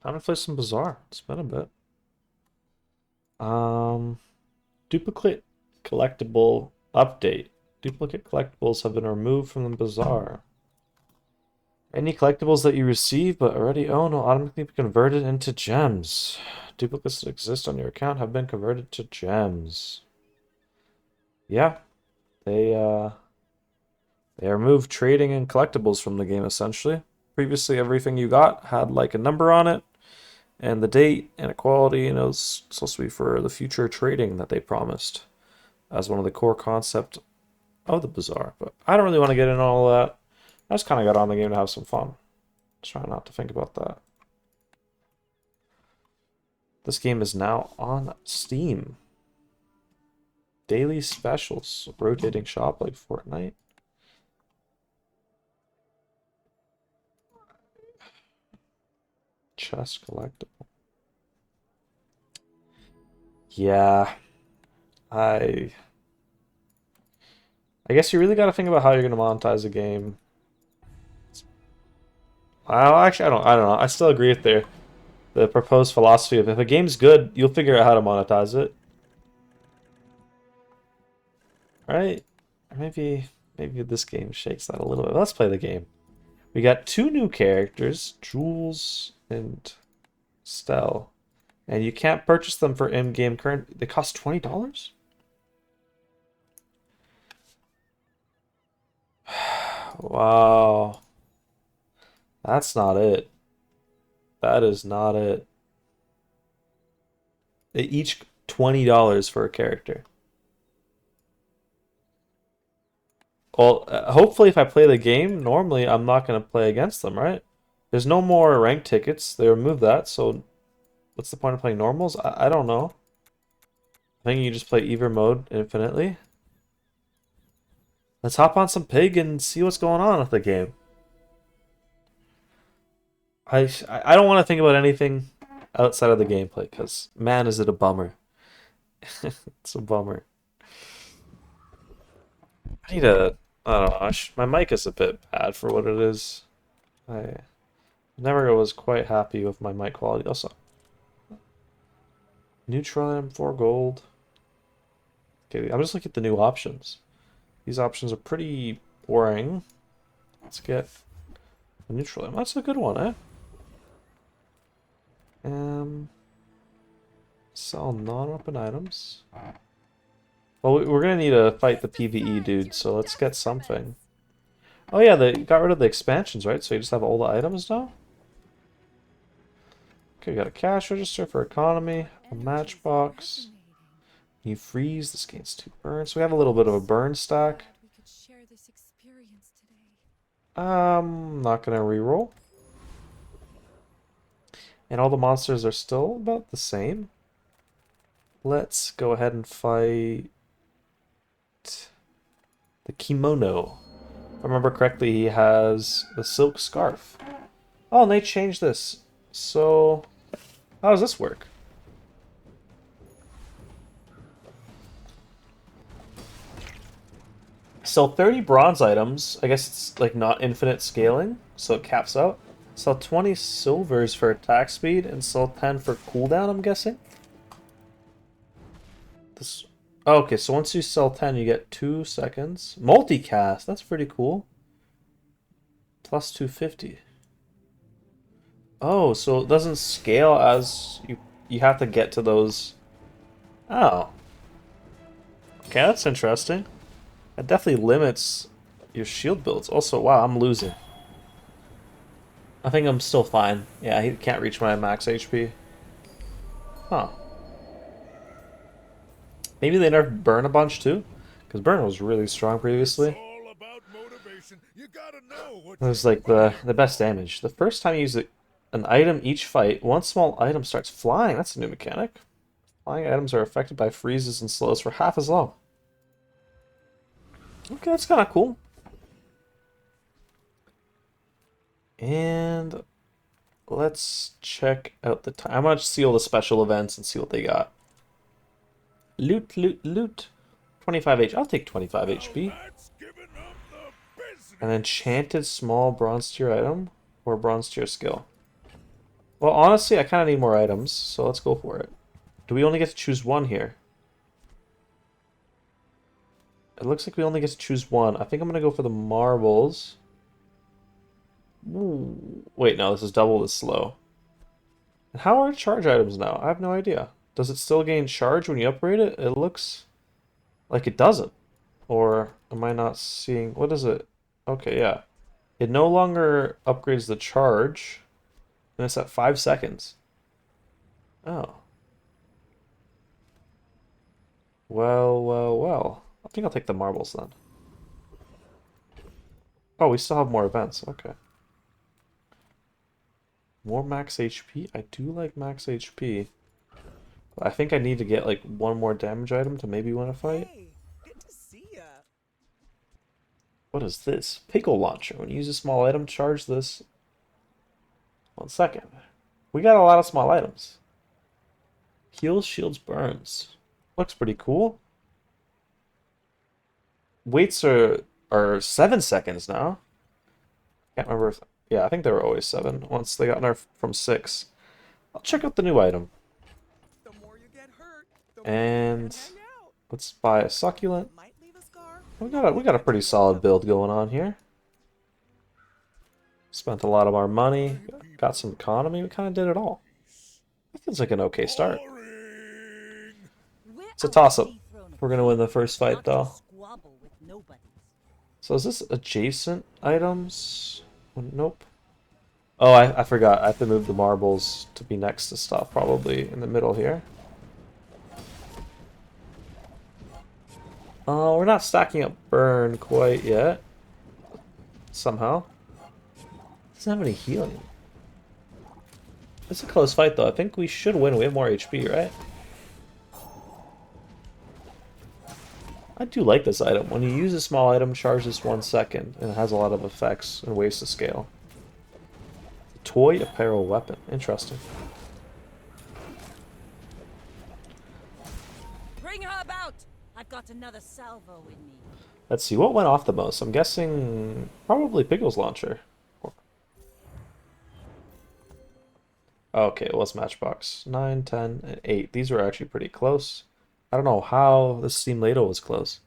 Time to play some Bazaar. It's been a bit. Um, duplicate collectible update. Duplicate collectibles have been removed from the Bazaar. Any collectibles that you receive but already own will automatically be converted into gems. Duplicates that exist on your account have been converted to gems. Yeah, they uh they removed trading and collectibles from the game essentially. Previously, everything you got had like a number on it, and the date and equality, and it was supposed to be for the future trading that they promised as one of the core concept of the Bazaar. But I don't really want to get into all that. I just kind of got on the game to have some fun. Try not to think about that. This game is now on Steam. Daily specials, rotating shop like Fortnite. Chest collectible. Yeah, I guess you really got to think about how you're going to monetize a game. Actually, I don't know. I still agree with the proposed philosophy of if a game's good, you'll figure out how to monetize it, right? Or maybe this game shakes that a little bit. Let's play the game. We got two new characters, Jules and Stell, and you can't purchase them for in-game currency. They cost $20. Wow, that's not it. That is not it. They each $20 for a character. Well, hopefully if I play the game, normally I'm not going to play against them, right? There's no more rank tickets. They removed that, so what's the point of playing normals? I don't know. I think you just play either mode infinitely. Let's hop on some pig and see what's going on with the game. I don't want to think about anything outside of the gameplay, because man, is it a bummer. It's a bummer. I need a... I don't know. My mic is a bit bad for what it is. I never was quite happy with my mic quality. Also, neutral item 4 gold. Okay, I'm just looking at the new options. These options are pretty boring. Let's get a neutral item. That's a good one, eh? Sell non-weapon items. Well, we're gonna need to fight the PvE dude, so let's get something. Oh yeah, they got rid of the expansions, right? So you just have all the items now? Okay, we got a cash register for economy, a matchbox. You freeze, this gains 2 burns. So we have a little bit of a burn stack. Not gonna reroll. And all the monsters are still about the same. Let's go ahead and fight the kimono. If I remember correctly, he has the silk scarf. Oh, and they changed this. So, how does this work? Sell 30 bronze items. I guess it's like not infinite scaling, so it caps out. Sell 20 silvers for attack speed and sell 10 for cooldown, I'm guessing. This. Oh, okay, so once you sell 10, you get 2 seconds. Multicast, that's pretty cool. Plus 250. Oh, so it doesn't scale as you have to get to those. Oh. Okay, that's interesting. It definitely limits your shield builds. Also, wow, I'm losing. I think I'm still fine. Yeah, he can't reach my max HP. Huh. Maybe they nerfed Burn a bunch too? Because Burn was really strong previously. It was like the best damage. The first time you use an item each fight, one small item starts flying. That's a new mechanic. Flying items are affected by freezes and slows for half as long. Okay, that's kind of cool. And let's check out the time. I'm gonna see all the special events and see what they got. Loot, loot, loot. 25 H. I'll take 25 HP. An enchanted small bronze tier item or bronze tier skill. Well, honestly, I kind of need more items, so let's go for it. Do we only get to choose one here? It looks like we only get to choose one. I think I'm gonna go for the marbles. Ooh. Wait, no, this is double as slow. And how are charge items now? I have no idea. Does it still gain charge when you upgrade it? It looks like it doesn't. Or am I not seeing... What is it? Okay, yeah. It no longer upgrades the charge. And it's at 5 seconds. Oh. Well, well, well. I think I'll take the marbles then. Oh, we still have more events. Okay. More max HP? I do like max HP. I think I need to get like one more damage item to maybe win a fight. Hey, good to see ya. What is this? Pickle launcher. When you use a small item, charge this. 1 second. We got a lot of small items. Heals, shields, burns. Looks pretty cool. Waits are 7 seconds now. Can't remember if... Yeah, I think they were always 7 once they got nerfed from 6. I'll check out the new item. The more you get hurt, the more And you can hang out. let's buy a succulent. Might leave a scar. We got a pretty solid build going on here. Spent a lot of our money. Got some economy. We kind of did it all. That feels like an okay start. It's a toss-up. We're going to win the first fight, though. So is this adjacent items? Nope. Oh, I forgot. I have to move the marbles to be next to stuff, probably in the middle here. Oh, we're not stacking up burn quite yet. Somehow. Doesn't have any healing. It's a close fight, though. I think we should win. We have more HP, right? I do like this item. When you use a small item, charge this 1 second, and it has a lot of effects and ways to scale. Toy apparel weapon. Interesting. Bring her about! I've got another salvo in me. Let's see, what went off the most? I'm guessing probably Pickle's Launcher. Okay, it was Matchbox. 9, 10, and 8. These were actually pretty close. I don't know how the Steam Ladle was close.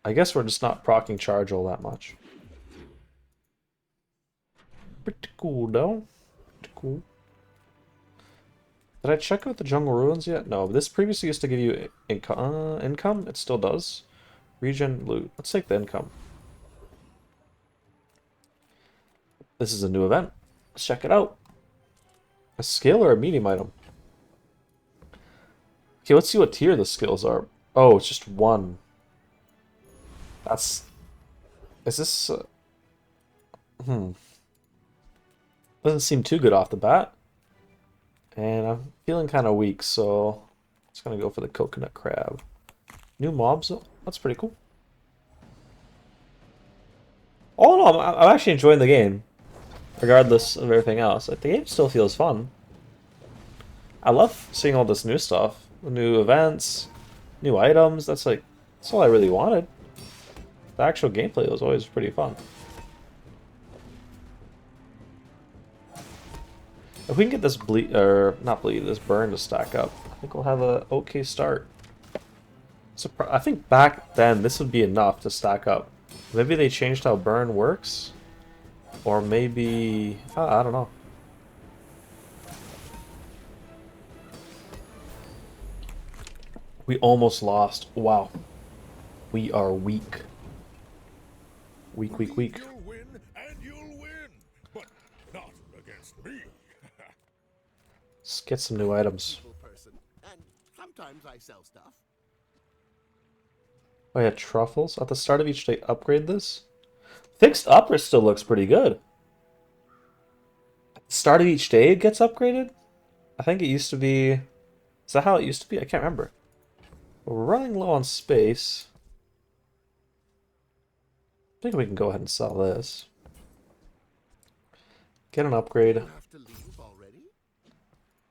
I guess we're just not proccing charge all that much. Pretty cool, though. Pretty cool. Did I check out the Jungle Ruins yet? No, this previously used to give you income. It still does. Regen loot. Let's take the income. This is a new event. Let's check it out. A skill or a medium item? Okay, let's see what tier the skills are. Oh, it's just 1. That's... Is this... Doesn't seem too good off the bat. And I'm feeling kind of weak, so... I'm just gonna go for the coconut crab. New mobs? That's pretty cool. All in all, I'm actually enjoying the game. Regardless of everything else. Like, the game still feels fun. I love seeing all this new stuff. New events, new items. That's all I really wanted. The actual gameplay was always pretty fun. If we can get this this burn to stack up, I think we'll have a okay start. I think back then this would be enough to stack up. Maybe they changed how burn works, or maybe I don't know. We almost lost. Wow. We are weak. Weak, weak, weak. You'll win, and you'll win, but not against me. Let's get some new items. Person, and sometimes I sell stuff. Oh yeah, truffles. At the start of each day, upgrade this. Fixed upper still looks pretty good. At the start of each day, it gets upgraded? I think it used to be... Is that how it used to be? I can't remember. But we're running low on space. I think we can go ahead and sell this. Get an upgrade. Have to leave already?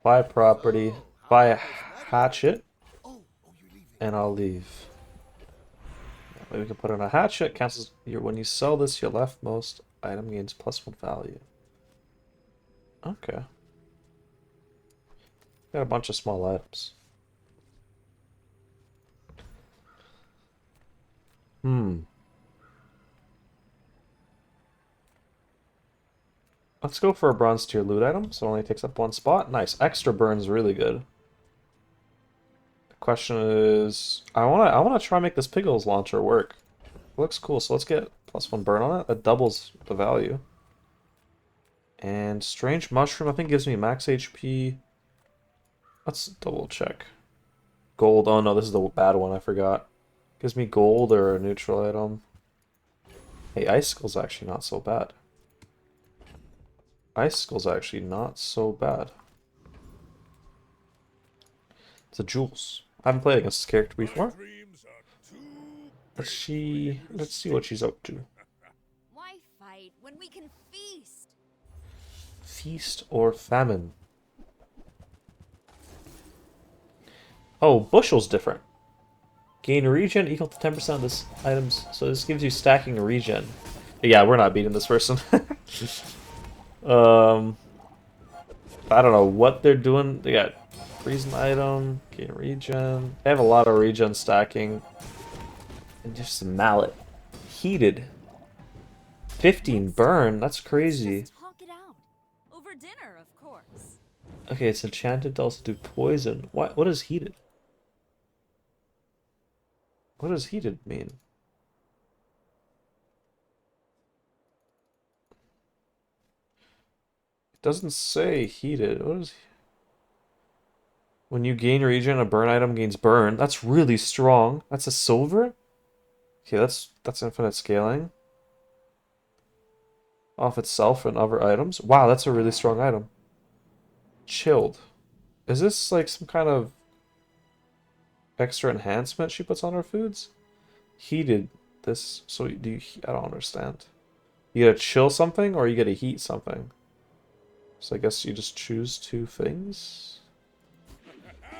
Buy a property. Buy a hatchet. Oh, you're leaving. And I'll leave. Maybe we can put in a hatchet. Cancels when you sell this, your leftmost item gains +1 value. Okay. Got a bunch of small items. Hmm. Let's go for a bronze tier loot item, so it only takes up one spot. Nice. Extra burn's really good. The question is, I wanna try and make this Piggles launcher work. It looks cool, so let's get +1 burn on it. That doubles the value. And Strange Mushroom, I think gives me max HP. Let's double check. Gold. Oh no, this is the bad one, I forgot. Gives me gold or a neutral item. Hey, Icicle's actually not so bad. Icicle's actually not so bad. It's a Jules. I haven't played against this character before. Dreams are too Let's see what she's up to. Why fight when we can feast? Feast or famine? Oh, bushel's different. Gain regen equal to 10% of this items. So this gives you stacking regen. Yeah, we're not beating this person. I don't know what they're doing. They got freezing item, gain regen. They have a lot of regen stacking. And just a mallet. Heated. 15 burn. That's crazy. Just talk it out. Over dinner, of course. Okay, it's enchanted to also do poison. What is heated? What does heated mean? It doesn't say heated. What is... When you gain regen, a burn item gains burn. That's really strong. That's a silver? Okay, that's infinite scaling. Off itself and other items. Wow, that's a really strong item. Chilled. Is this like some kind of extra enhancement she puts on her foods? Heated. This, so do you, I don't understand. You gotta chill something or you gotta heat something? So I guess you just choose two things.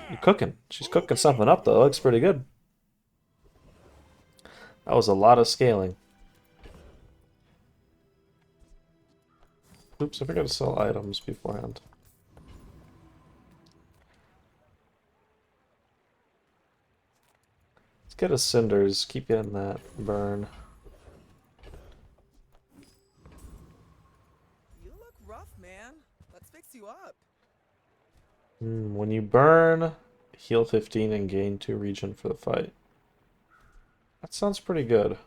You're cooking. She's cooking something up though. It looks pretty good. That was a lot of scaling. Oops, I forgot to sell items beforehand. Let's get a cinders. Keep getting that burn. You look rough, man. Let's fix you up. When you burn, heal 15 and gain 2 regen for the fight. That sounds pretty good.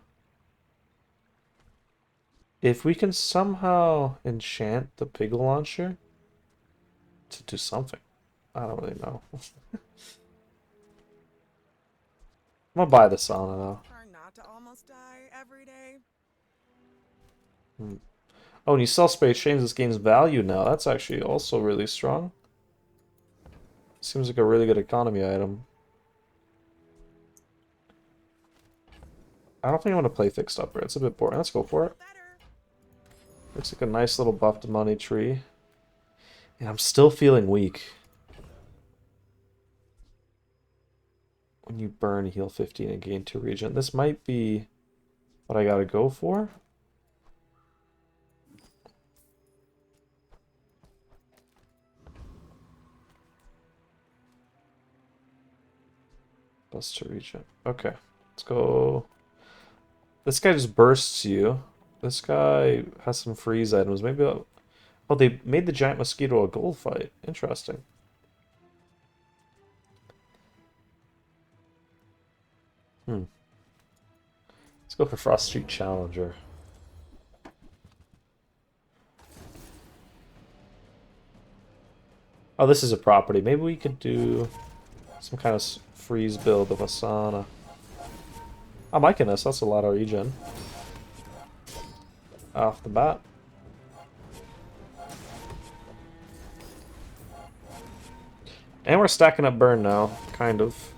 If we can somehow enchant the Piggle launcher to do something. I don't really know. I'm gonna buy the sauna though. Try not to almost die every day. Oh, and you sell space chains, this gains value now. That's actually also really strong. Seems like a really good economy item. I don't think I want to play fixed upper. It's a bit boring. Let's go for it. Better. Looks like a nice little buff to money tree. And I'm still feeling weak. When you burn, heal 15 and gain 2 regen. This might be what I gotta go for. Plus 2 regen. Okay, let's go. This guy just bursts you. This guy has some freeze items. Maybe I'll... Oh, they made the giant mosquito a gold fight. Interesting. Let's go for Frost Street Challenger. Oh, this is a property. Maybe we could do some kind of freeze build of Asana. I'm liking this. That's a lot of regen. Off the bat. And we're stacking up burn now, kind of.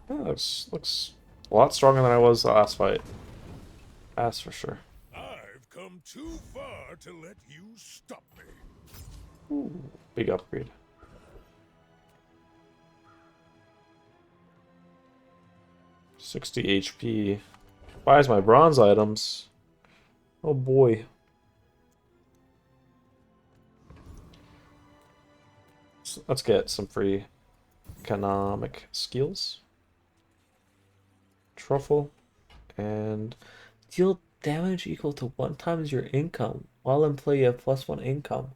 Yeah, looks a lot stronger than I was the last fight. That's for sure. I've come too far to let you stop me. Ooh, big upgrade. $60 HP. Buys my bronze items. Oh boy. Let's get some free economic skills. Truffle. And deal damage equal to 1 times your income. While in play, you have +1 income.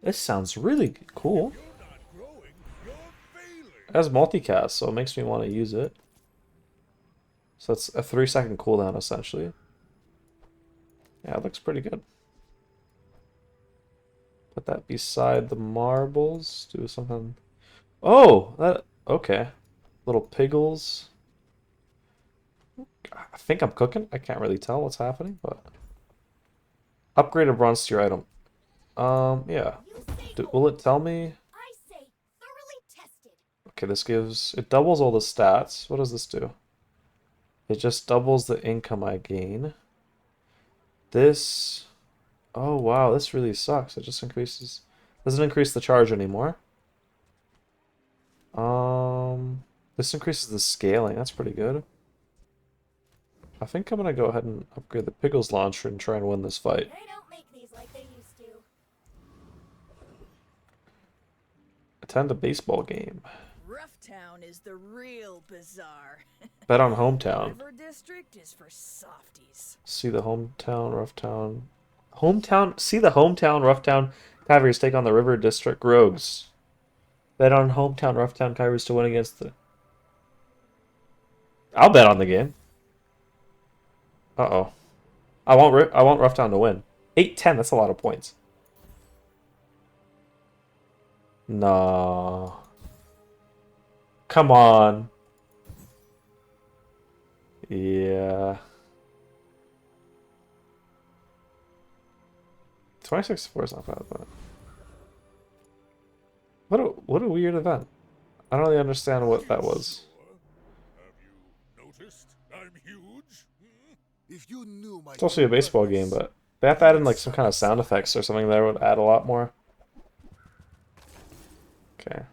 This sounds really cool. You're not growing, you're failing. It has multicast, so it makes me want to use it. So it's a 3-second cooldown, essentially. Yeah, it looks pretty good. Put that beside the marbles. Do something. Oh, that okay. Little piggles. I think I'm cooking. I can't really tell what's happening, but upgraded bronze to your item. Yeah. Will it tell me? I say thoroughly tested. Okay, this gives it doubles all the stats. What does this do? It just doubles the income I gain. This, oh wow, this really sucks. It just increases, doesn't increase the charge anymore. This increases the scaling. That's pretty good. I think I'm gonna go ahead and upgrade the Pickles launcher and try and win this fight. They don't make these like they used to. Attend a baseball game. Roughtown is the real bazaar. Bet on hometown. River District is for softies. See the hometown, roughtown. Hometown, see the hometown, roughtown Kyvers take on the River District Rogues. Bet on hometown, roughtown Kyvers to win against the... I'll bet on the game. Uh-oh. I want roughtown to win. 8-10, that's a lot of points. No. Come on. Yeah. 26-4 is not bad, but what a weird event. I don't really understand what that was. Have you noticed I'm huge? Hmm? If you knew my It's also a baseball game, but they have to add in like some kind of sound effects or something that would add a lot more. Okay.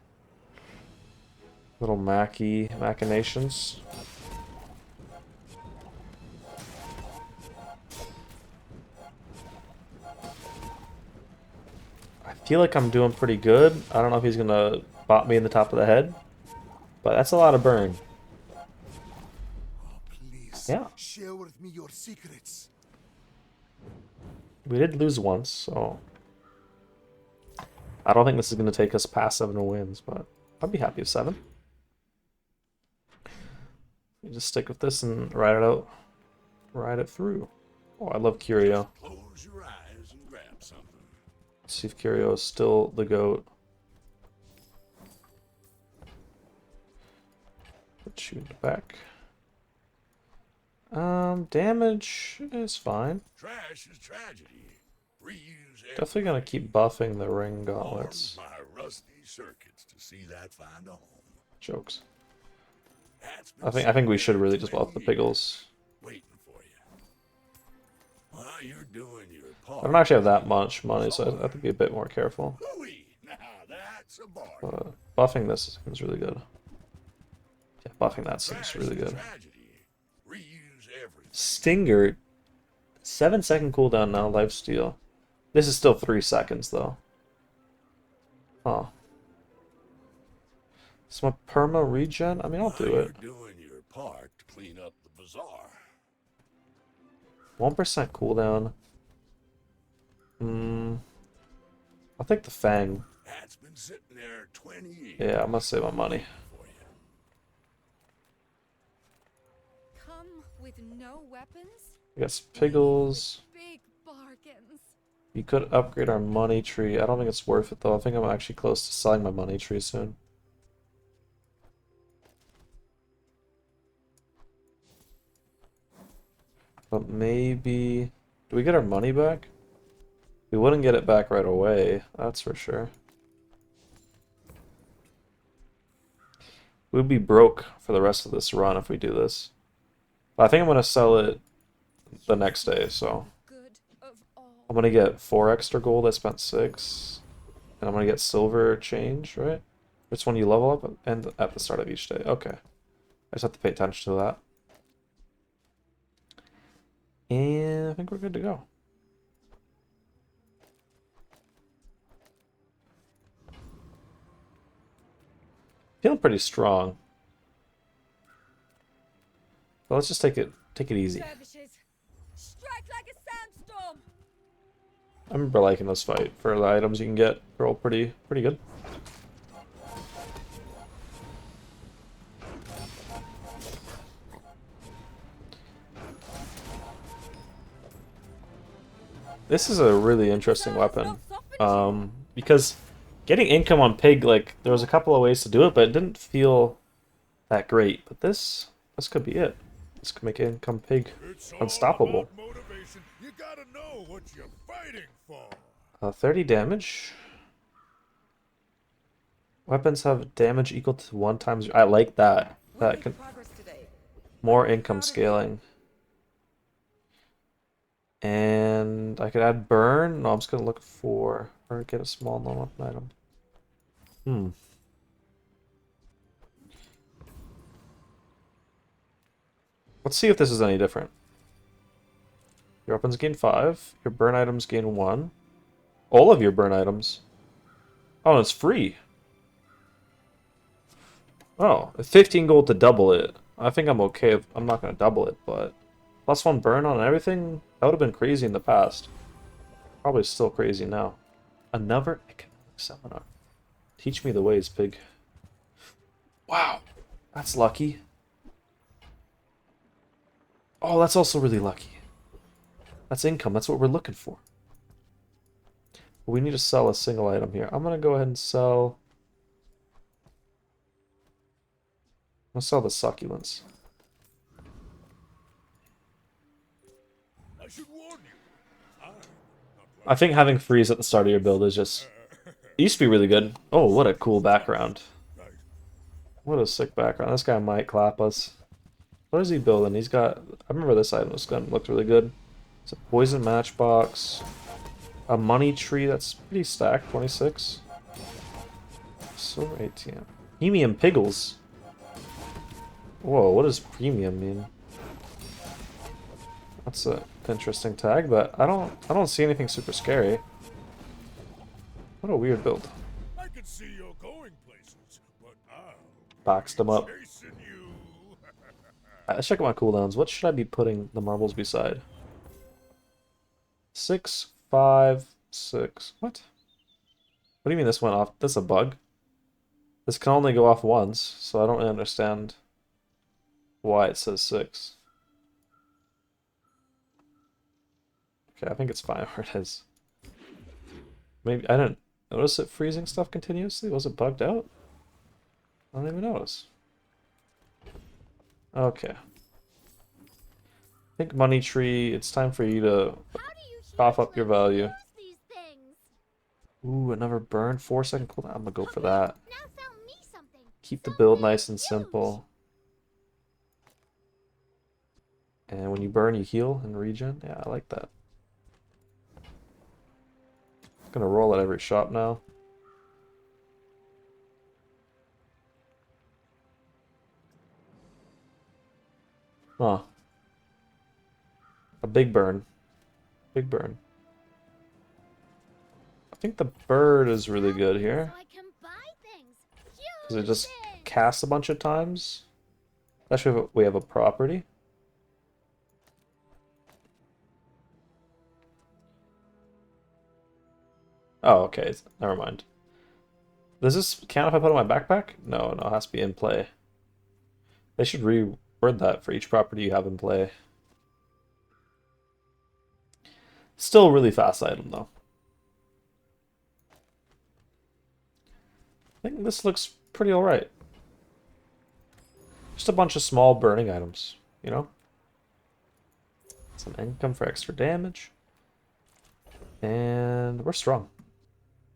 Little Mackie machinations. I feel like I'm doing pretty good. I don't know if he's gonna bop me in the top of the head, but that's a lot of burn. Please, Yeah. share with me your secrets. We did lose once, so I don't think this is gonna take us past 7 wins, but I'd be happy with 7. You just stick with this and ride it out, ride it through. Oh, I love Curio. Close your eyes and grab something. Let's see if Curio is still the GOAT. Put you in the back. Damage is fine. Trash is tragedy. Reuse Definitely gonna keep buffing the ring gauntlets. my rusty circuits to see that find a home. Jokes. That's been I think we should really just sitting buff the there Piggles. waiting for you. Well, you're doing your part. I don't actually have that much money, so I have to be a bit more careful. Hooey! Now that's a bargain. Buffing this seems really good. Yeah, buffing that seems Trash really is good. tragedy. Reuse everything. Stinger, 7-second cooldown now, lifesteal. This is still 3 seconds though. Huh. So my perma regen? I mean, I'll do it. You're doing your part to clean up the bazaar. 1% cooldown. I'll take the Fang. That's been sitting there 20 years. Yeah, I'm gonna save my money. For you. Come with no weapons? We got some Piggles. Big bargains. You could upgrade our money tree. I don't think it's worth it though. I think I'm actually close to selling my money tree soon. But maybe... Do we get our money back? We wouldn't get it back right away, that's for sure. We'd be broke for the rest of this run if we do this. But I think I'm going to sell it the next day, so... Good of all. I'm going to get 4 extra gold, I spent 6. And I'm going to get silver change, right? Which one you level up and at the start of each day. Okay. I just have to pay attention to that. And I think we're good to go. Feeling pretty strong. But let's just take it easy. Dervishes, strike like a sandstorm. I remember liking this fight. For the items you can get, they're all pretty good. This is a really interesting weapon. Because getting income on Pig, like, there was a couple of ways to do it, but it didn't feel that great. But this could be it. This could make income Pig It's all unstoppable. about motivation. You gotta know what you're fighting for. 30 damage. Weapons have damage equal to 1 times. I like that. That can Progress today. more income scaling. And I could add burn. No, I'm just gonna look for or get a small non-weapon item. Let's see if this is any different. Your weapons gain 5. Your burn items gain 1. All of your burn items. Oh, it's free. Oh, 15 gold to double it. I think I'm okay if I'm not gonna double it, but +1 burn on everything? That would have been crazy in the past. Probably still crazy now. Another economic seminar. Teach me the ways, Pig. Wow, that's lucky. Oh, that's also really lucky. That's income. That's what we're looking for. We need to sell a single item here. I'm gonna go ahead and sell. I'm gonna sell the succulents. I should warn you. I think having freeze at the start of your build is just... It used to be really good. Oh, what a cool background. What a sick background. This guy might clap us. What is he building? He's got... I remember this item looked really good. It's a poison matchbox. A money tree that's pretty stacked. 26. Silver ATM. Premium Piggles. Whoa, what does premium mean? That's a interesting tag, but I don't see anything super scary. What a weird build. I can see you're going places, but I'll Boxed them up. chasing you. Alright, let's check out my cooldowns. What should I be putting the marbles beside? 6, 5, 6. What? What do you mean this went off? This is a bug? This can only go off once, so I don't really understand why it says 6. Okay, I think it's fine where it is. Maybe I didn't notice it freezing stuff continuously. Was it bugged out? I don't even notice. Okay. I think money tree. It's time for you to cough up your value. These things. Ooh, another burn. 4-second cooldown. I'm gonna go for that. Now sell me something. Keep the build nice and simple. And when you burn, you heal and regen. Yeah, I like that. Gonna roll at every shop now. Huh. A big burn. Big burn. I think the bird is really good here. So I can buy things. Because it just Huge things. casts a bunch of times. Especially if we have a property. Oh, okay. Never mind. Does this count if I put it in my backpack? No, it has to be in play. They should reword that for each property you have in play. Still a really fast item, though. I think this looks pretty alright. Just a bunch of small burning items, you know? Some income for extra damage. And we're strong.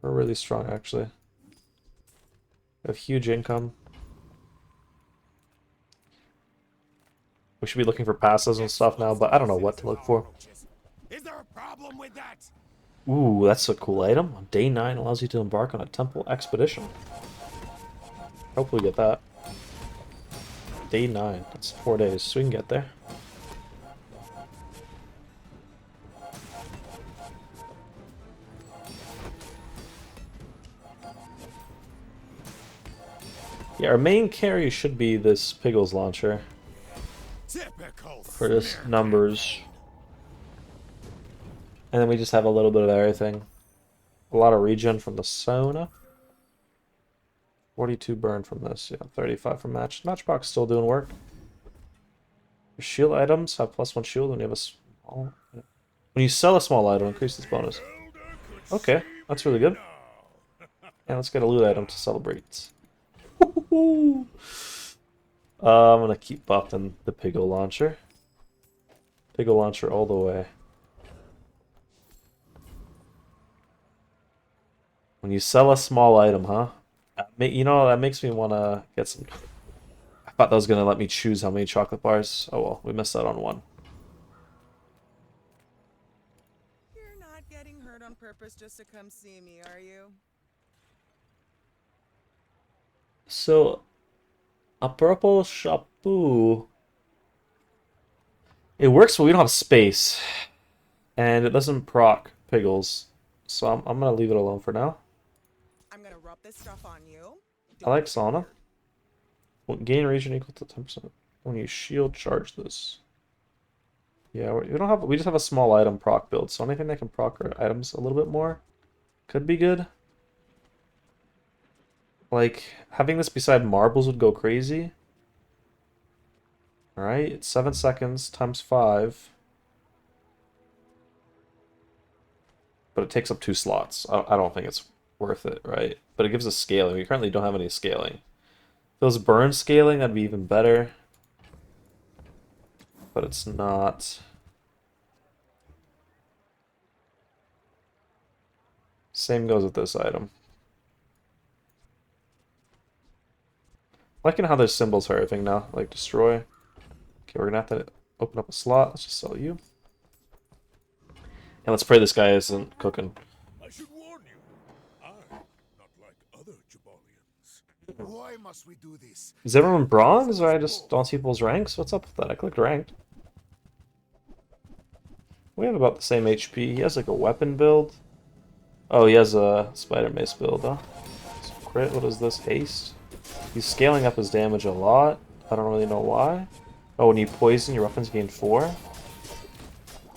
We're really strong, actually. We have huge income. We should be looking for passives and stuff now, but I don't know what to look for. Is there a problem with that? Ooh, that's a cool item. On day 9 allows you to embark on a temple expedition. Hopefully get that. Day 9. That's 4 days, so we can get there. Yeah, our main carry should be this Piggles launcher Typical for this smear numbers. And then we just have a little bit of everything. A lot of regen from the Sona. 42 burn from this, yeah, 35 from match. Matchbox still doing work. Your shield items have +1 shield when you have a small. When you sell a small item, increase this bonus. Okay, that's really good. And let's get a loot item to celebrate. I'm gonna keep buffing the Piggle launcher. Piggle launcher all the way. When you sell a small item, huh? You know, that makes me want to get some... I thought that was going to let me choose how many chocolate bars. Oh well, we missed out on one. You're not getting hurt on purpose just to come see me, are you? So, a purple shampoo. It works, but we don't have space. And it doesn't proc Piggles. So I'm going to leave it alone for now. I'm gonna rub this stuff on you. I like sauna. Gain regen equal to 10% when you shield charge this. Yeah, we don't have. We just have a small item proc build, so anything that can proc our items a little bit more could be good. Like having this beside marbles would go crazy. All right, it's 7 seconds times 5, but it takes up 2 slots. I don't think it's worth it, right? But it gives us scaling. We currently don't have any scaling. If it was burn scaling, that'd be even better. But it's not. Same goes with this item. Liking how there's symbols for everything now, like destroy. Okay, we're gonna have to open up a slot. Let's just sell you. And let's pray this guy isn't cooking. I should warn you. I'm not like other Jabalians. Why must we do this? Is everyone bronze, or I just don't see people's ranks? What's up with that? I clicked ranked. We have about the same HP. He has like a weapon build. Oh, he has a spider mace build, huh? Crit, what is this? Haste? He's scaling up his damage a lot. I don't really know why. Oh, when you poison, your weapons gain 4.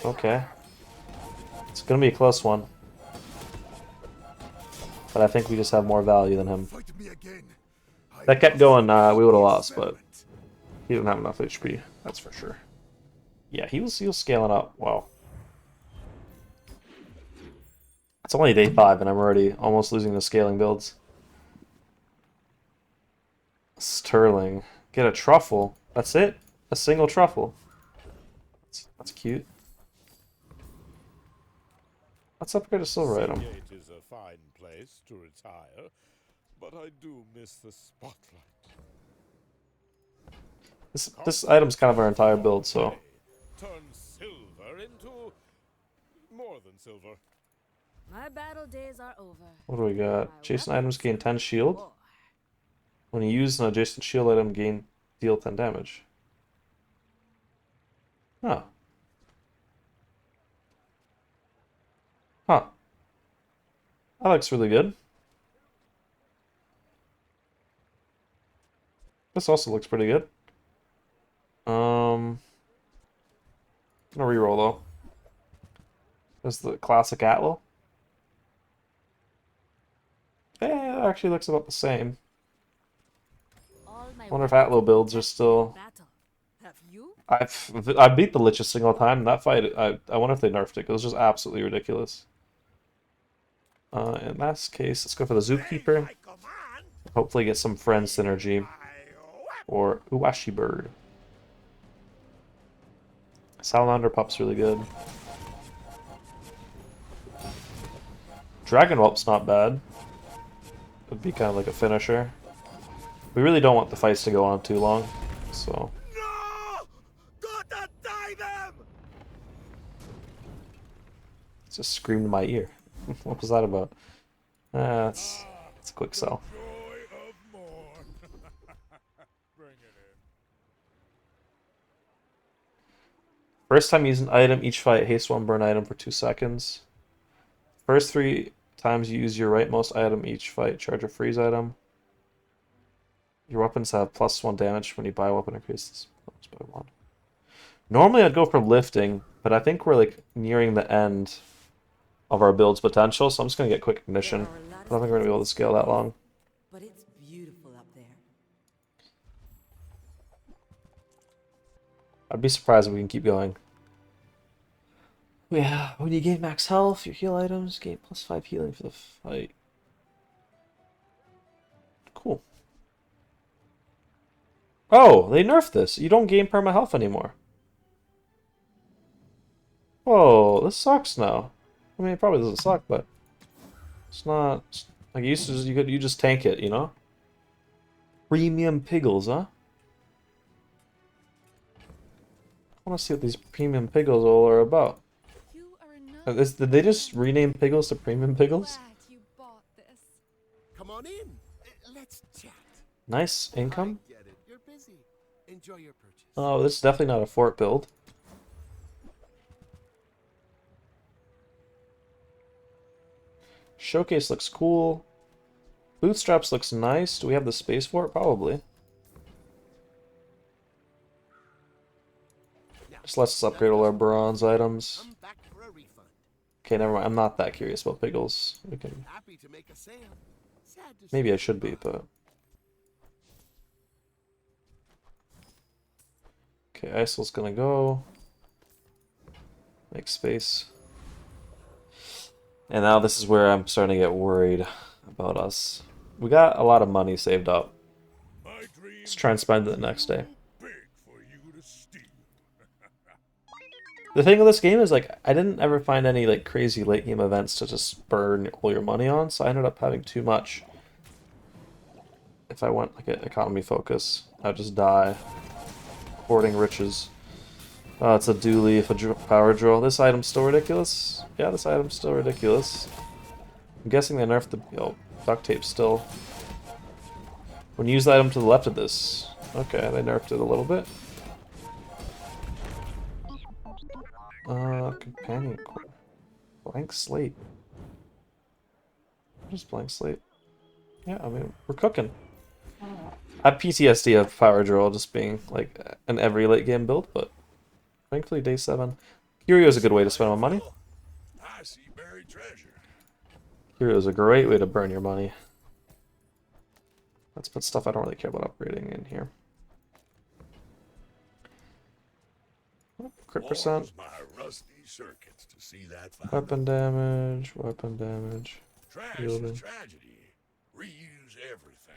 Okay. It's gonna be a close one. But I think we just have more value than him. Fight me again. That kept going, we would have lost, but he didn't have enough HP, that's for sure. Yeah, he was scaling up. Wow. It's only day 5 and I'm already almost losing the scaling builds. Sterling. Get a truffle. That's it? A single truffle. That's cute. Let's upgrade a silver item. Seagate is a fine place to retire, but I do miss the spotlight. This item's kind of our entire build, so... Turn silver into more than silver. My battle days are over. What do we got? Adjacent items gain 10 shield. When you use an adjacent shield item, deal 10 damage. Huh. Huh. That looks really good. This also looks pretty good. I'm gonna reroll though. There's the classic Atlo. Eh, it actually looks about the same. I wonder if Atlo builds are still... Have you? I beat the Lich a single time. That fight, I wonder if they nerfed it. It was just absolutely ridiculous. In that case, let's go for the Zookeeper. Hopefully get some friend synergy. Or Uwashi Bird. Salamander Pup's really good. Dragon Whelp's not bad. It'd be kind of like a finisher. We really don't want the fights to go on too long, so... No! Gotta die them! It just screamed in my ear. What was that about? That's a quick sell. Joy of more. Bring it in. First time using item, each fight haste 1 burn item for 2 seconds. First 3 times you use your rightmost item each fight, charge a freeze item. Your weapons have +1 damage when you buy a weapon increases by 1. Normally I'd go for lifting, but I think we're like nearing the end of our build's potential, so I'm just gonna get quick ignition. I don't think we're gonna be able to scale that long. But it's beautiful up there. I'd be surprised if we can keep going. Yeah, when you gain max health, your heal items gain +5 healing for the fight. Cool. Oh, they nerfed this. You don't gain perma health anymore. Whoa, this sucks now. I mean, it probably doesn't suck, but it's not like you used to. You just tank it, you know. Premium piggles, huh? I want to see what these premium piggles all are about. You are enough. Did they just rename piggles to premium piggles? Glad you bought this. Come on in. Let's chat. Nice income. I get it. You're busy. Enjoy your purchase. Oh, this is definitely not a fort build. Showcase looks cool. Bootstraps looks nice. Do we have the space for it? Probably. Just lets us upgrade all our bronze items. Come back for a refund. Okay, never mind. I'm not that curious about piggles. We can. Happy to make a sale. Sad to Maybe see I should be, but. Okay, Isil's gonna go. Make space. And now this is where I'm starting to get worried about us. We got a lot of money saved up. My dream Let's try and spend it the next day. big for you to steal. The thing with this game is, like, I didn't ever find any, like, crazy late game events to just burn all your money on, so I ended up having too much. If I went, like, an economy focus, I'd just die. Hoarding riches. Oh, it's a dually, if a power drill. This item's still ridiculous? Yeah, this item's still ridiculous. I'm guessing they nerfed the duct tape still. When you use the item to the left of this. Okay, they nerfed it a little bit. Companion core. Blank slate. What is blank slate? Yeah, I mean, we're cooking. I have PTSD of power drill just being, like, an every late game build, but thankfully day 7. Curio is a good way to spend my money. I see buried treasure. Curio is a great way to burn your money. Let's put stuff I don't really care about upgrading in here. Crit percent. Warms my rusty circuits to see that fine. Weapon damage. Weapon damage. Trash Yielding. is tragedy. Reuse everything.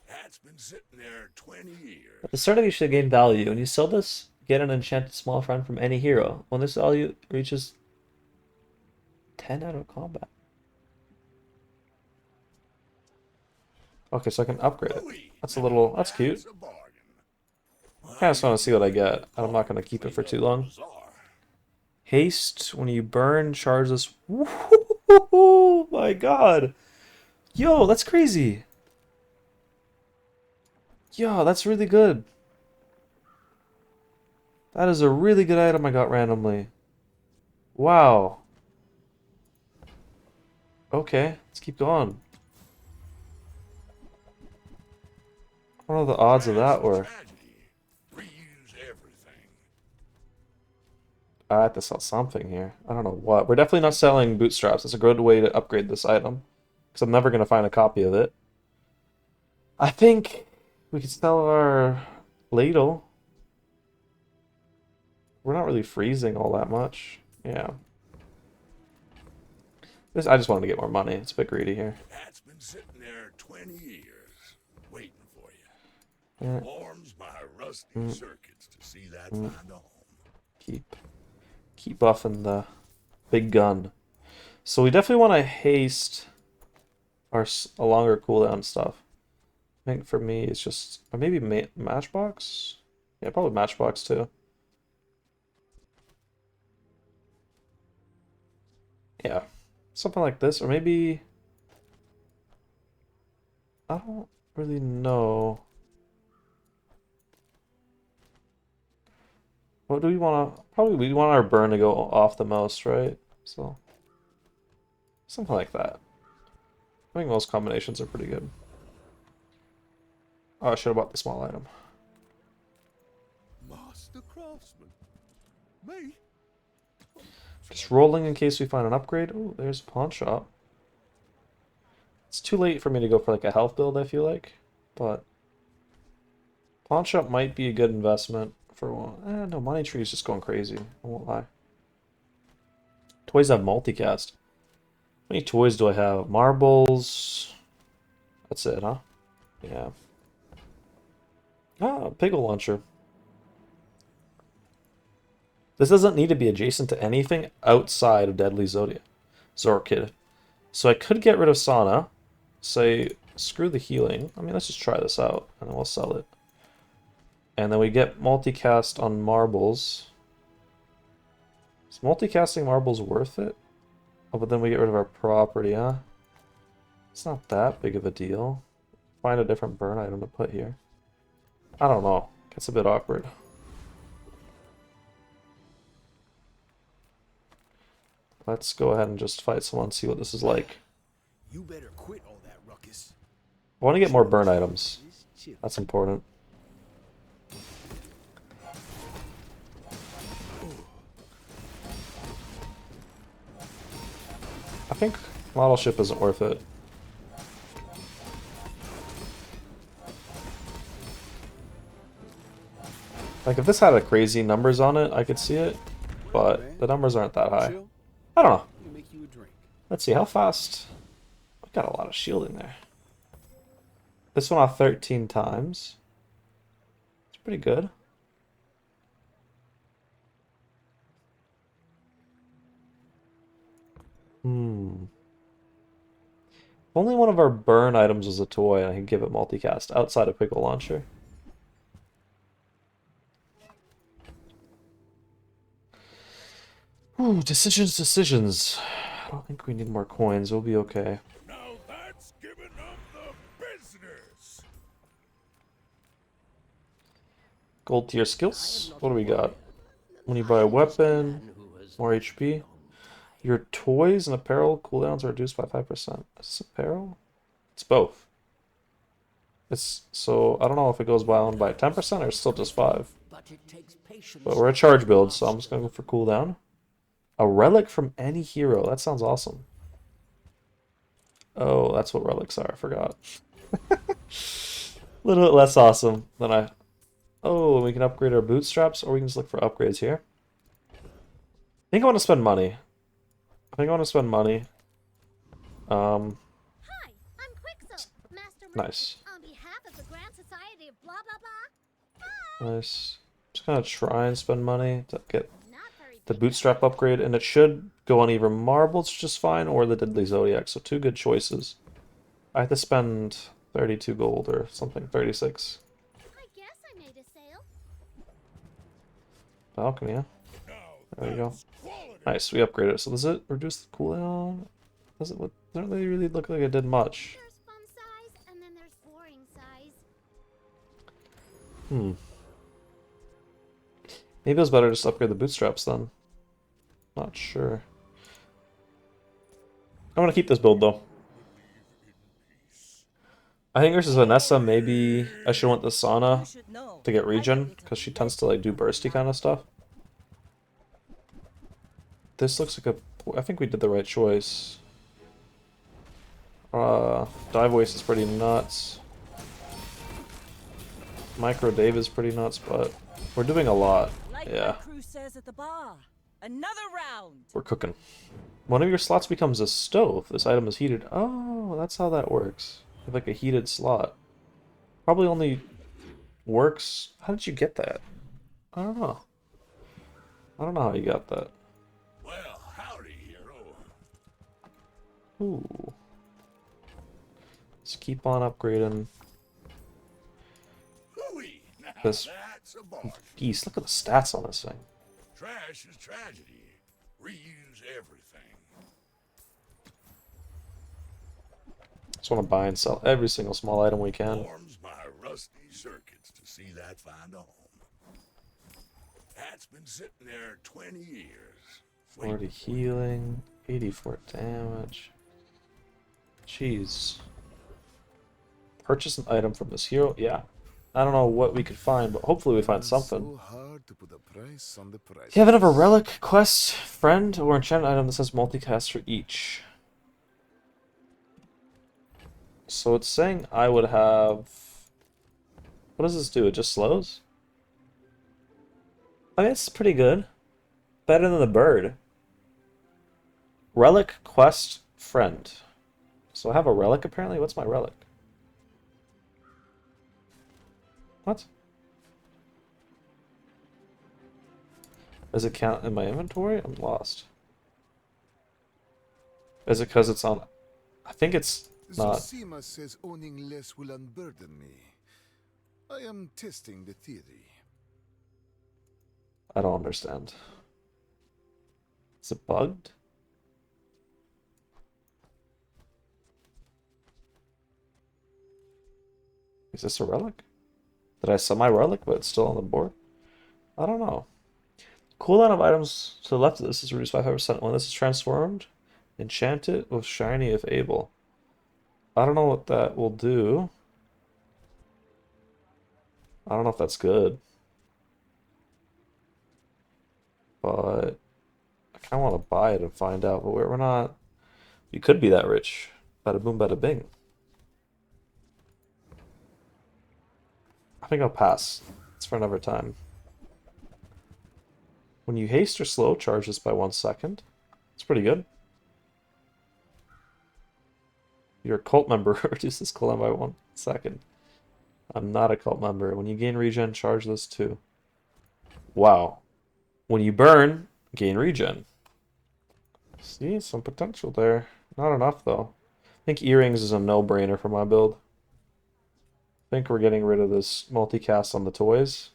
That's been sitting there 20 years. At the start of each should gain value. When you sell this, get an enchanted small friend from any hero. When this value reaches 10 out of combat. Okay, so I can upgrade it. That's a little, that's cute. That's a bargain. I just want to see what I get. I'm not going to keep it for too long. Bazaar. Haste, when you burn, charges. Woo, my god. Yo, that's crazy. Yo, that's really good. That is a really good item I got randomly. Wow. Okay, let's keep going. I don't know what the odds of that were. Tragedy. Reuse everything. I have to sell something here. I don't know what. We're definitely not selling bootstraps. It's a good way to upgrade this item. Because I'm never going to find a copy of it. I think we could sell our ladle. We're not really freezing all that much. Yeah. I just wanted to get more money. It's a bit greedy here. That's been sitting there 20 years. Waiting for you. Yeah. Warms my rusty circuits to see that find a home. Keep buffing the big gun. So we definitely want to haste a longer cooldown stuff. I think for me it's just, or maybe matchbox. Yeah, probably matchbox too. Yeah, something like this, or maybe I don't really know. What do we want to... Probably we want our burn to go off the most, right? So, something like that. I think most combinations are pretty good. Oh, I should have bought the small item. Master craftsman. Me? Just rolling in case we find an upgrade. Oh, there's a pawn shop. It's too late for me to go for like a health build, I feel like. But pawn shop might be a good investment for one. No, money tree is just going crazy. I won't lie. Toys have multicast. How many toys do I have? Marbles. That's it, huh? Yeah. Ah, pickle launcher. This doesn't need to be adjacent to anything outside of Deadly Zodiac. Zorkid. So I could get rid of Sauna. Say, screw the healing. I mean, let's just try this out, and then we'll sell it. And then we get multicast on marbles. Is multicasting marbles worth it? Oh, but then we get rid of our property, huh? It's not that big of a deal. Find a different burn item to put here. I don't know. Gets a bit awkward. Let's go ahead and just fight someone, see what this is like. You better quit all that ruckus. I want to get more burn items. That's important. I think model ship isn't worth it. Like if this had a crazy numbers on it, I could see it, but the numbers aren't that high. I don't know. Make you a drink. Let's see how fast. I've got a lot of shielding there. This one off 13 times. It's pretty good. If only one of our burn items was a toy and I could give it multicast outside of Pickle Launcher. Ooh, decisions. I don't think we need more coins. We'll be okay. Now that's giving up the business. Gold tier skills. What do we got? When you buy a weapon, more HP. Your toys and apparel cooldowns are reduced by 5%. Is this apparel? It's both. It's so I don't know if it goes down by 10% or still just 5. But we're a charge build, so I'm just gonna go for cooldown. A relic from any hero. That sounds awesome. Oh, that's what relics are. I forgot. A little bit less awesome than I... Oh, we can upgrade our bootstraps, or we can just look for upgrades here. I think I want to spend money. Hi, I'm Quixo, Master Merchant, Nice. on behalf of the Grand Society of blah blah blah. Nice. Just gonna try and spend money to get Not very the big bootstrap upgrade, and it should go on either marbles just fine or the Deadly Zodiac, so 2 good choices. I have to spend 32 gold or something, 36. I guess I made a sale. Alchemy, yeah. Now There we go. that's quality. Nice, we upgraded it. So does it reduce the cooldown? Does it? Doesn't really look like it did much. There's fun size, and then there's boring size. Maybe it was better just to upgrade the bootstraps then. Not sure. I'm gonna keep this build though. I think versus Vanessa, maybe I should want the Sauna You should know. to get I regen, get because she little tends to like do bursty kind of stuff. This looks like I think we did the right choice. Dive Waste is pretty nuts. Micro Dave is pretty nuts, but we're doing a lot. Like Yeah, my crew says at the bar. Another round. we're cooking. One of your slots becomes a stove. This item is heated. Oh, that's how that works. You have like a heated slot. Probably only works. How did you get that? I don't know. I don't know how you got that. Well, howdy, hero. Ooh. Let's keep on upgrading Hooey! Now this that's a bargain. geese. Look at the stats on this thing. Trash is tragedy. Reuse everything. Just want to buy and sell every single small item we can. Warms my rusty circuits to see that find a home. That's been sitting there 20 years. 40 healing, 84 damage. Jeez. Purchase an item from this hero. Yeah. I don't know what we could find, but hopefully we find something. So hard to put a price on the price. Do you have another relic, quest, friend, or enchanted item that says multicast for each? So it's saying I would have... What does this do? It just slows? I mean, it's pretty good. Better than the bird. Relic, quest, friend. So I have a relic apparently? What's my relic? What? Does it count in my inventory? I'm lost. Is it because it's on... I think it's not. Zosima says owning less will unburden me. I am testing the theory. I don't understand. Is it bugged? Is this a relic? Did I sell my relic, but it's still on the board? I don't know. Cooldown of items to the left of this is reduced by 5% when this is transformed. Enchant it with shiny if able. I don't know what that will do. I don't know if that's good. But I kind of want to buy it and find out, but we're not... We could be that rich. Bada boom, bada bing. I think I'll pass. It's for another time. When you haste or slow, charge this by 1 second. It's pretty good. You're a cult member, reduces cooldown by 1 second. I'm not a cult member. When you gain regen, charge this too. Wow. When you burn, gain regen. See, some potential there. Not enough though. I think earrings is a no-brainer for my build. I think we're getting rid of this multicast on the toys.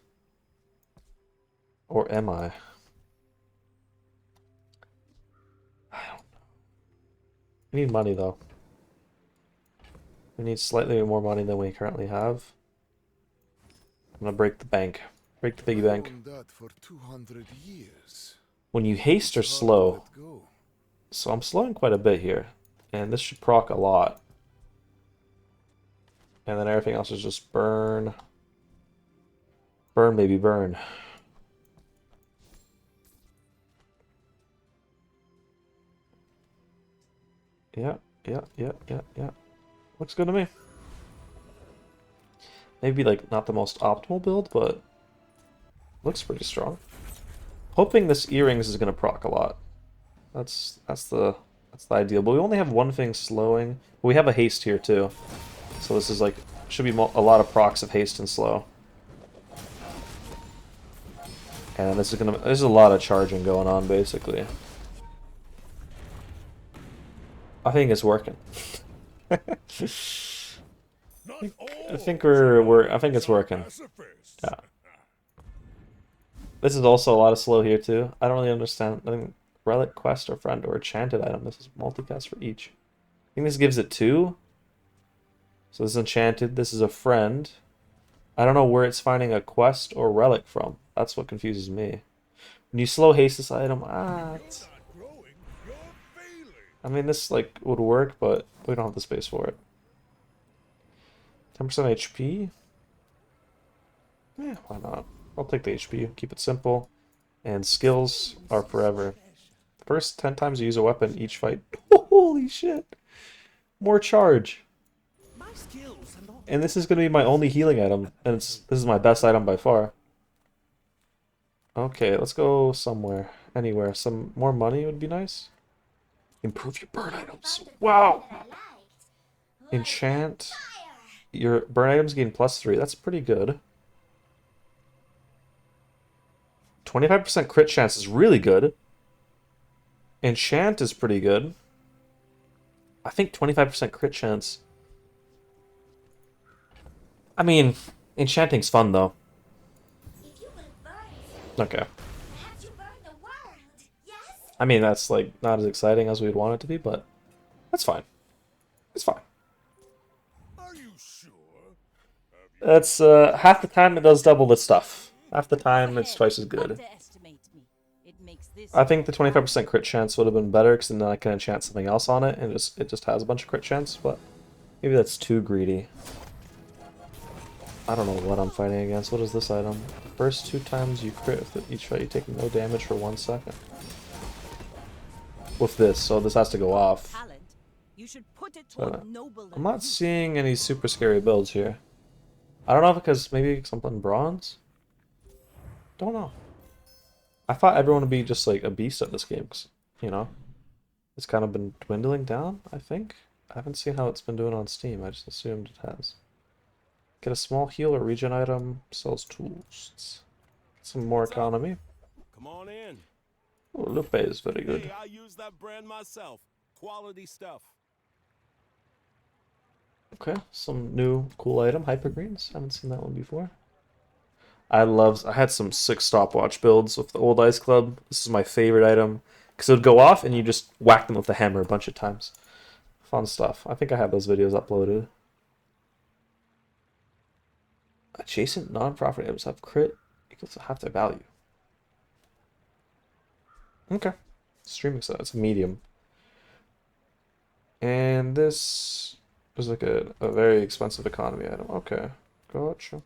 Or am I? I don't know. We need money though. We need slightly more money than we currently have. I'm gonna break the bank. Break the piggy bank. Owned that for 200 years. When you haste or It's hard to slow, let go. so I'm slowing quite a bit here, and this should proc a lot. And then everything else is just burn. Burn, baby, burn. Yeah. Looks good to me. Maybe like not the most optimal build, but looks pretty strong. Hoping this earrings is gonna proc a lot. That's the ideal. But we only have one thing slowing. We have a haste here too, so this is like should be a lot of procs of haste and slow. And this is there's a lot of charging going on basically. I think it's working. I think it's working. Yeah. This is also a lot of slow here too. I don't really understand. I think relic, quest, or friend, or enchanted item. This is multicast for each. I think this gives it 2. So this is enchanted. This is a friend. I don't know where it's finding a quest or relic from. That's what confuses me. When you slow haste this item, I mean, this like would work, but we don't have the space for it. 10% HP? Yeah, why not? I'll take the HP, keep it simple. And skills are forever. First 10 times you use a weapon each fight. Holy shit! More charge. And this is going to be my only healing item, and this is my best item by far. Okay, let's go somewhere. Anywhere. Some more money would be nice. Improve your burn items. Wow! Enchant. Your burn items gain +3. That's pretty good. 25% crit chance is really good. Enchant is pretty good. I think 25% crit chance. I mean, enchanting's fun though. Okay. I mean, that's like not as exciting as we'd want it to be, but that's fine. It's fine. Are you sure? That's half the time it does double the stuff. Half the time it's twice as good. I think the 25% crit chance would have been better because then I can enchant something else on it and it just has a bunch of crit chance, but maybe that's too greedy. I don't know what I'm fighting against. What is this item? First 2 times you crit with each fight, you take no damage for 1 second. With this, so this has to go off. Talent. You should put it So, toward noble I'm not use. seeing any super scary builds here. I don't know if because maybe something bronze? Don't know. I thought everyone would be just like a beast at this game, 'cause, you know, it's kind of been dwindling down, I think. I haven't seen how it's been doing on Steam, I just assumed it has. Get a small heal or regen item, sells tools. Get some more economy. Come on in. Oh, Lupe is very good. Hey, I use that brand myself. Quality stuff. Okay, some new cool item, hyper greens. Haven't seen that one before. I had some sick stopwatch builds with the old Ice Club. This is my favorite item because it would go off and you just whack them with the hammer a bunch of times. Fun stuff. I think I have those videos uploaded. Adjacent non-profit items have crit equals half their value. Okay. Streaming set. It's a medium. And this is like a very expensive economy item. Okay. Gotcha.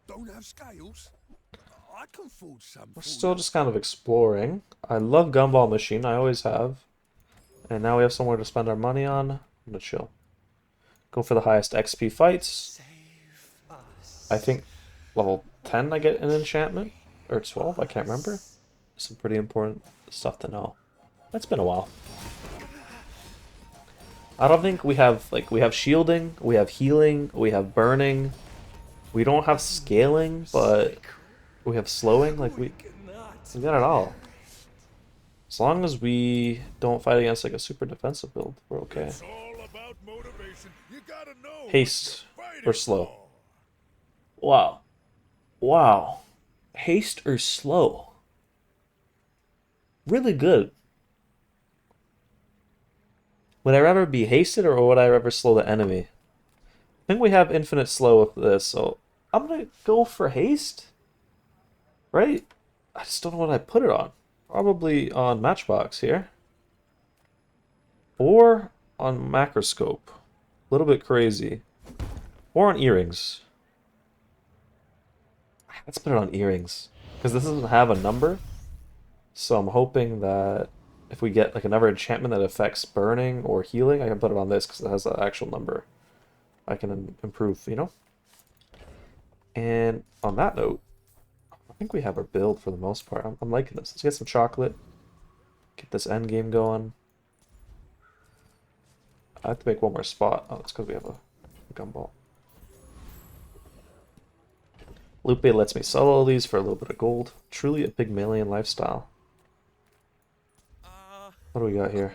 Don't have scales? I can forge some. We're still just kind of exploring. I love Gumball Machine. I always have. And now we have somewhere to spend our money on. I'm gonna chill. Go for the highest XP fights. I think level 10 I get an enchantment. Or 12, I can't remember. Some pretty important stuff to know. It's been a while. I don't think we have, like, we have shielding, we have healing, we have burning. We don't have scaling, but we have slowing. Like, we got it all. As long as we don't fight against, like, a super defensive build, we're okay. It's all about motivation. You gotta know what Haste you're fighting or slow? for. Wow. Wow. Haste or slow? Really good. Would I rather be hasted or would I rather slow the enemy? I think we have infinite slow with this, so I'm gonna go for haste. Right? I just don't know what I put it on. Probably on Matchbox here. Or on Macroscope. A little bit crazy. Or on Earrings. Let's put it on Earrings. Because this doesn't have a number. So I'm hoping that if we get like another enchantment that affects burning or healing, I can put it on this because it has an actual number I can improve, you know? And on that note, I think we have our build for the most part. I'm liking this. Let's get some chocolate. Get this end game going. I have to make one more spot. Oh, it's because we have a gumball. Lupe lets me sell all these for a little bit of gold. Truly a Pygmalion lifestyle. What do we got here?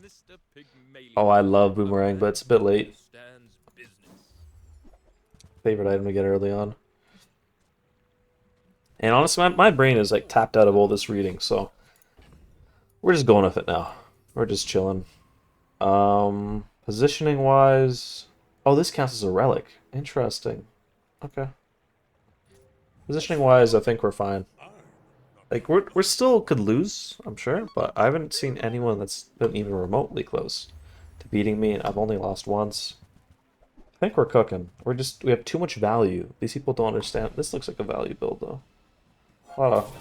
Mr. Pygmalion. Oh, I love Boomerang, but it's a bit late. Stands business. Favorite item to get early on. And honestly, my brain is like tapped out of all this reading, so we're just going with it now. We're just chilling. Positioning wise, oh, this counts as a relic. Interesting. Okay. Positioning wise, I think we're fine. Like we're still could lose, I'm sure, but I haven't seen anyone that's been even remotely close to beating me, and I've only lost once. I think we're cooking. We have too much value. These people don't understand. This looks like a value build though. A lot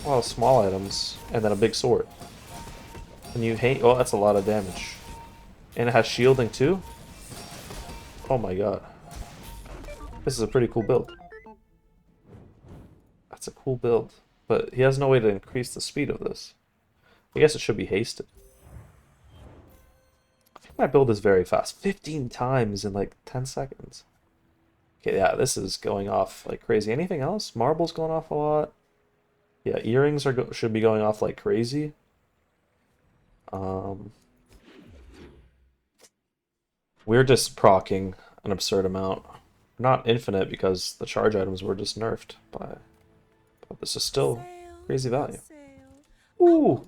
of small items, and then a big sword. And you hate. Oh, that's a lot of damage. And it has shielding too. Oh my god. This is a pretty cool build. That's a cool build. But he has no way to increase the speed of this. I guess it should be hasted. I think my build is very fast. 15 times in like 10 seconds. Okay, yeah, this is going off like crazy. Anything else? Marble's going off a lot. Yeah, earrings should be going off like crazy. We're just proccing an absurd amount. Not infinite because the charge items were just nerfed by. But this is still crazy value. Ooh!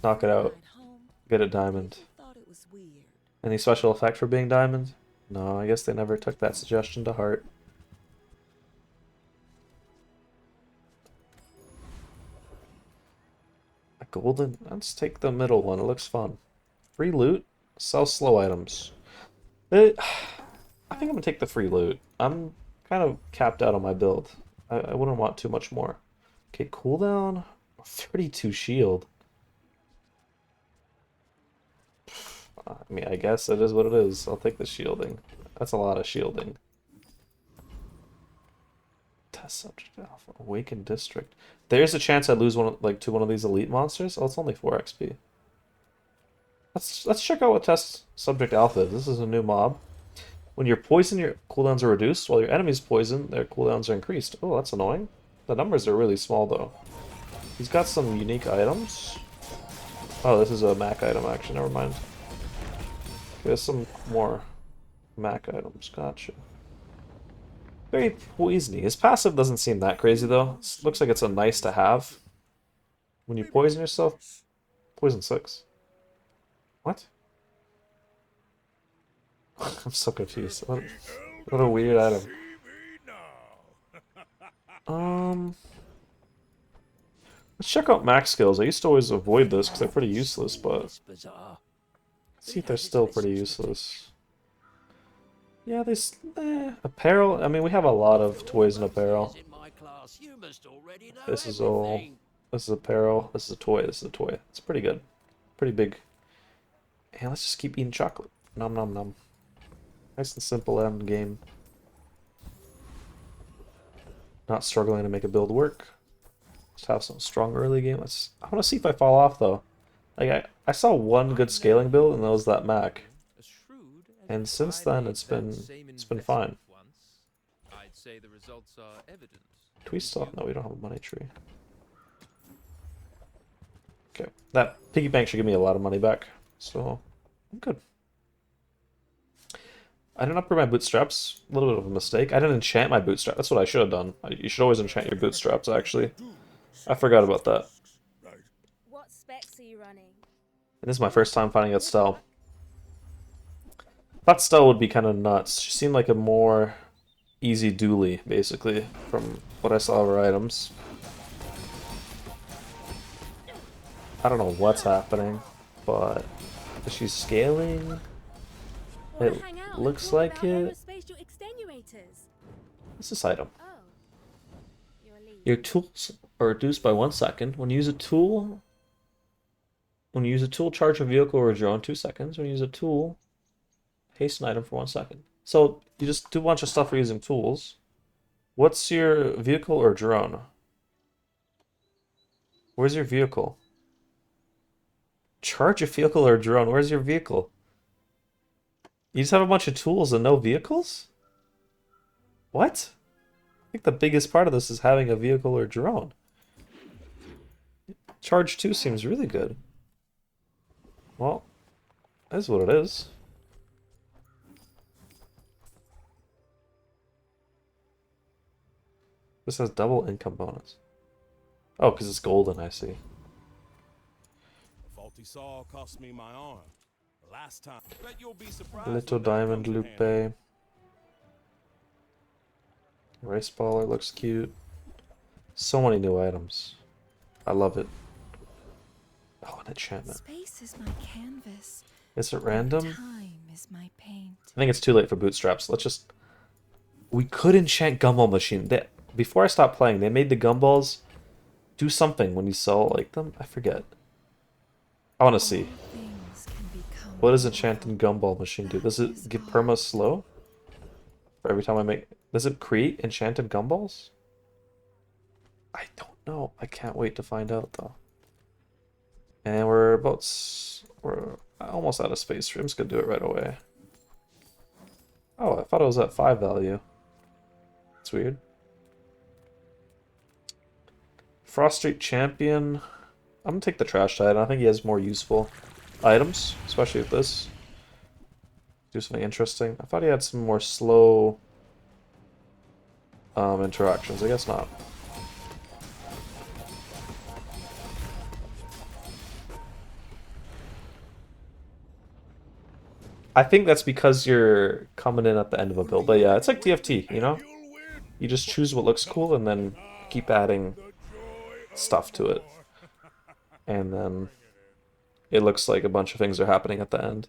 Knock it out. Get a diamond. Any special effect for being diamond? No, I guess they never took that suggestion to heart. A golden? Let's take the middle one. It looks fun. Free loot? Sell slow items. I think I'm gonna take the free loot. I'm kind of capped out on my build. I wouldn't want too much more. Okay, cooldown, 32 shield. I mean, I guess it is what it is. I'll take the shielding. That's a lot of shielding. Test subject alpha, awakened district. There's a chance I lose to one of these elite monsters. Oh, it's only 4 XP. Let's check out what test subject alpha is. This is a new mob. When you're poisoned, your cooldowns are reduced. While your enemy's poisoned, their cooldowns are increased. Oh, that's annoying. The numbers are really small, though. He's got some unique items. Oh, this is a Mac item, actually. Never mind. There's some more Mac items. Gotcha. Very poisony. His passive doesn't seem that crazy, though. Looks like it's a nice to have. When you poison yourself, poison 6. What? I'm so confused. What a weird item. Let's check out max skills. I used to always avoid this because they're pretty useless, but let's see if they're still pretty useless. Yeah, apparel. I mean, we have a lot of toys and apparel. This is all. This is apparel. This is a toy. This is a toy. It's pretty good. Pretty big. And let's just keep eating chocolate. Nom nom nom. Nice and simple end game. Not struggling to make a build work. Just have some strong early game. I want to see if I fall off though. Like I saw one good scaling build and that was that Mac. And since then it's been fine. I'd say the results are evident. Do we still? No, we don't have a money tree. Okay, that piggy bank should give me a lot of money back, so I'm good. I didn't upgrade my bootstraps. A little bit of a mistake. I didn't enchant my bootstrap. That's what I should have done. You should always enchant your bootstraps, actually. I forgot about that. What specs are you running? And this is my first time finding Estelle. Thought Estelle would be kind of nuts. She seemed like a more easy dually, basically, from what I saw of her items. I don't know what's happening, but is she scaling? It looks like it. What's this item? Your tools are reduced by 1 second. When you use a tool, charge a vehicle or a drone 2 seconds. When you use a tool, haste an item for 1 second. So you just do a bunch of stuff for using tools. What's your vehicle or drone? Where's your vehicle? Charge a vehicle or drone. Where's your vehicle? You just have a bunch of tools and no vehicles? What? I think the biggest part of this is having a vehicle or drone. Charge 2 seems really good. Well, that's what it is. This has double income bonus. Oh, because it's golden, I see. Faulty saw cost me my arm. Last time. Bet you'll be surprised. Little diamond lupe. Race baller looks cute. So many new items. I love it. Oh, an enchantment. Space is my canvas. Is it random? Time is my paint. I think it's too late for bootstraps. Let's just... We could enchant gumball machine. Before I stopped playing, they made the gumballs do something when you saw like them. I forget. I want to see. What does enchanted gumball machine do? Does it give perma slow? For every time I make... Does it create enchanted gumballs? I don't know. I can't wait to find out though. And we're almost out of space. I'm just gonna do it right away. Oh, I thought it was at 5 value. That's weird. Frost Street Champion. I'm gonna take the trash titan. I think he has more useful items, especially with this. Do something interesting. I thought he had some more slow interactions. I guess not. I think that's because you're coming in at the end of a build. But yeah, it's like TFT, you know? You just choose what looks cool and then keep adding stuff to it. And then it looks like a bunch of things are happening at the end.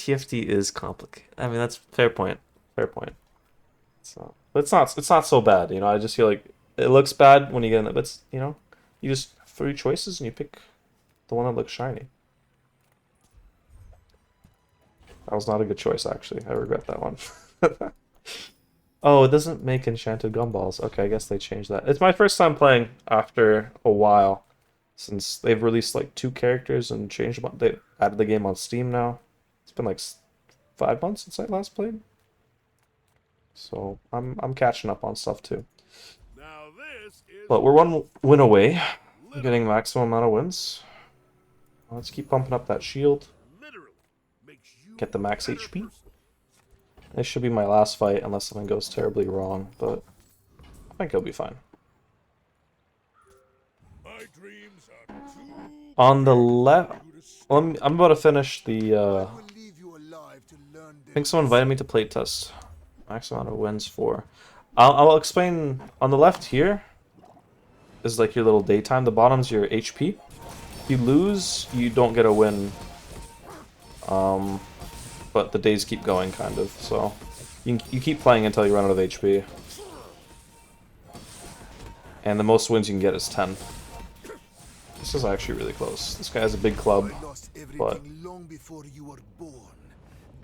TFT is complicated. I mean, that's fair point. Fair point. So, but it's not so bad, you know. I just feel like it looks bad when you get in it, but it's, you know, you just have 3 choices and you pick the one that looks shiny. That was not a good choice, actually. I regret that one. Oh, it doesn't make enchanted gumballs. Okay, I guess they changed that. It's my first time playing after a while, since they've released like 2 characters and changed them. They added the game on Steam now. It's been like 5 months since I last played, so I'm catching up on stuff too. Now this is But we're 1 win away, getting maximum amount of wins. Let's keep pumping up that shield. literally makes you Get the max a better HP. person. This should be my last fight unless something goes terribly wrong, but I think it'll be fine. My dreams are too On the big left, for you to stop. well, I'm about to finish the. I will leave you alive to learn I think someone invited me to play test. Max amount of wins for. I'll explain. On the left here is like your little daytime. The bottom's your HP. If you lose, you don't get a win. But the days keep going, kind of. So you keep playing until you run out of HP. And the most wins you can get is 10. This is actually really close. This guy has a big club. I lost everything but- long before you were born.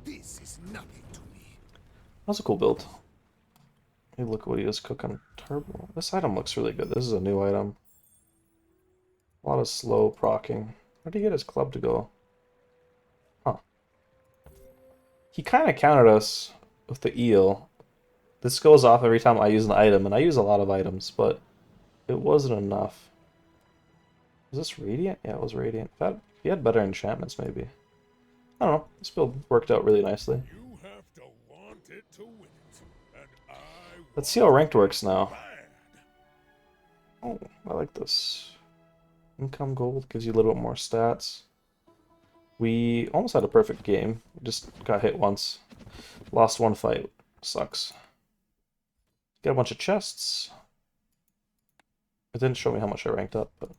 This is nothing to me. That's a cool build. Hey, look what he is cooking. Turbo. This item looks really good. This is a new item. A lot of slow procking. Where'd he get his club to go? Huh. He kind of countered us with the eel. This goes off every time I use an item, and I use a lot of items, but it wasn't enough. Was this Radiant? Yeah, it was Radiant. If he had better enchantments, maybe. I don't know. This build worked out really nicely. You have to want it to win it, and I Let's see how ranked works now. bad. Oh, I like this. Income gold gives you a little bit more stats. We almost had a perfect game. We just got hit once. Lost 1 fight. Sucks. Got a bunch of chests. It didn't show me how much I ranked up, but...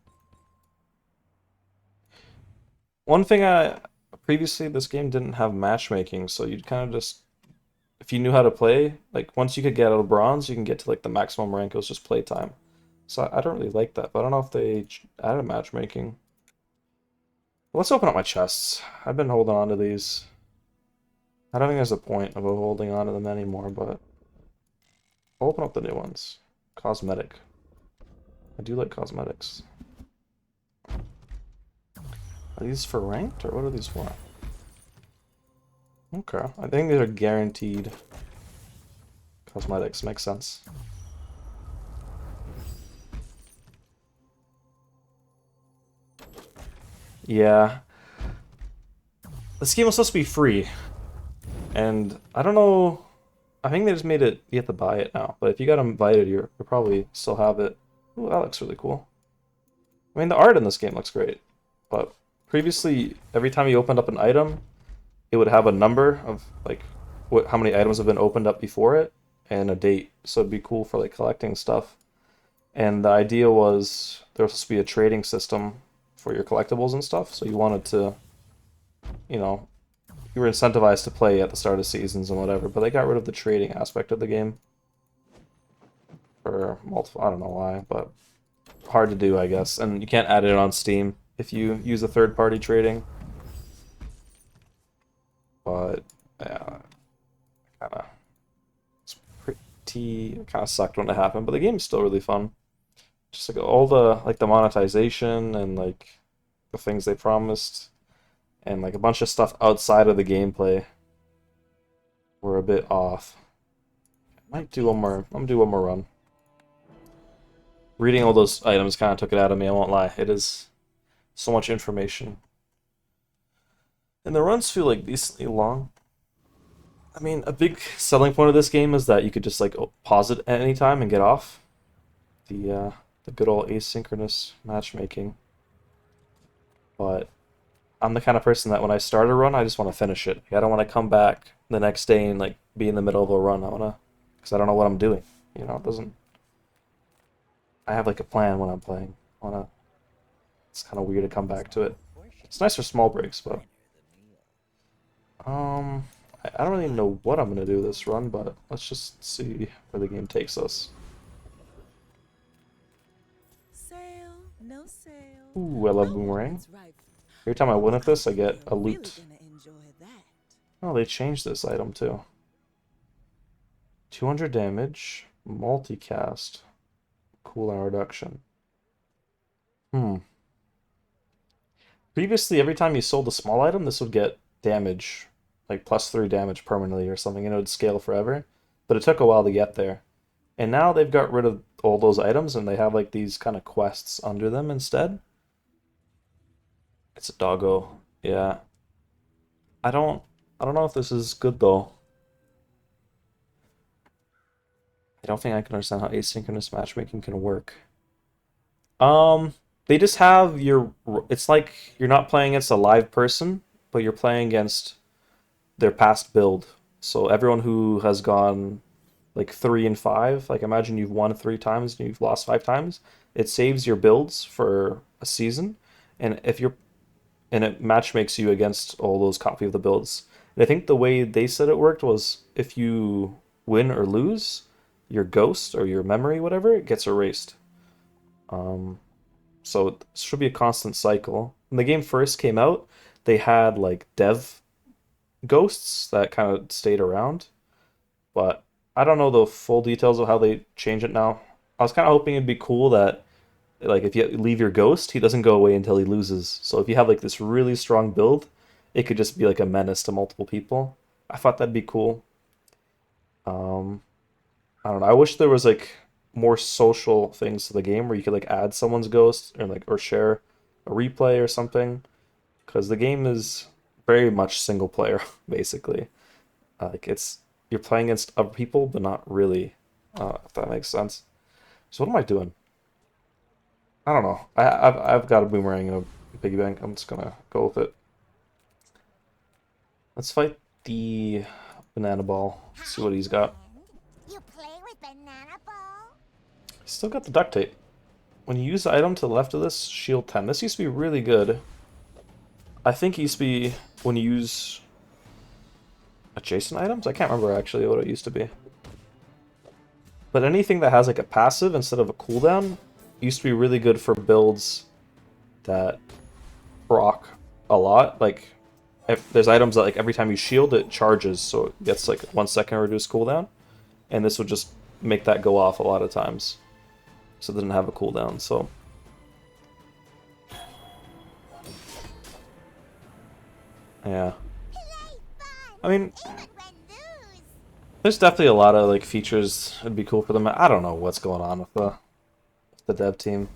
One thing previously, this game didn't have matchmaking, so you'd kind of just... If you knew how to play, like, once you could get out of bronze, you can get to, like, the maximum rank. It was just playtime. So I don't really like that, but I don't know if they added matchmaking. Let's open up my chests. I've been holding on to these. I don't think there's a point of holding on to them anymore, but I'll open up the new ones. Cosmetic. I do like cosmetics. Are these for ranked, or what are these for? Okay, I think these are guaranteed cosmetics. Makes sense. Yeah. This game was supposed to be free. And I don't know. I think they just made it, you have to buy it now. But if you got invited, you'll probably still have it. Ooh, that looks really cool. I mean, the art in this game looks great. But previously, every time you opened up an item, it would have a number of, like, how many items have been opened up before it, and a date. So it'd be cool for, like, collecting stuff. And the idea was there was supposed to be a trading system for your collectibles and stuff, so you wanted to, you know, you were incentivized to play at the start of seasons and whatever, but they got rid of the trading aspect of the game. For multiple, I don't know why, but hard to do, I guess. And you can't add it on Steam if you use a third-party trading. But, yeah, it's pretty, kind of sucked when it happened, but the game's still really fun. Just like all the, like, the monetization and, like, the things they promised, and, like, a bunch of stuff outside of the gameplay were a bit off. I might do one more, I'm gonna do one more run. Reading all those items kind of took it out of me, I won't lie. It is so much information. And the runs feel, like, decently long. I mean, a big selling point of this game is that you could just, like, pause it at any time and get off. The good old asynchronous matchmaking. But I'm the kind of person that when I start a run, I just want to finish it. I don't want to come back the next day and, like, be in the middle of a run. Because I don't know what I'm doing. You know, it doesn't... I have, like, a plan when I'm playing. It's kind of weird to come back to it. It's nice for small breaks, but... I don't really know what I'm gonna do this run, but let's just see where the game takes us. Sale, no sale. Ooh, I love Oh, boomerang. that's right. Every time I win at this, I get You're a really loot. gonna enjoy that. Oh, they changed this item too. 200 damage, multicast, cooldown reduction. Previously, every time you sold a small item, this would get damage, like +3 damage permanently or something, and it would scale forever. But it took a while to get there. And now they've got rid of all those items and they have like these kind of quests under them instead. It's a doggo. Yeah. I don't know if this is good though. I don't think I can understand how asynchronous matchmaking can work. They just have it's like you're not playing against a live person, but you're playing against their past build. So everyone who has gone like 3 and 5, like imagine you've won 3 times and you've lost 5 times, it saves your builds for a season, and it matchmakes you against all those copy of the builds. And I think the way they said it worked was if you win or lose, your ghost or your memory, whatever, it gets erased. So it should be a constant cycle. When the game first came out, they had like dev ghosts that kind of stayed around, but I don't know the full details of how they change it now. I was kind of hoping it'd be cool that like if you leave your ghost, he doesn't go away until he loses. So if you have like this really strong build, it could just be like a menace to multiple people. I thought that'd be cool. Um, I don't know. I wish there was like more social things to the game where you could like add someone's ghost or like or share a replay or something, because the game is very much single player basically. Like it's you're playing against other people, but not really. If that makes sense. So what am I doing? I don't know. I've got a boomerang and a piggy bank. I'm just gonna go with it. Let's fight the banana ball. See what he's got. You play with banana ball? Still got the duct tape. When you use the item to the left of this, shield 10. This used to be really good. I think it used to be when you use adjacent items? I can't remember actually what it used to be. But anything that has like a passive instead of a cooldown used to be really good for builds that proc a lot. Like if there's items that like every time you shield it charges, so it gets like 1 second reduced cooldown. And this would just make that go off a lot of times. So it didn't have a cooldown, so yeah. I mean, there's definitely a lot of like features that'd be cool for them. I don't know what's going on with the dev team.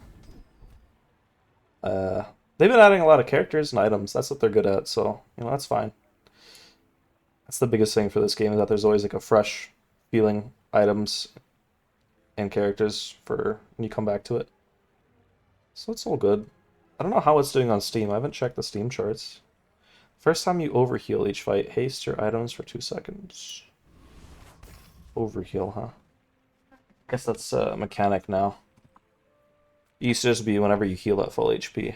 They've been adding a lot of characters and items. That's what they're good at, so you know that's fine. That's the biggest thing for this game is that there's always like a fresh feeling items and characters for when you come back to it. So it's all good. I don't know how it's doing on Steam. I haven't checked the Steam charts. First time you overheal each fight, haste your items for 2 seconds. Overheal, huh? Guess that's a mechanic now. It used to just be whenever you heal at full HP.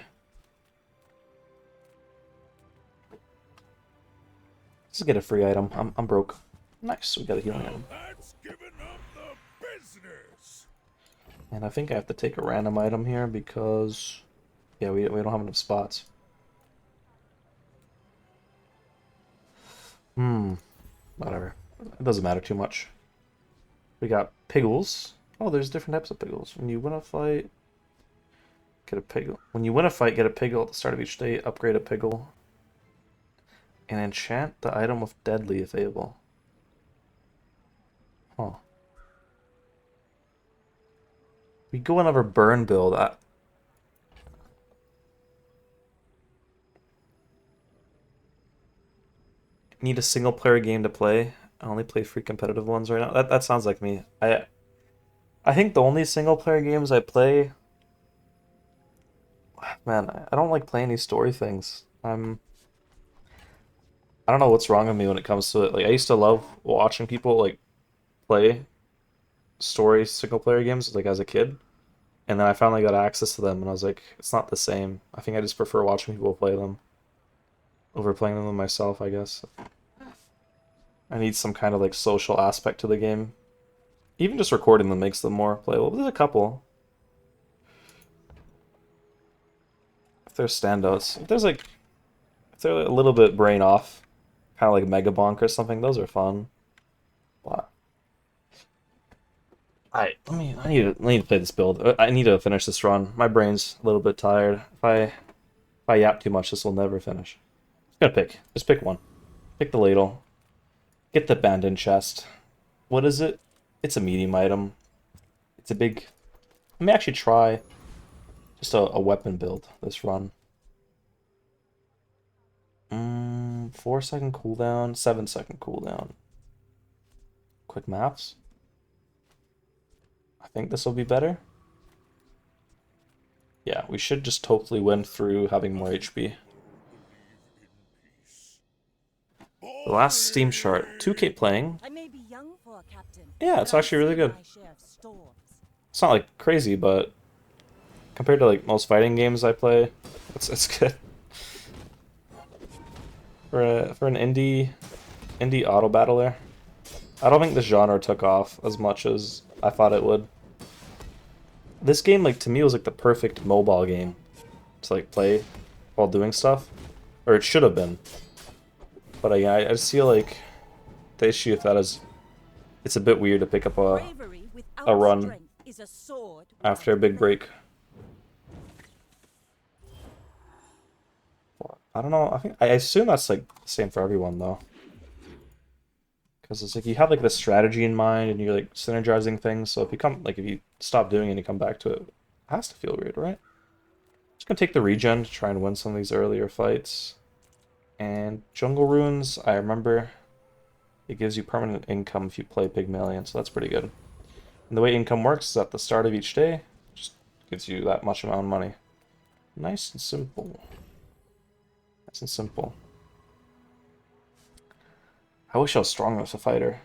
Let's get a free item. I'm broke. Nice, we got a healing item. That's giving up the business. And I think I have to take a random item here because yeah, we don't have enough spots. Whatever. It doesn't matter too much. We got piggles. Oh, there's different types of piggles. When you win a fight, get a piggle. When you win a fight, get a piggle at the start of each day. Upgrade a piggle. And enchant the item with deadly if able. Huh. We go another burn build. Need a single player game to play. I only play free competitive ones right now. That sounds like me. I think the only single player games I play, man, I don't like playing these story things. I don't know what's wrong with me when it comes to it. Like I used to love watching people like play story single player games like as a kid. And then I finally got access to them and I was like, it's not the same. I think I just prefer watching people play them over playing them myself, I guess. I need some kind of like social aspect to the game. Even just recording them makes them more playable. There's a couple. If they're standouts. If they're a little bit brain off, kind of like Mega Bonk or something, those are fun. But I need to play this build. I need to finish this run. My brain's a little bit tired. If I yap too much, this will never finish. I'm gonna pick. Just pick one. Pick the ladle. Get the abandoned chest. What is it? It's a medium item. It's a big... Let me actually try just a weapon build this run. 4-second cooldown, 7-second cooldown. Quick maps. I think this will be better. Yeah, we should just totally win through having more HP. The last Steam chart. 2K playing. I may be young for a captain. Yeah, it's but I've actually really seen good. my share of storms. It's not like crazy, but compared to like most fighting games I play, it's good. For an indie auto battler, I don't think the genre took off as much as I thought it would. This game, like, to me, was like the perfect mobile game to like play while doing stuff, or it should have been. But I just feel like the issue with that is it's a bit weird to pick up Bravery without a run strength is a sword after a without big blade. break. I don't know. I assume that's like the same for everyone though, because it's like you have like the strategy in mind and you're like synergizing things. So if you stop doing it and you come back to it, it has to feel weird, right? Just gonna take the regen to try and win some of these earlier fights. And Jungle Runes, I remember it gives you permanent income if you play Pygmalion, so that's pretty good. And the way income works is at the start of each day, just gives you that much amount of money. Nice and simple. Nice and simple. I wish I was stronger as a fighter.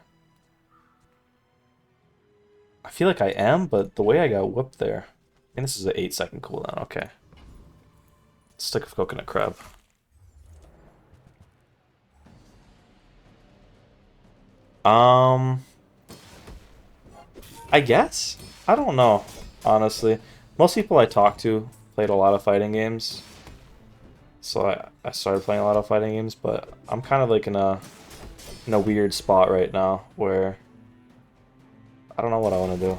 I feel like I am, but the way I got whooped there... And this is an 8-second cooldown, okay. Stick of coconut crab. I guess? I don't know, honestly. Most people I talk to played a lot of fighting games. So I started playing a lot of fighting games, but I'm kind of like in a weird spot right now where I don't know what I want to do.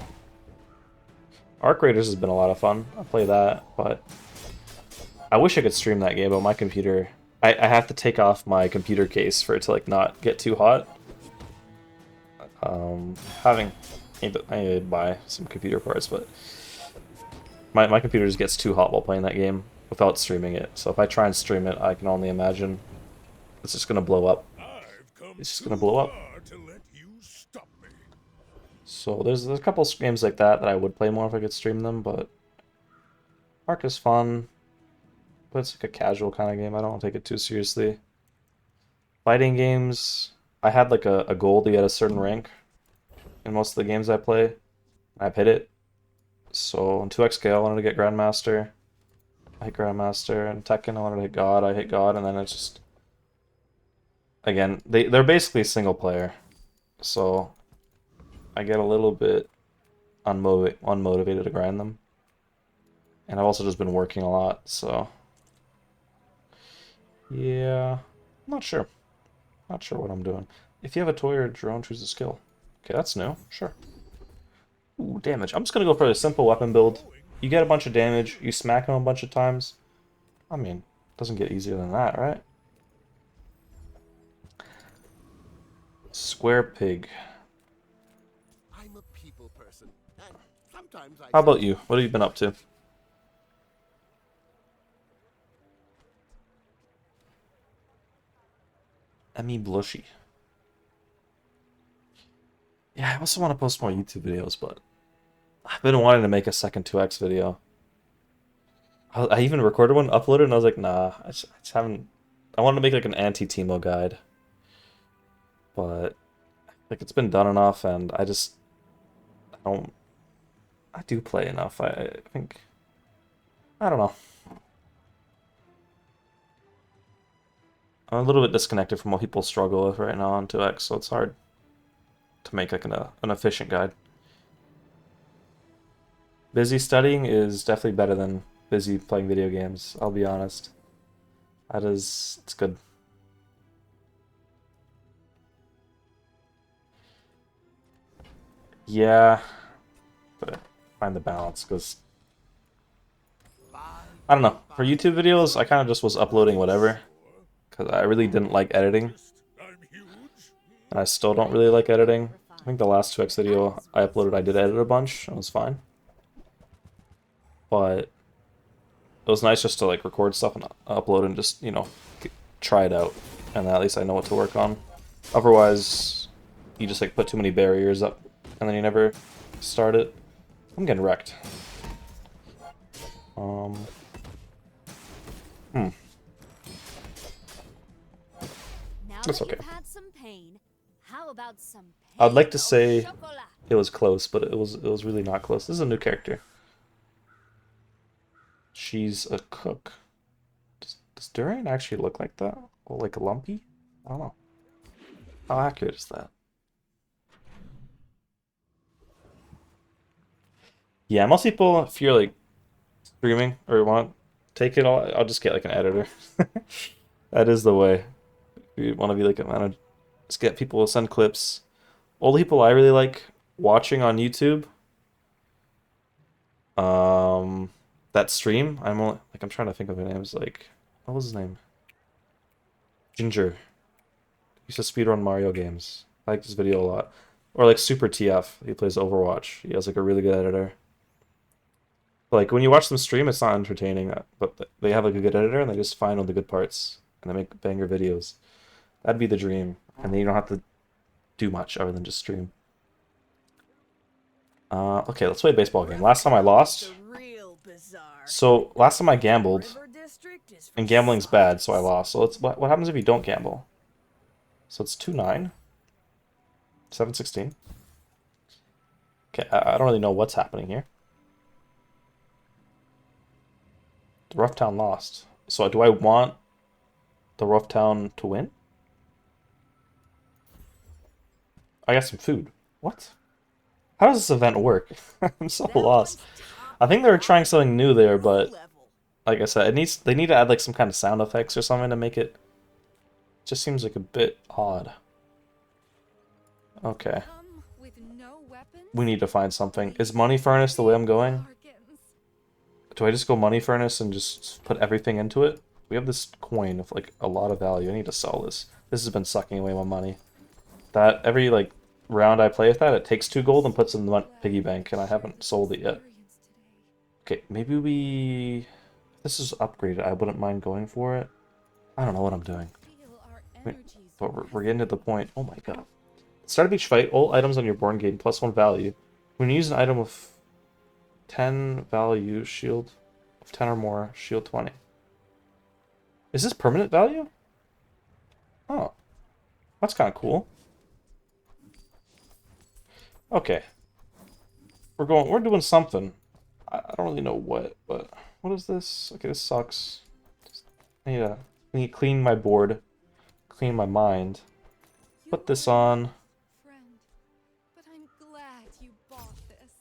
Arc Raiders has been a lot of fun. I play that, but I wish I could stream that game, but my computer... I have to take off my computer case for it to like not get too hot. I need to buy some computer parts, but my computer just gets too hot while playing that game without streaming it. So if I try and stream it, I can only imagine it's just gonna blow up. It's just gonna blow up. So there's a couple games like that I would play more if I could stream them, but Ark is fun, but it's like a casual kind of game. I don't take it too seriously. Fighting games, I had like a goal to get a certain rank in most of the games I play. I've hit it. So in 2XK I wanted to get Grandmaster. I hit Grandmaster, and Tekken I wanted to hit God. I hit God, and then it's just... Again, they're basically single player. So I get a little bit unmotivated to grind them. And I've also just been working a lot, so... Yeah... I'm not sure. Not sure what I'm doing. If you have a toy or a drone, choose a skill. Okay, that's new. Sure. Ooh, damage. I'm just gonna go for a simple weapon build. You get a bunch of damage, you smack them a bunch of times. I mean, doesn't get easier than that, right? Square pig. I'm a people person, and sometimes I... How about you? What have you been up to? Emmy Blushy. Yeah, I also want to post more YouTube videos, but I've been wanting to make a second 2X video. I even recorded one, uploaded, and I was like, nah, I just haven't... I wanted to make like an anti-Teemo guide. But like it's been done enough, and I do play enough. I think... I don't know. I'm a little bit disconnected from what people struggle with right now on 2X, so it's hard to make like an efficient guide. Busy studying is definitely better than busy playing video games, I'll be honest. It's good. Yeah, but find the balance, because I don't know. For YouTube videos, I kind of just was uploading whatever, because I really didn't like editing, I'm huge. and I still don't really like editing. I think the last 2X video I uploaded, I did edit a bunch, and it was fine. But it was nice just to like record stuff and upload and just, you know, try it out, and at least I know what to work on. Otherwise, you just like put too many barriers up, and then you never start it. I'm getting wrecked. Now That's that okay. you've had some pain, how about some I'd like to pain au say chocolat? it was close, but it was really not close. This is a new character. She's a cook. Does Durian actually look like that? Or like a lumpy? I don't know. How accurate is that? Yeah, most people, if you're like streaming or want to take it all, I'll just get like an editor. That is the way. If you want to be like a manager, just get people to send clips. All the people I really like watching on YouTube, that stream, I'm trying to think of their names. Like, what was his name? Ginger. He used to speedrun Mario games. I like this video a lot. Or like Super TF. He plays Overwatch. He has like a really good editor. Like when you watch them stream, it's not entertaining, but they have like a good editor and they just find all the good parts and they make banger videos. That'd be the dream, and then you don't have to do much other than just stream. Okay, let's play a baseball game. Last time I lost. The real Bazaar. So last time I gambled, River District is for and gambling's bad, so I slots. lost. So what happens if you don't gamble? So it's 2-9, 7-16. Okay, I don't really know what's happening here. The Rough Town lost. So do I want the Rough Town to win? I got some food. What? How does this event work? I'm so That lost. one's top I think they were trying something new there, but level. like I said, they need to add like some kind of sound effects or something to make it. Just seems like a bit odd. Okay. Come with no weapons? We need to find something. Is Money Furnace the way I'm going? Bargains. Do I just go Money Furnace and just put everything into it? We have this coin of like a lot of value. I need to sell this. This has been sucking away my money. That every like round I play with that, it takes 2 gold and puts it in the piggy bank, and I haven't sold it yet. Okay, maybe if this is upgraded, I wouldn't mind going for it. I don't know what I'm doing. Feel our Wait, energies but we're getting to the point. Oh my god. Start of each fight, all items on your board gain +1 value. When you use an item of 10 value, shield of 10 or more, shield 20. Is this permanent value? Oh. That's kind of cool. Okay. We're doing something. I don't really know what, but what is this? Okay, this sucks. I need to clean my board, clean my mind. You Put this are my on. friend, but I'm glad you bought this.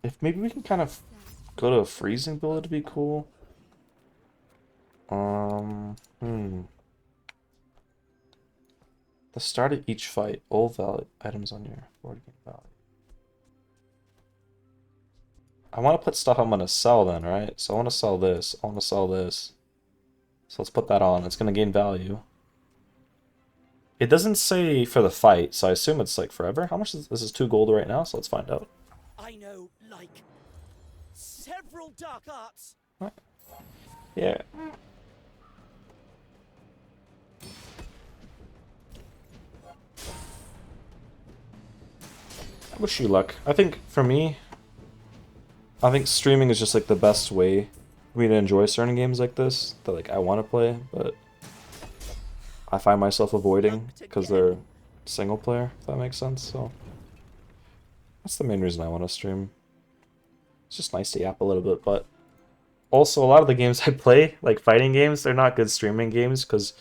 If maybe we can kind of go to a freezing build, it'd be cool. The start of each fight, all valid items on your board game value. I want to put stuff I'm going to sell then, right? So I want to sell this. I want to sell this. So let's put that on. It's going to gain value. It doesn't say for the fight, so I assume it's like forever. How much is this? Is 2 gold right now, so let's find out. I know, like, several dark arts. What? Yeah. I wish you luck. I think for me, I think streaming is just like the best way for me to enjoy certain games like this that like I want to play, but I find myself avoiding because they're single player, if that makes sense. So that's the main reason I want to stream. It's just nice to yap a little bit, but Also, a lot of the games I play, like fighting games, they're not good streaming games because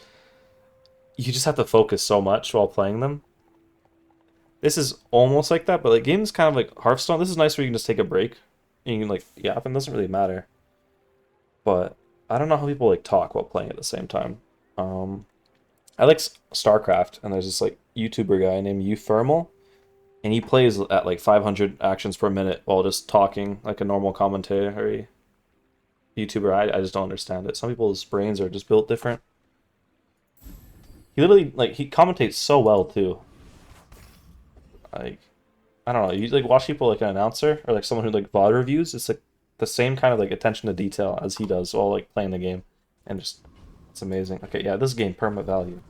you just have to focus so much while playing them. This is almost like that, but like games kind of like Hearthstone, this is nice where you can just take a break. And you can like, yeah, it doesn't really matter. But I don't know how people like talk while playing at the same time. I like StarCraft, and there's this like YouTuber guy named Uthermal, and he plays at like 500 actions per minute while just talking like a normal commentary YouTuber. I just don't understand it. Some people's brains are just built different. He literally like he commentates so well too. Like I don't know, you like watch people like an announcer or like someone who like VOD reviews, it's like the same kind of like attention to detail as he does while like playing the game. And just it's amazing. Okay, yeah, this game permanent value.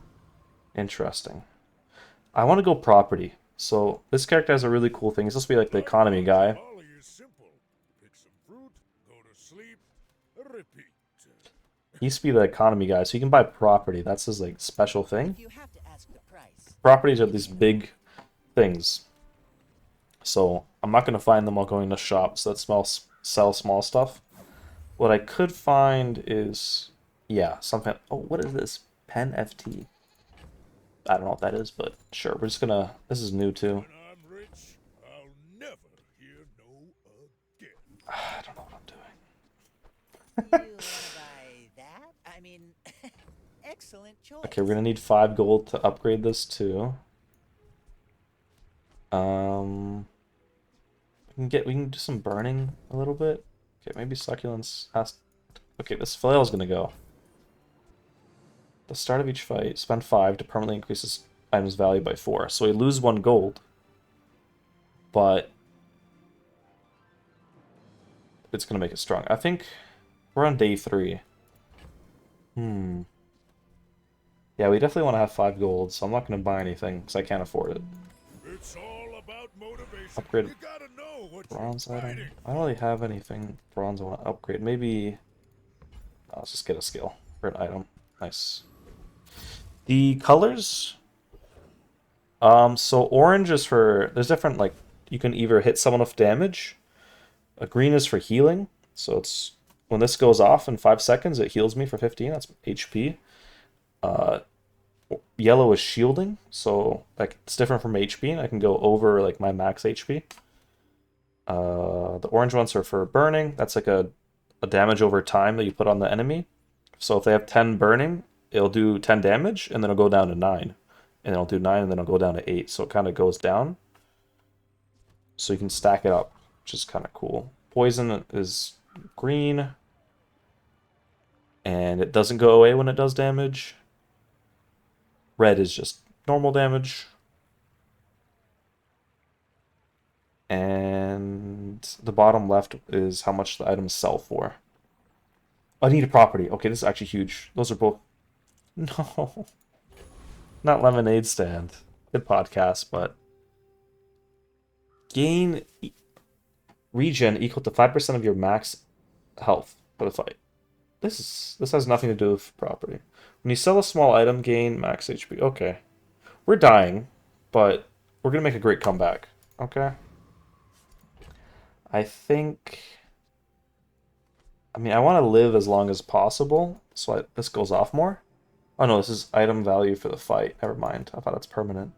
Interesting. I want to go property. So this character has a really cool thing. He's supposed to be like the economy guy. Folly is simple. Pick some fruit, go to sleep, repeat. He used to be the economy guy, so you can buy property. That's his like special thing. You have to ask the price. Properties are these big things. So I'm not gonna find them while going to shops that sell small stuff. What I could find is something. Oh, what is this? Pen FT. I don't know what that is, but sure. We're just gonna. This is new too. When I'm rich, I'll never hear no again. I don't know what I'm doing. You want to buy that? I mean, excellent choice. Okay, we're gonna need 5 gold to upgrade this too. We can do some burning a little bit. Okay, maybe succulents has. Okay, this flail is gonna go. The start of each fight, spend 5 to permanently increase this item's value by 4. So we lose 1 gold, but it's gonna make it strong. I think we're on day 3. Yeah, we definitely want to have 5 gold, so I'm not gonna buy anything because I can't afford it. It's all about motivation. Upgrade You gotta know what bronze you're item. fighting. I don't really have anything bronze I want to upgrade. Maybe let's just get a skill for an item. Nice. The colors. So orange is for there's different like you can either hit someone with damage. A green is for healing. So it's when this goes off in 5 seconds, it heals me for 15. That's HP. Yellow is shielding, so like it's different from HP. I can go over like my max HP. The orange ones are for burning. That's like a damage over time that you put on the enemy. So if they have 10 burning, it'll do 10 damage, and then it'll go down to 9. And then it'll do 9, and then it'll go down to 8. So it kind of goes down. So you can stack it up, which is kind of cool. Poison is green. And it doesn't go away when it does damage. Red is just normal damage. And the bottom left is how much the items sell for. I need a property. Okay, this is actually huge. Those are both... No. Not lemonade stand. Good podcast, but... Gain regen equal to 5% of your max health for the fight. This has nothing to do with property. When you sell a small item, gain max HP. Okay. We're dying, but we're going to make a great comeback. Okay? I think... I mean, I want to live as long as possible, so this goes off more. Oh no, this is item value for the fight. Never mind. I thought it's permanent.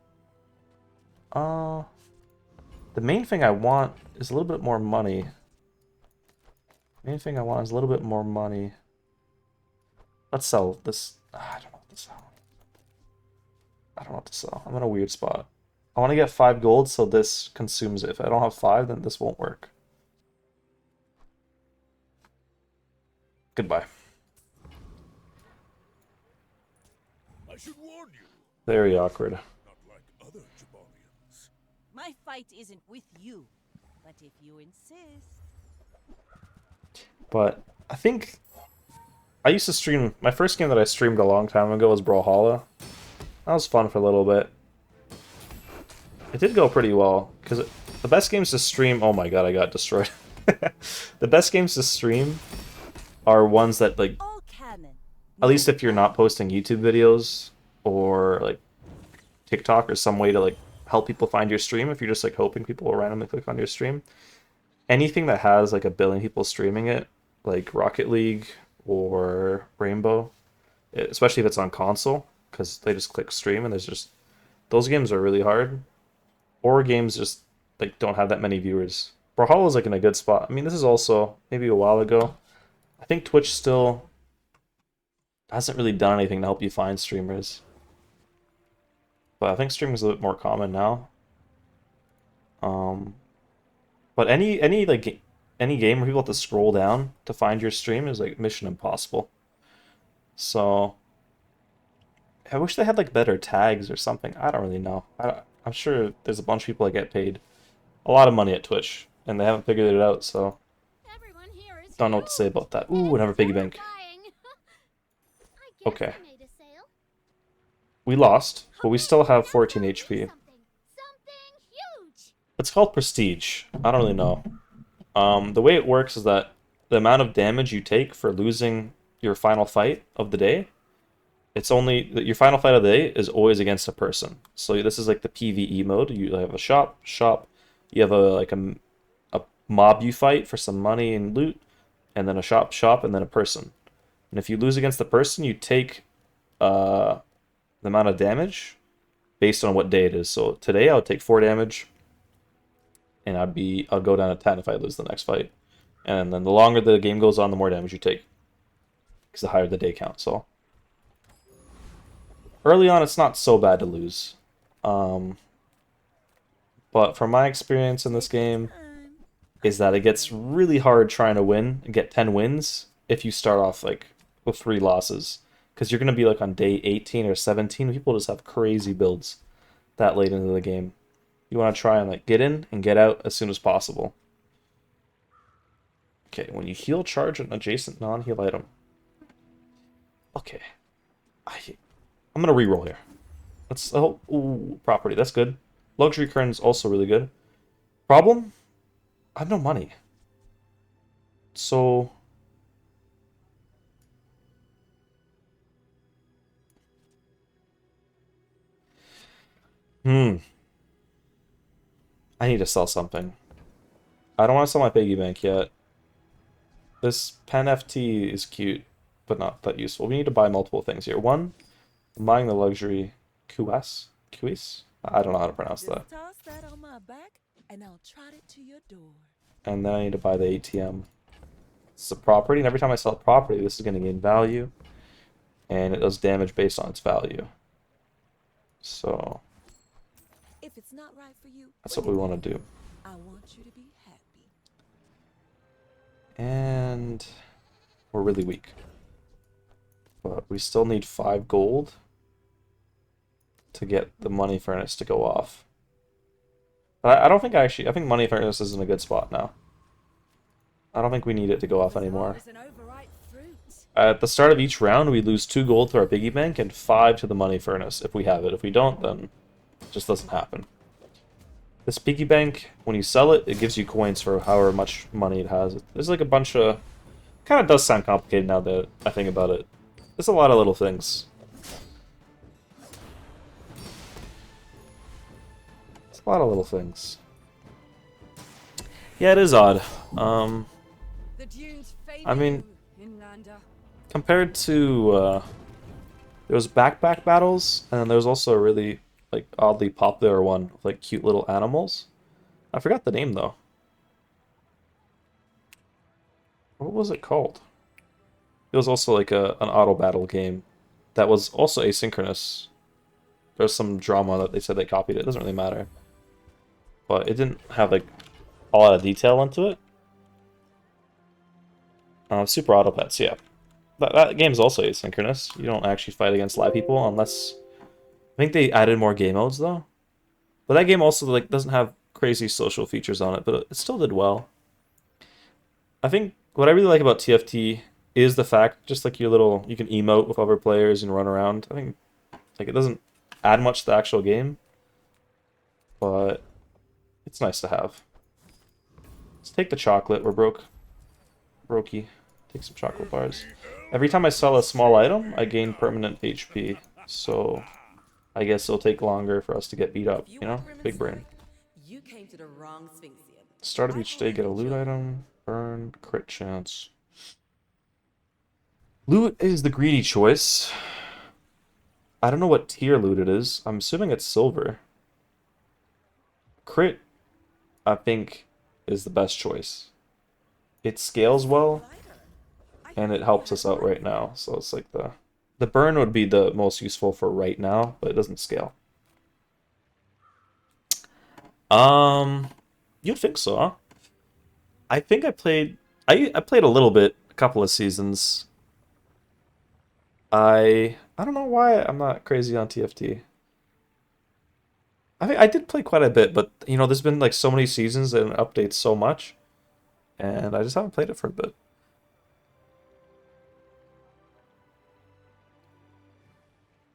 The main thing I want is a little bit more money. Main thing I want is a little bit more money. Let's sell this. I don't know what to sell. I don't know what to sell. I'm in a weird spot. I want to get 5 gold, so this consumes it. If I don't have 5, then this won't work. Goodbye. I should warn you. Very awkward. Not like other Jabalians. My fight isn't with you, but if you insist. But I think I used to stream. My first game that I streamed a long time ago was Brawlhalla. That was fun for a little bit. It did go pretty well because the best games to stream. Oh my god, I got destroyed. The best games to stream are ones that like. All canon. At least if you're not posting YouTube videos or like TikTok or some way to like help people find your stream, if you're just like hoping people will randomly click on your stream, anything that has like 1 billion people streaming it like Rocket League or Rainbow, especially if it's on console, because they just click stream and there's just those games are really hard. Or games just like don't have that many viewers. Brawlhalla is like in a good spot. I mean, this is also maybe a while ago. I think Twitch still hasn't really done anything to help you find streamers. But I think streaming is a bit more common now. But any like any game where people have to scroll down to find your stream is like mission impossible. So I wish they had like better tags or something. I don't really know. I'm sure there's a bunch of people that get paid a lot of money at Twitch, and they haven't figured it out. So Everyone here is don't know what to say about that. Ooh, another piggy bank. Okay. We lost, but we still have 14 HP. It's called Prestige. I don't really know. The way it works is that the amount of damage you take for losing your final fight of the day, it's only your final fight of the day is always against a person. So this is like the PvE mode. You have a shop. You have a mob you fight for some money and loot, and then a shop, and then a person. And if you lose against the person, you take the amount of damage based on what day it is. So today I would take 4 damage, and I'll go down to 10 if I lose the next fight. And then the longer the game goes on, the more damage you take, because the higher the day count. So early on, it's not so bad to lose. But from my experience in this game, is that it gets really hard trying to win and get 10 wins if you start off like with 3 losses. Because you're going to be like on day 18 or 17. People just have crazy builds that late into the game. You want to try and like get in and get out as soon as possible. Okay, when you heal, charge an adjacent non-heal item. Okay. I'm going to reroll here. Let's, oh, ooh, property, that's good. Luxury current is also really good. Problem? I have no money. So I need to sell something. I don't want to sell my piggy bank yet. This pen FT is cute, but not that useful. We need to buy multiple things here. One, I'm buying the luxury QS? QS? I don't know how to pronounce that. Toss that on my back, and I'll trot it to your door. And then I need to buy the ATM. It's a property, and every time I sell a property, this is going to gain value. And it does damage based on its value. So If it's not right for you, that's what we want to do. I want you to be happy. And we're really weak. But we still need 5 gold to get the money furnace to go off. But I don't think I think money furnace is in a good spot now. I don't think we need it to go off anymore. At the start of each round, we lose 2 gold to our piggy bank and 5 to the money furnace if we have it. If we don't, then it just doesn't happen. This piggy bank, when you sell it, it gives you coins for however much money it has. There's like a bunch of... kind of does sound complicated now that I think about it. There's a lot of little things. It's a lot of little things. Yeah, it is odd. I mean, compared to there was backpack battles, and then there was also a really like oddly popular one with like cute little animals. I forgot the name though. What was it called? It was also like an auto battle game that was also asynchronous. There's some drama that they said they copied it. It doesn't really matter. But it didn't have like a lot of detail into it. Super Auto Pets, yeah. That game's also asynchronous. You don't actually fight against live people unless... I think they added more game modes though. But that game also like doesn't have crazy social features on it, but it still did well. I think what I really like about TFT is the fact, just like you can emote with other players and run around. I think like it doesn't add much to the actual game, but it's nice to have. Let's take the chocolate. We're broke. Brokey. Take some chocolate bars. Every time I sell a small item, I gain permanent HP. So I guess it'll take longer for us to get beat up, you know? Big brain. You came to the wrong Sphinxium. Start of each day, get a loot item. Burn. Crit chance. Loot is the greedy choice. I don't know what tier loot it is. I'm assuming it's silver. Crit, I think, is the best choice. It scales well, and it helps us out right now. So it's like the burn would be the most useful for right now, but it doesn't scale. You'd think so, huh? I think I played a little bit, a couple of seasons. I don't know why I'm not crazy on TFT. I think I did play quite a bit, but you know, there's been like so many seasons and it updates so much, and I just haven't played it for a bit.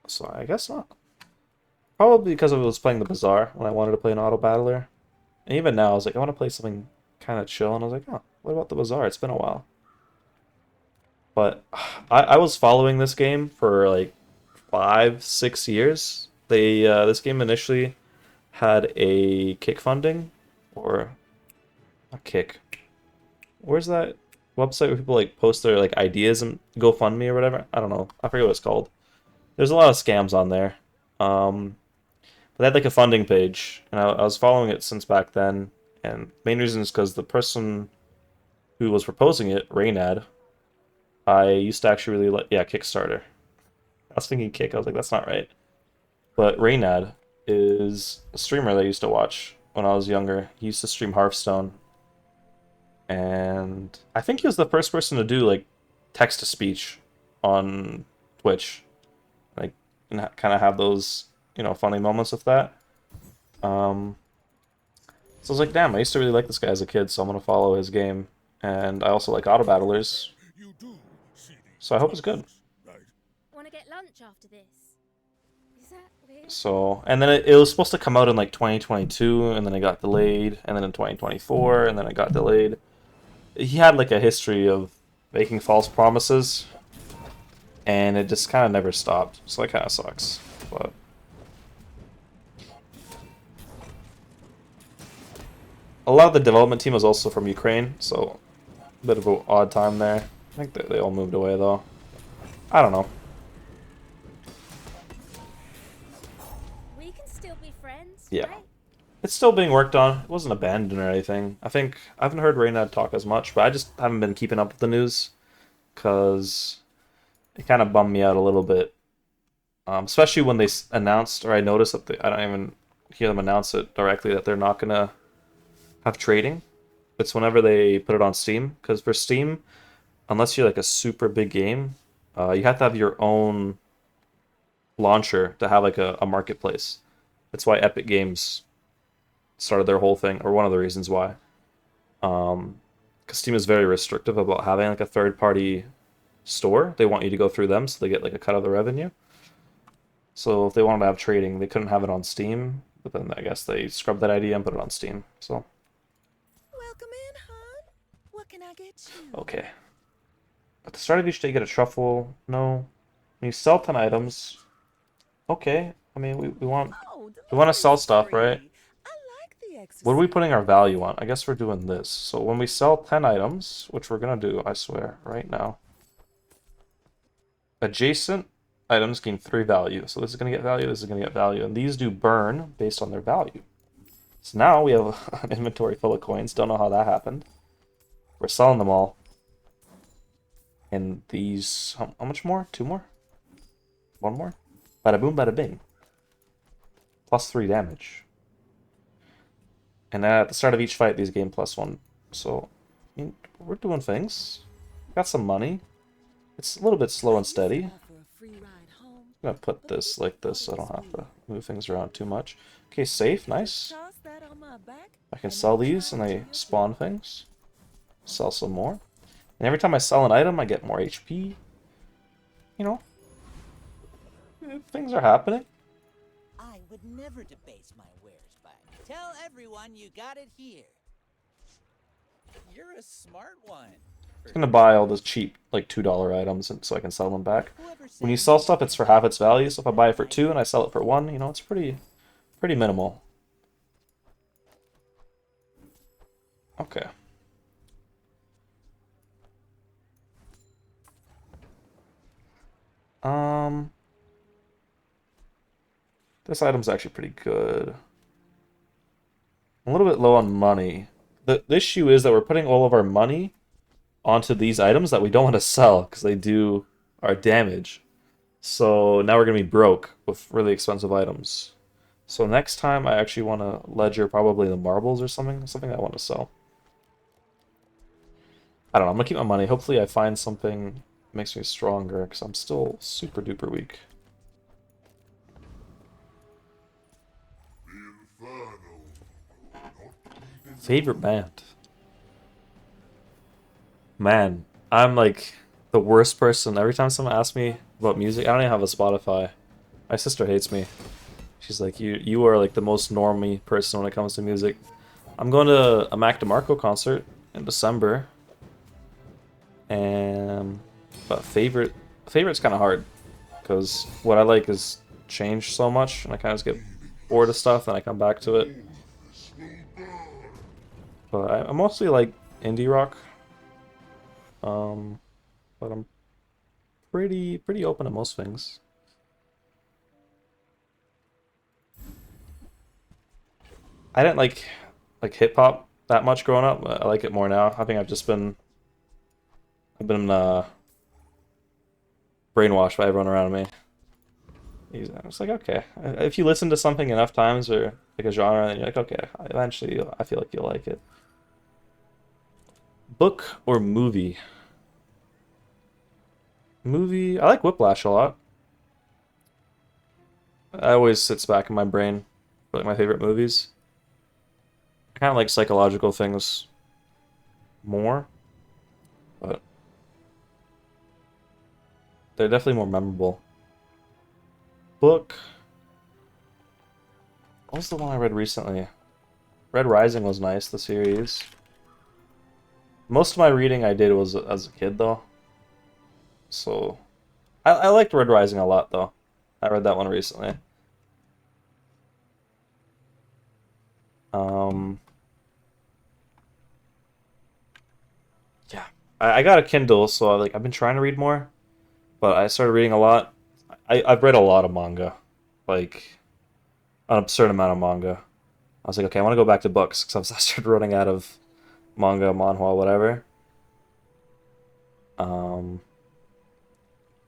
So I guess not. Probably because I was playing the Bazaar when I wanted to play an auto battler. And even now, I was like, I want to play something kind of chill, and I was like, oh, what about the Bazaar? It's been a while. But I was following this game for like 5, 6 years. This game initially had a kick funding, or a kick. Where's that website where people like post their like ideas and GoFundMe or whatever? I don't know. I forget what it's called. There's a lot of scams on there. But they had like a funding page, and I was following it since back then. And main reason is because the person who was proposing it, Raynad, I used to actually really like, yeah, Kickstarter. I was thinking Kick, I was like, that's not right. But Raynad is a streamer that I used to watch when I was younger. He used to stream Hearthstone. And I think he was the first person to do like text to speech on Twitch. Like, and kind of have those, you know, funny moments with that. So I was like, damn, I used to really like this guy as a kid, so I'm gonna follow his game. And I also like auto battlers, so I hope it's good. Want to get lunch after this? Is that weird? So, and then it was supposed to come out in like 2022, and then it got delayed, and then in 2024, and then it got delayed. He had like a history of making false promises, and it just kind of never stopped. So that kind of sucks. But a lot of the development team was also from Ukraine, so a bit of an odd time there. I think they all moved away though. I don't know. We can still be friends, Yeah. right? It's still being worked on. It wasn't abandoned or anything. I think I haven't heard Reynad talk as much, but I just haven't been keeping up with the news because it kind of bummed me out a little bit. Especially when they announced, or I noticed that I don't even hear them announce it directly, that they're not gonna have trading. It's whenever they put it on Steam, because for Steam, unless you're like a super big game, you have to have your own launcher to have like a marketplace. That's why Epic Games started their whole thing, or one of the reasons why. Because Steam is very restrictive about having like a third-party store. They want you to go through them, so they get like a cut of the revenue. So if they wanted to have trading, they couldn't have it on Steam, but then I guess they scrubbed that idea and put it on Steam. So Welcome in, hon. What can I get you? okay. At the start of each day, you get a truffle. No. When you sell 10 items, okay. I mean, we want Oh, we want to sell stuff, right? I like the exercise. What are we putting our value on? I guess we're doing this. So when we sell 10 items, which we're gonna do, I swear, right now. Adjacent items gain 3 value. So this is gonna get value, this is gonna get value, and these do burn based on their value. So now we have an inventory full of coins. Don't know how that happened. We're selling them all. And these, how much more? 2 more? 1 more? Bada boom, bada bing. Plus 3 damage. And at the start of each fight, these gain +1. So, I mean, we're doing things. Got some money. It's a little bit slow and steady. I'm gonna put this like this so I don't have to move things around too much. Okay, safe, nice. I can sell these and they spawn things. Sell some more. And every time I sell an item, I get more HP. You know, things are happening. I would never debase my wares by. Tell everyone you got it here. You're a smart one. I'm gonna buy all the cheap, like $2 items, and so I can sell them back. When you sell stuff, it's for half its value. So if I buy it for 2 and I sell it for 1, you know, it's pretty minimal. Okay. This item's actually pretty good. I'm a little bit low on money. The issue is that we're putting all of our money onto these items that we don't want to sell because they do our damage. So now we're going to be broke with really expensive items. So next time I actually want to ledger probably the marbles or something I want to sell. I don't know, I'm going to keep my money. Hopefully I find something that makes me stronger because I'm still super duper weak. Favorite band? Man, I'm like the worst person. Every time someone asks me about music, I don't even have a Spotify. My sister hates me. She's like, you are like the most normie person when it comes to music. I'm going to a Mac DeMarco concert in December. But favorite's kind of hard because what I like is changed so much, and I kind of just get bored of stuff, and I come back to it. But I mostly like indie rock. But I'm pretty open to most things. I didn't like hip hop that much growing up. But I like it more now. I think I've been brainwashed by everyone around me. I was like, okay, if you listen to something enough times or like a genre, then you're like, okay, eventually I feel like you'll like it. Book or movie? Movie, I like Whiplash a lot. It always sits back in my brain for like my favorite movies. I kind of like psychological things more, but they're definitely more memorable. Book. What was the one I read recently? Red Rising was nice, the series. Most of my reading I did was as a kid, though. So, I liked Red Rising a lot, though. I read that one recently. Yeah, I got a Kindle, so I've been trying to read more, but I started reading a lot. I've read a lot of manga, like an absurd amount of manga. I was like, okay, I want to go back to books because I started running out of manga, manhwa, whatever.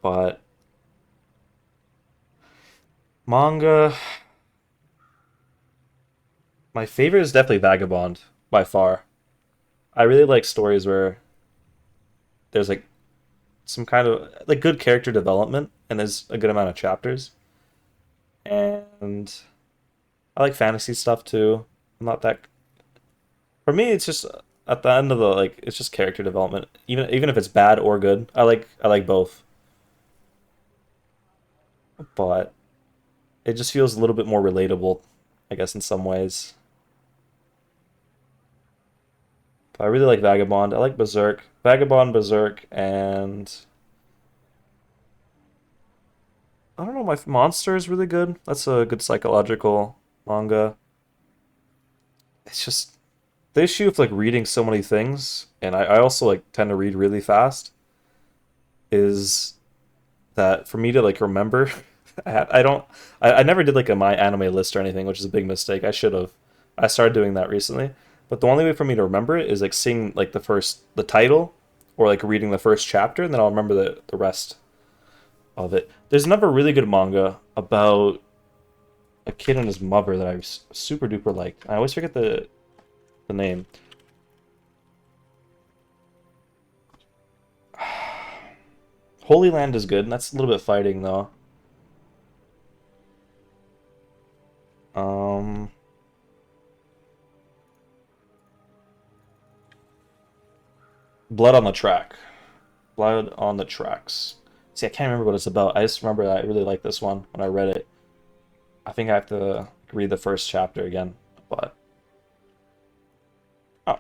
But manga, my favorite is definitely Vagabond by far. I really like stories where there's like some kind of like good character development and there's a good amount of chapters. And I like fantasy stuff too. I'm not that. For me, it's just at the end of the like, it's just character development. Even if it's bad or good, I like both. But it just feels a little bit more relatable, I guess, in some ways. But I really like Vagabond. I like Berserk. Vagabond, Berserk, and I don't know. My Monster is really good. That's a good psychological manga. It's just the issue of like reading so many things, and I also like tend to read really fast. Is that for me to like remember? I don't. I never did like a my anime list or anything, which is a big mistake. I should have. I started doing that recently, but the only way for me to remember it is like seeing like the title, or like reading the first chapter, and then I'll remember the rest of it. There's another really good manga about a kid and his mother that I super duper liked. I always forget the name. Holy Land is good, and that's a little bit fighting though. Blood on the Track. Blood on the Tracks. See, I can't remember what it's about. I just remember that I really liked this one when I read it. I think I have to read the first chapter again, but oh,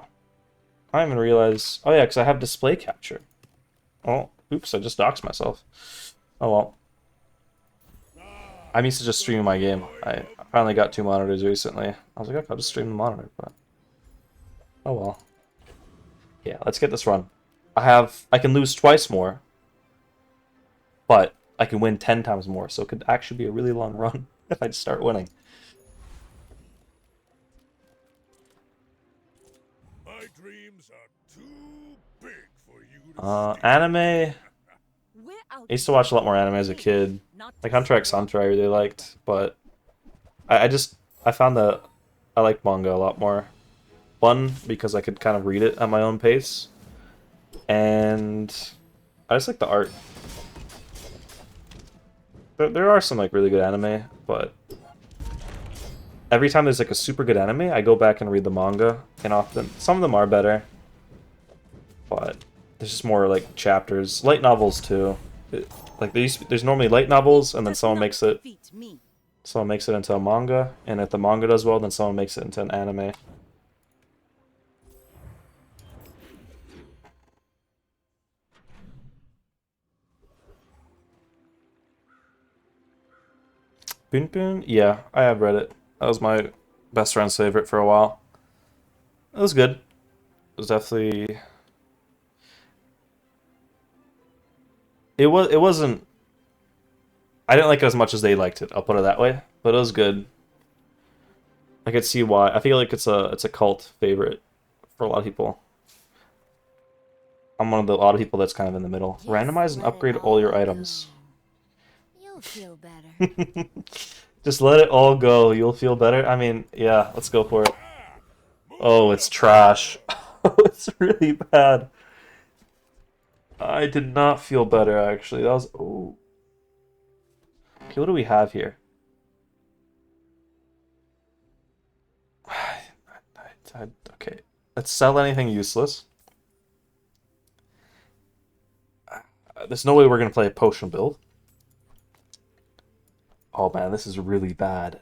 I didn't even realize. Oh yeah, because I have display capture. Oh, oops! I just doxed myself. Oh well. I'm used to just streaming my game. I finally got 2 monitors recently. I was like, okay, I'll just stream the monitor, but oh well. Yeah, let's get this run. I can lose twice more, but I can win 10 times more, so it could actually be a really long run. if I just start winning. My dreams are too big for you to steal. Anime. We're out I used to watch a lot more anime as a kid. Like Hunter x Hunter I really liked, but I found that I like manga a lot more. One, because I could kind of read it at my own pace, and I just like the art. There are some like really good anime, but every time there's like a super good anime, I go back and read the manga, and often some of them are better, but there's just more like chapters, light novels too. Like there's normally light novels, and then someone makes it into a manga, and if the manga does well, then someone makes it into an anime. Boon Boon? Yeah, I have read it. That was my best friend's favorite for a while. It was good. It was definitely... It wasn't... I didn't like it as much as they liked it, I'll put it that way. But it was good. I could see why. I feel like it's a cult favorite for a lot of people. I'm one of the lot of people that's kind of in the middle. Randomize and upgrade all your items. You'll feel better. Just let it all go. You'll feel better. I mean, yeah, let's go for it. Oh, it's trash. Oh, it's really bad. I did not feel better, actually. That was... Oh. Okay, what do we have here? Okay, let's sell anything useless. There's no way we're going to play a potion build. Oh man, this is really bad.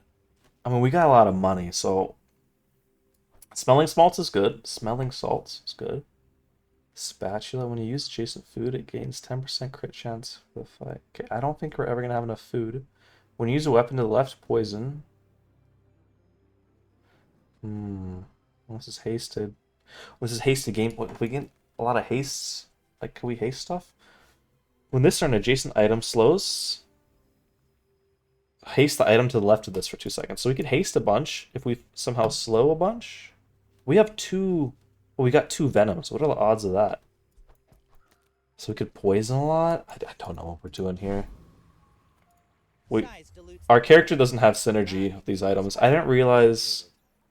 I mean, we got a lot of money, so... Smelling salts is good. Smelling salts is good. Spatula, when you use adjacent food, it gains 10% crit chance for the fight. Okay, I don't think we're ever going to have enough food. When you use a weapon to the left, poison. This is hasted. This is hasted game. What, if we get a lot of hastes, like, can we haste stuff? When this turn, adjacent item slows... Haste the item to the left of this for 2 seconds. So we could haste a bunch if we somehow slow a bunch. We have two... Well, we got 2 venoms. What are the odds of that? So we could poison a lot? I don't know what we're doing here. Our character doesn't have synergy with these items. I didn't realize...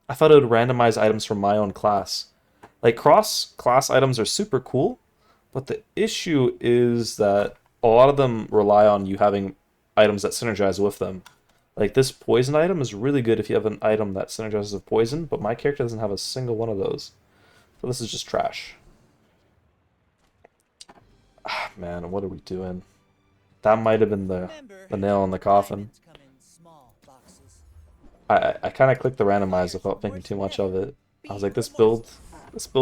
I thought it would randomize items from my own class. Like, cross-class items are super cool, but the issue is that a lot of them rely on you having items that synergize with them. Like, this poison item is really good if you have an item that synergizes with poison, but my character doesn't have a single one of those. So this is just trash. Ah, man, what are we doing? That might have been the nail in the coffin. I kind of clicked the randomize without thinking too much of it. I was like, this build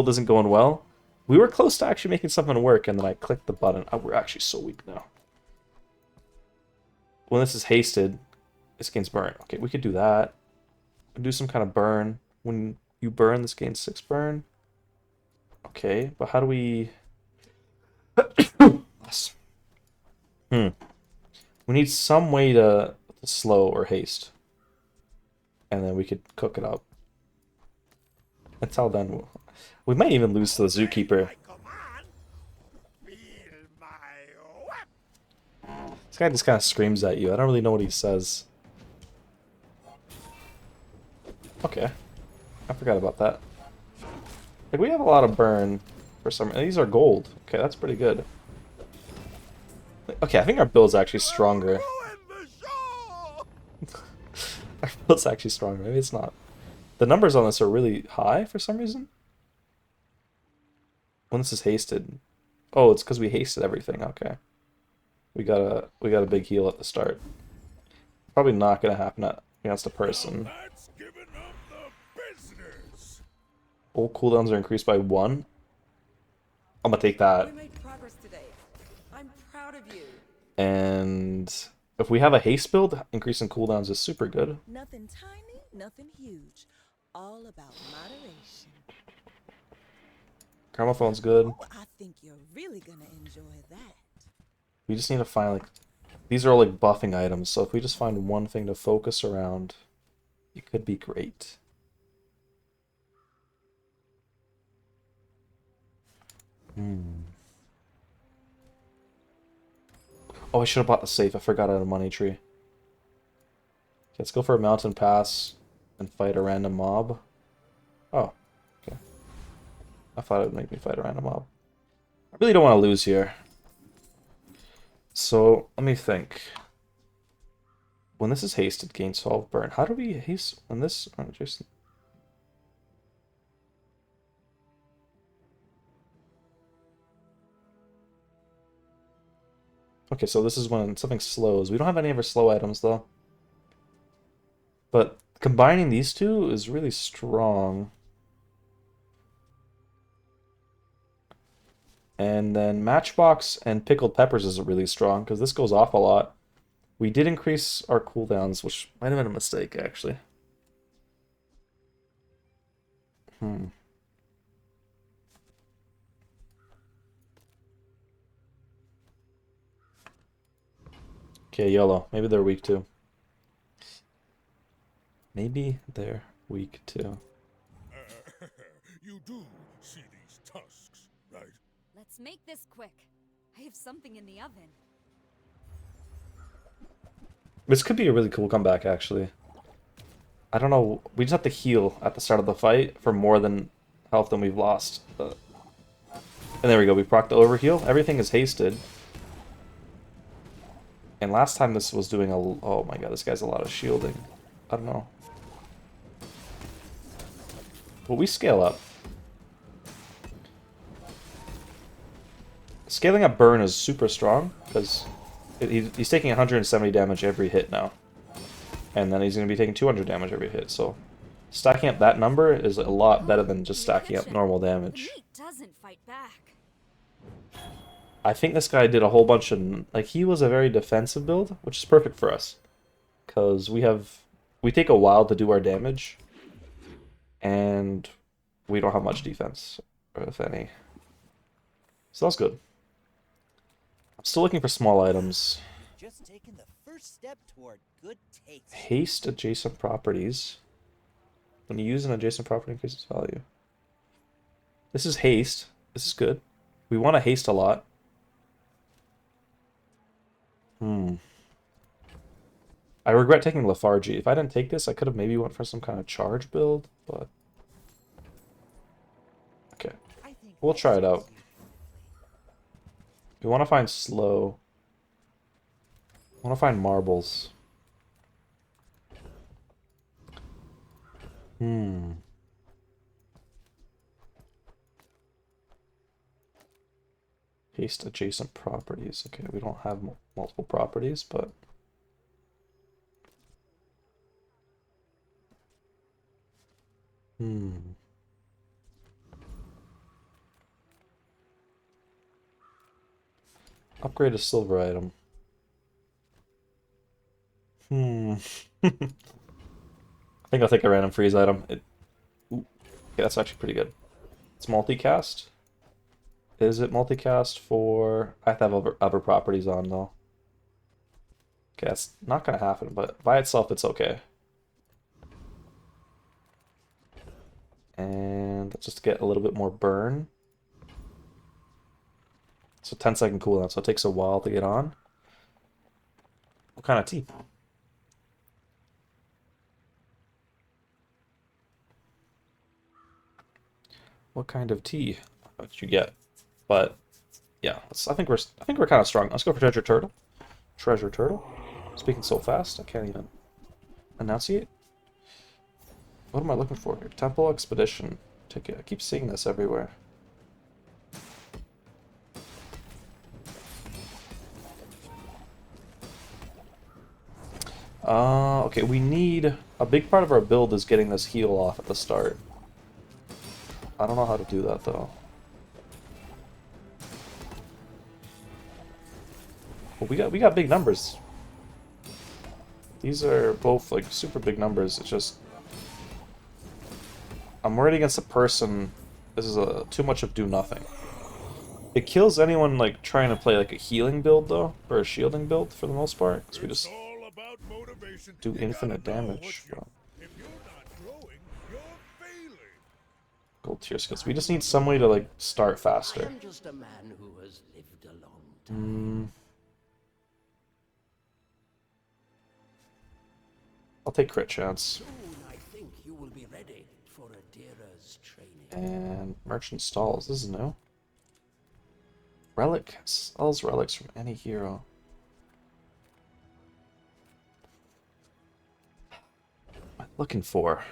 isn't going well. We were close to actually making something work, and then I clicked the button. Oh, we're actually so weak now. When this is hasted, this gains burn. Okay, we could do that. Do some kind of burn. When you burn, this gains 6 burn. Okay, but how do we... Yes. We need some way to slow or haste. And then we could cook it up. Until then, we might even lose to the Zookeeper. This guy just kind of screams at you. I don't really know what he says. Okay. I forgot about that. Like, we have a lot of burn for some... These are gold. Okay, that's pretty good. Okay, I think our build's actually stronger. Our build's actually stronger. Maybe it's not. The numbers on this are really high for some reason. When this is hasted. Oh, it's because we hasted everything. Okay. We got a big heal at the start. Probably not gonna happen against a person. All cooldowns are increased by 1. I'm gonna take that. We made progress today. I'm proud of you. And if we have a haste build, increasing cooldowns is super good. Nothing tiny, nothing huge. All about moderation. Gramophone's good. Oh, I think you're really gonna enjoy that. We just need to find like these are all like buffing items, so if we just find one thing to focus around, it could be great. Oh, I should have bought the safe. I forgot I had a money tree. Okay, let's go for a mountain pass and fight a random mob. Oh, okay. I thought it would make me fight a random mob. I really don't want to lose here. So, let me think. When this is hasted, gain 12 burn. How do we haste when this... Oh, Jason. Okay, so this is when something slows. We don't have any other slow items, though. But combining these two is really strong. And then Matchbox and Pickled Peppers is really strong, because this goes off a lot. We did increase our cooldowns, which might have been a mistake, actually. Okay, yellow. Maybe they're weak too. Maybe they're weak too. You do see these tusks, right? Let's make this quick. I have something in the oven. This could be a really cool comeback, actually. I don't know. We just have to heal at the start of the fight for more than health than we've lost. And there we go. We proc the overheal. Everything is hasted. And last time this was doing a... Oh my god, this guy's a lot of shielding. I don't know. But we scale up. Scaling up burn is super strong, because he's taking 170 damage every hit now. And then he's going to be taking 200 damage every hit, so... Stacking up that number is a lot better than just stacking up normal damage. The meat doesn't fight back. I think this guy did a whole bunch of... Like, he was a very defensive build, which is perfect for us. Because we take a while to do our damage. And we don't have much defense, if any. So that's good. I'm still looking for small items. Just taking the first step toward good taste. Haste adjacent properties. When you use an adjacent property, increases value. This is haste. This is good. We want to haste a lot. I regret taking lethargy. If I didn't take this, I could have maybe went for some kind of charge build, but... Okay. We'll try it out. We want to find slow. I want to find marbles. Haste adjacent properties. Okay, we don't have multiple properties, but... Upgrade a silver item. I think I'll take a random freeze item. Okay, that's actually pretty good. It's multicast. Is it multicast for... I have to have other properties on, though. Okay, that's not going to happen, but by itself, it's okay. And let's just get a little bit more burn. So 10-second cooldown, so it takes a while to get on. What kind of tea? What kind of tea did you get? But yeah, I think we're kind of strong. Let's go for treasure turtle. Treasure turtle. Speaking so fast, I can't even enunciate. What am I looking for here? Temple expedition ticket. I keep seeing this everywhere. Okay, we need... A big part of our build is getting this heal off at the start. I don't know how to do that, though. Well, we got big numbers. These are both, like, super big numbers. It's just... I'm worried against a person. This is too much of do nothing. It kills anyone like trying to play like a healing build though, or a shielding build for the most part, because we It's just all about motivation. do You infinite gotta know damage. what you- If you're not growing, you're failing. Gold tier skills. We just need some way to like start I faster. am just a man who has lived a long time. I'll take crit chance. Soon I think you will be ready for Adira's training. And merchant stalls. This is new. Relic sells relics from any hero. What am I looking for?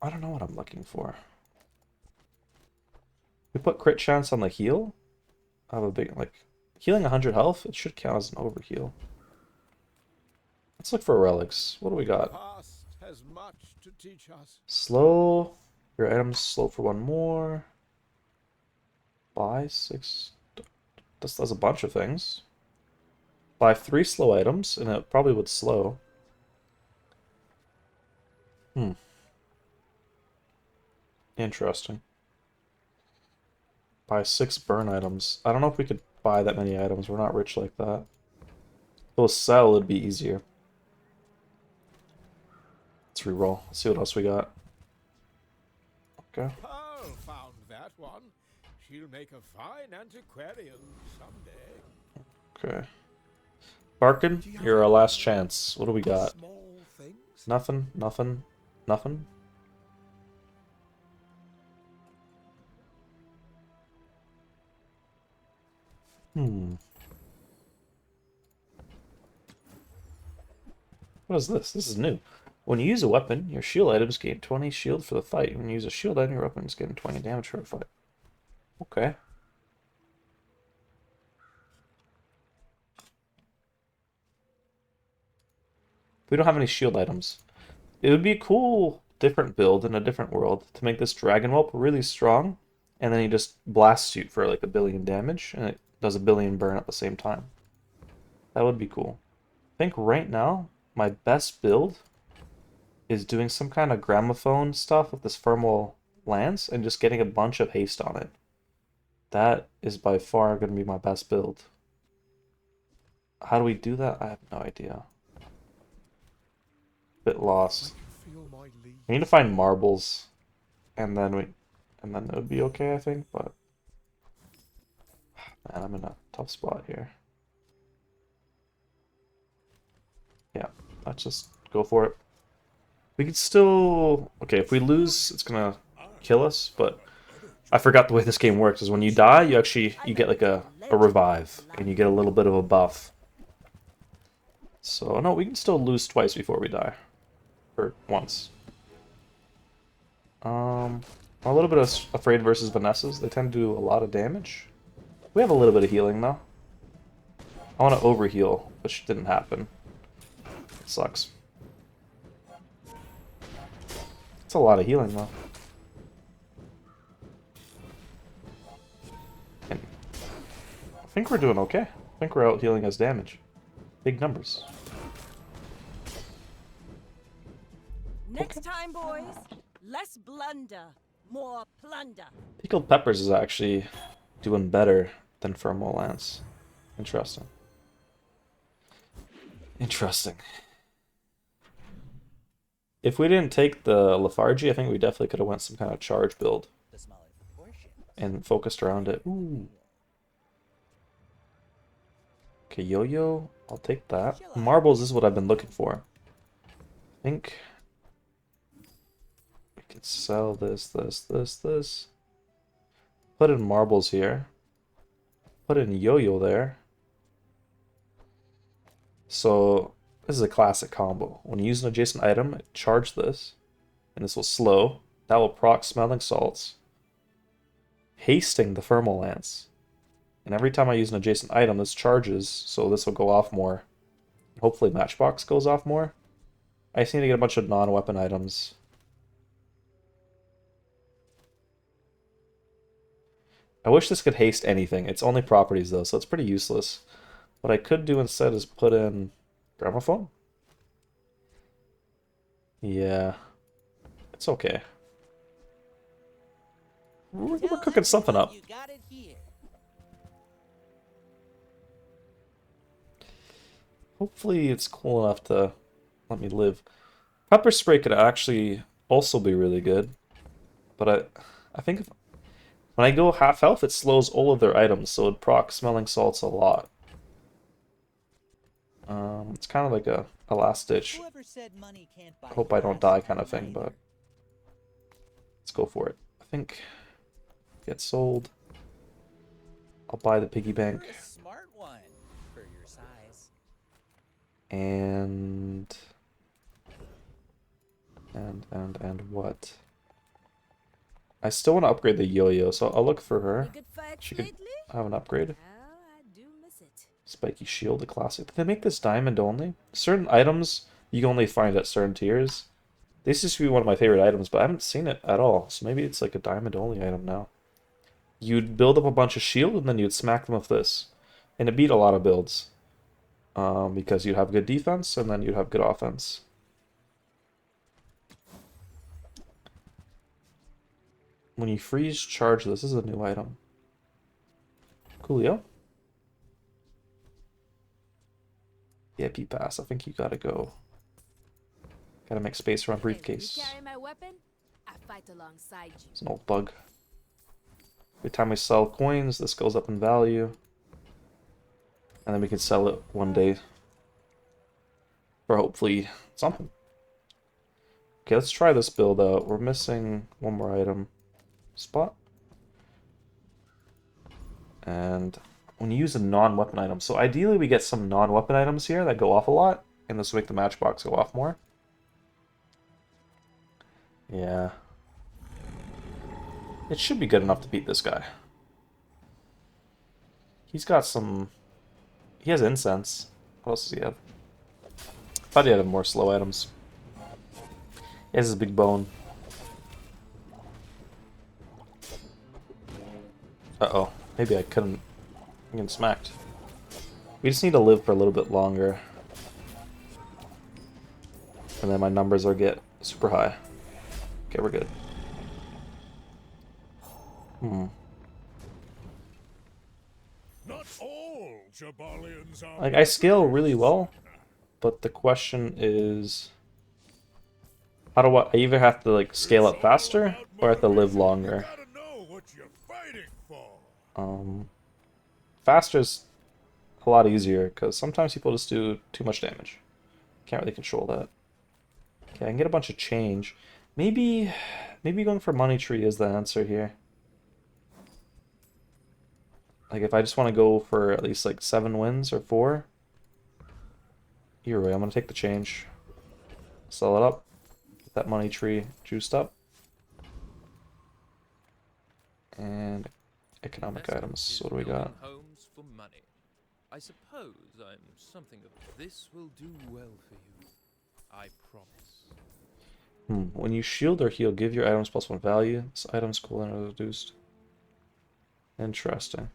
I don't know what I'm looking for. We put crit chance on the heal. I have a big like healing 100 health. It should count as an overheal. Let's look for relics. What do we got? Past has much to teach us. Slow. Your items slow for one more. Buy 6. This does a bunch of things. Buy 3 slow items, and it probably would slow. Interesting. Buy 6 burn items. I don't know if we could buy that many items. We're not rich like that. If it was sell, it'd be easier. Let's reroll. Let's see what else we got. Okay. Pearl found that one. She'll make a fine antiquarian someday. Okay. Barkin, you're our last chance. What do we got? Small things. Nothing, nothing, nothing. What is this? This is new. When you use a weapon, your shield items gain 20 shield for the fight. When you use a shield item, your weapons gain 20 damage for the fight. Okay. We don't have any shield items. It would be a cool different build in a different world to make this dragon whelp really strong, and then he just blasts you for like 1 billion damage, and it does 1 billion burn at the same time. That would be cool. I think right now, my best build is doing some kind of gramophone stuff with this thermal lance and just getting a bunch of haste on it. That is by far going to be my best build. How do we do that? I have no idea. Bit lost. We need to find marbles, and then it would be okay, I think. But man, I'm in a tough spot here. Yeah, let's just go for it. We could still... Okay, if we lose, it's gonna kill us, but I forgot the way this game works, is when you die, you get like a revive, and you get a little bit of a buff. So, no, we can still lose twice before we die. Or once. I'm a little bit afraid versus Vanessa's. They tend to do a lot of damage. We have a little bit of healing, though. I want to overheal, which didn't happen. It sucks. It's a lot of healing, though. And I think we're doing okay. I think we're out healing us damage. Big numbers. Next time, boys, less blunder, more plunder. Pickled peppers is actually doing better than thermal lance. Interesting. Interesting. If we didn't take the lethargy, I think we definitely could have went some kind of charge build and focused around it. Ooh. Okay, yo-yo. I'll take that. Marbles is what I've been looking for. I think we could sell this. Put in marbles here. Put in yo-yo there. So this is a classic combo. When you use an adjacent item, charge this, and this will slow. That will proc smelling salts, hasting the thermal lance. And every time I use an adjacent item, this charges, so this will go off more. Hopefully Matchbox goes off more. I just need to get a bunch of non-weapon items. I wish this could haste anything. It's only properties though, so it's pretty useless. What I could do instead is put in gramophone. Yeah, it's okay. we're Tell cooking something everyone up. You got it here. Hopefully it's cool enough to let me live. Pepper spray could actually also be really good, but I think when I go half health, it slows all of their items, so it procs smelling salts a lot. It's kind of like a last ditch. Whoever said money can't buy Hope I don't grass die in kind a of thing, diner? but let's go for it. I think get sold. I'll buy the piggy bank. You're a smart one for your size. And what? I still want to upgrade the yo-yo, so I'll look for her. Any good fights She could lately? have an upgrade. Well, I do miss it. Spiky shield, a classic. Did they make this diamond only? Certain items you can only find at certain tiers. This used to be one of my favorite items, but I haven't seen it at all. So maybe it's like a diamond only item now. You'd build up a bunch of shield and then you'd smack them with this. And it beat a lot of builds. Because you'd have good defense and then you'd have good offense. When you freeze charge, this is a new item. Coolio. VIP pass. I think you gotta go. Gotta make space for my briefcase. You carry my weapon, I fight alongside you. It's an old bug. Every time we sell coins, this goes up in value. And then we can sell it one day. For hopefully something. Okay, let's try this build out. We're missing one more item. Spot. And when you use a non-weapon item, so ideally we get some non-weapon items here that go off a lot, and this will make the matchbox go off more. Yeah. It should be good enough to beat this guy. He's got some... He has incense. What else does he have? Thought he had more slow items. He has his big bone. Uh-oh. Maybe I couldn't... I'm getting smacked. We just need to live for a little bit longer. And then my numbers will get super high. Okay, we're good. Not all Jabalians are Like, I scale really well, but the question is... How do I either have to, like, scale up faster, or I have to live longer? gotta know what you're fighting for. Faster's a lot easier, because sometimes people just do too much damage. Can't really control that. Okay, I can get a bunch of change. Maybe going for money tree is the answer here. Like, if I just want to go for at least, like, 7 wins or 4. Either way, I'm going to take the change. Sell it up. Get that money tree juiced up. And economic items. So what do we got? Homes for money. I suppose I'm something of this will do well for you. I promise. When you shield or heal, give your items +1 value. This item's cool and reduced. Interesting.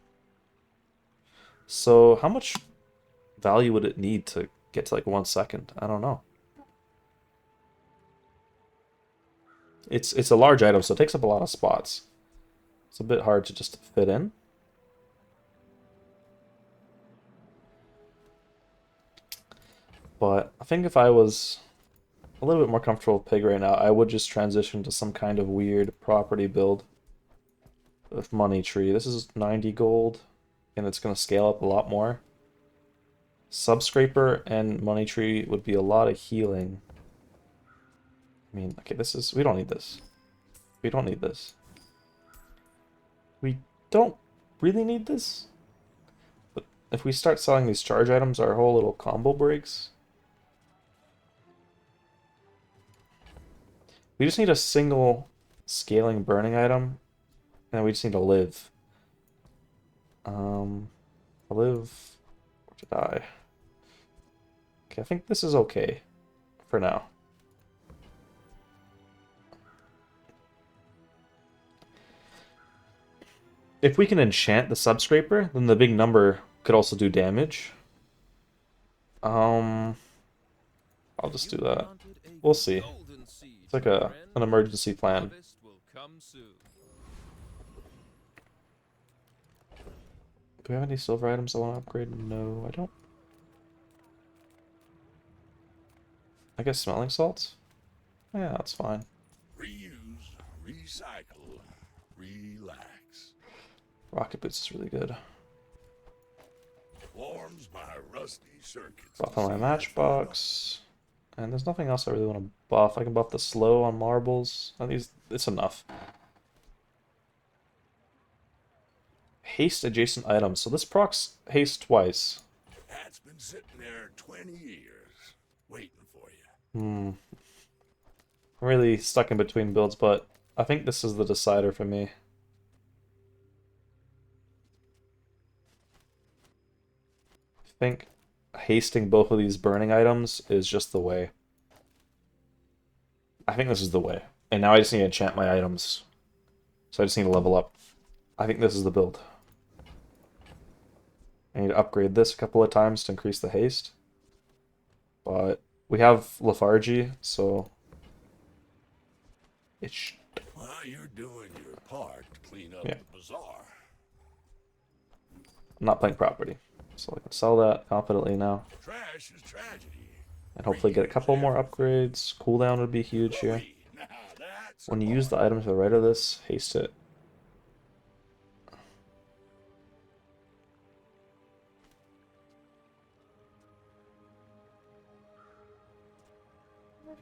So how much value would it need to get to like 1 second? I don't know. It's a large item, so it takes up a lot of spots. It's a bit hard to just fit in. But I think if I was a little bit more comfortable with Pig right now, I would just transition to some kind of weird property build with money tree. This is 90 gold, and it's going to scale up a lot more. Subscraper and money tree would be a lot of healing. I mean, okay, we don't need this. We don't need this. We don't really need this. But if we start selling these charge items, our whole little combo breaks. We just need a single scaling burning item, and we just need to live. Live or to die. Okay, I think this is okay for now. If we can enchant the subscraper, then the big number could also do damage. I'll just do that. We'll see. It's like an emergency plan. we have any silver items I want to upgrade? No, I don't. I guess smelling salts? Yeah, that's fine. Reuse, recycle, relax. Rocket boots is really good. Warms my rusty circuits. Buff on my matchbox. And there's nothing else I really want to buff. I can buff the slow on marbles. It's enough. Haste adjacent items. So this procs haste twice. That's been sitting there 20 years, waiting for you. I'm really stuck in between builds, but I think this is the decider for me. I think hasting both of these burning items is just the way. I think this is the way. And now I just need to enchant my items. So I just need to level up. I think this is the build. I need to upgrade this a couple of times to increase the haste. But we have lethargy, so it's Well, you're doing your part to clean up Yeah. the bazaar. I'm not playing property. So I can sell that confidently now. Trash is tragedy. And hopefully get a couple more upgrades. Cooldown would be huge here. Now that's When you use the item to the right of this, haste it.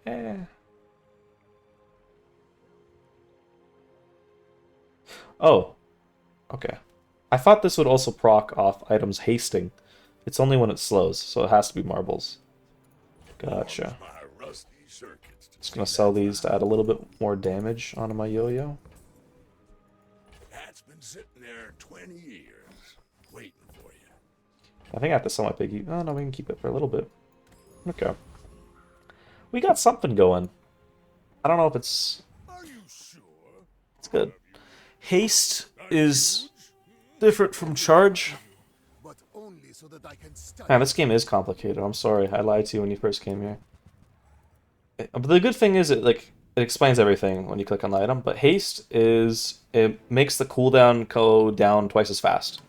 Eh. Oh. Okay. I thought this would also proc off items hasting. It's only when it slows, so it has to be marbles. Gotcha. my rusty circuits. Just gonna sell these to add a little bit more damage onto my yo-yo. That's been sitting there 20 years, waiting for you. I think I have to sell my piggy. Oh no, we can keep it for a little bit. Okay. We got something going. I don't know if it's... Are you sure? It's good. Haste is different from charge. But only so that I can study. Man, this game is complicated. I'm sorry. I lied to you when you first came here. But the good thing is it explains everything when you click on the item. But haste is... it makes the cooldown go down twice as fast.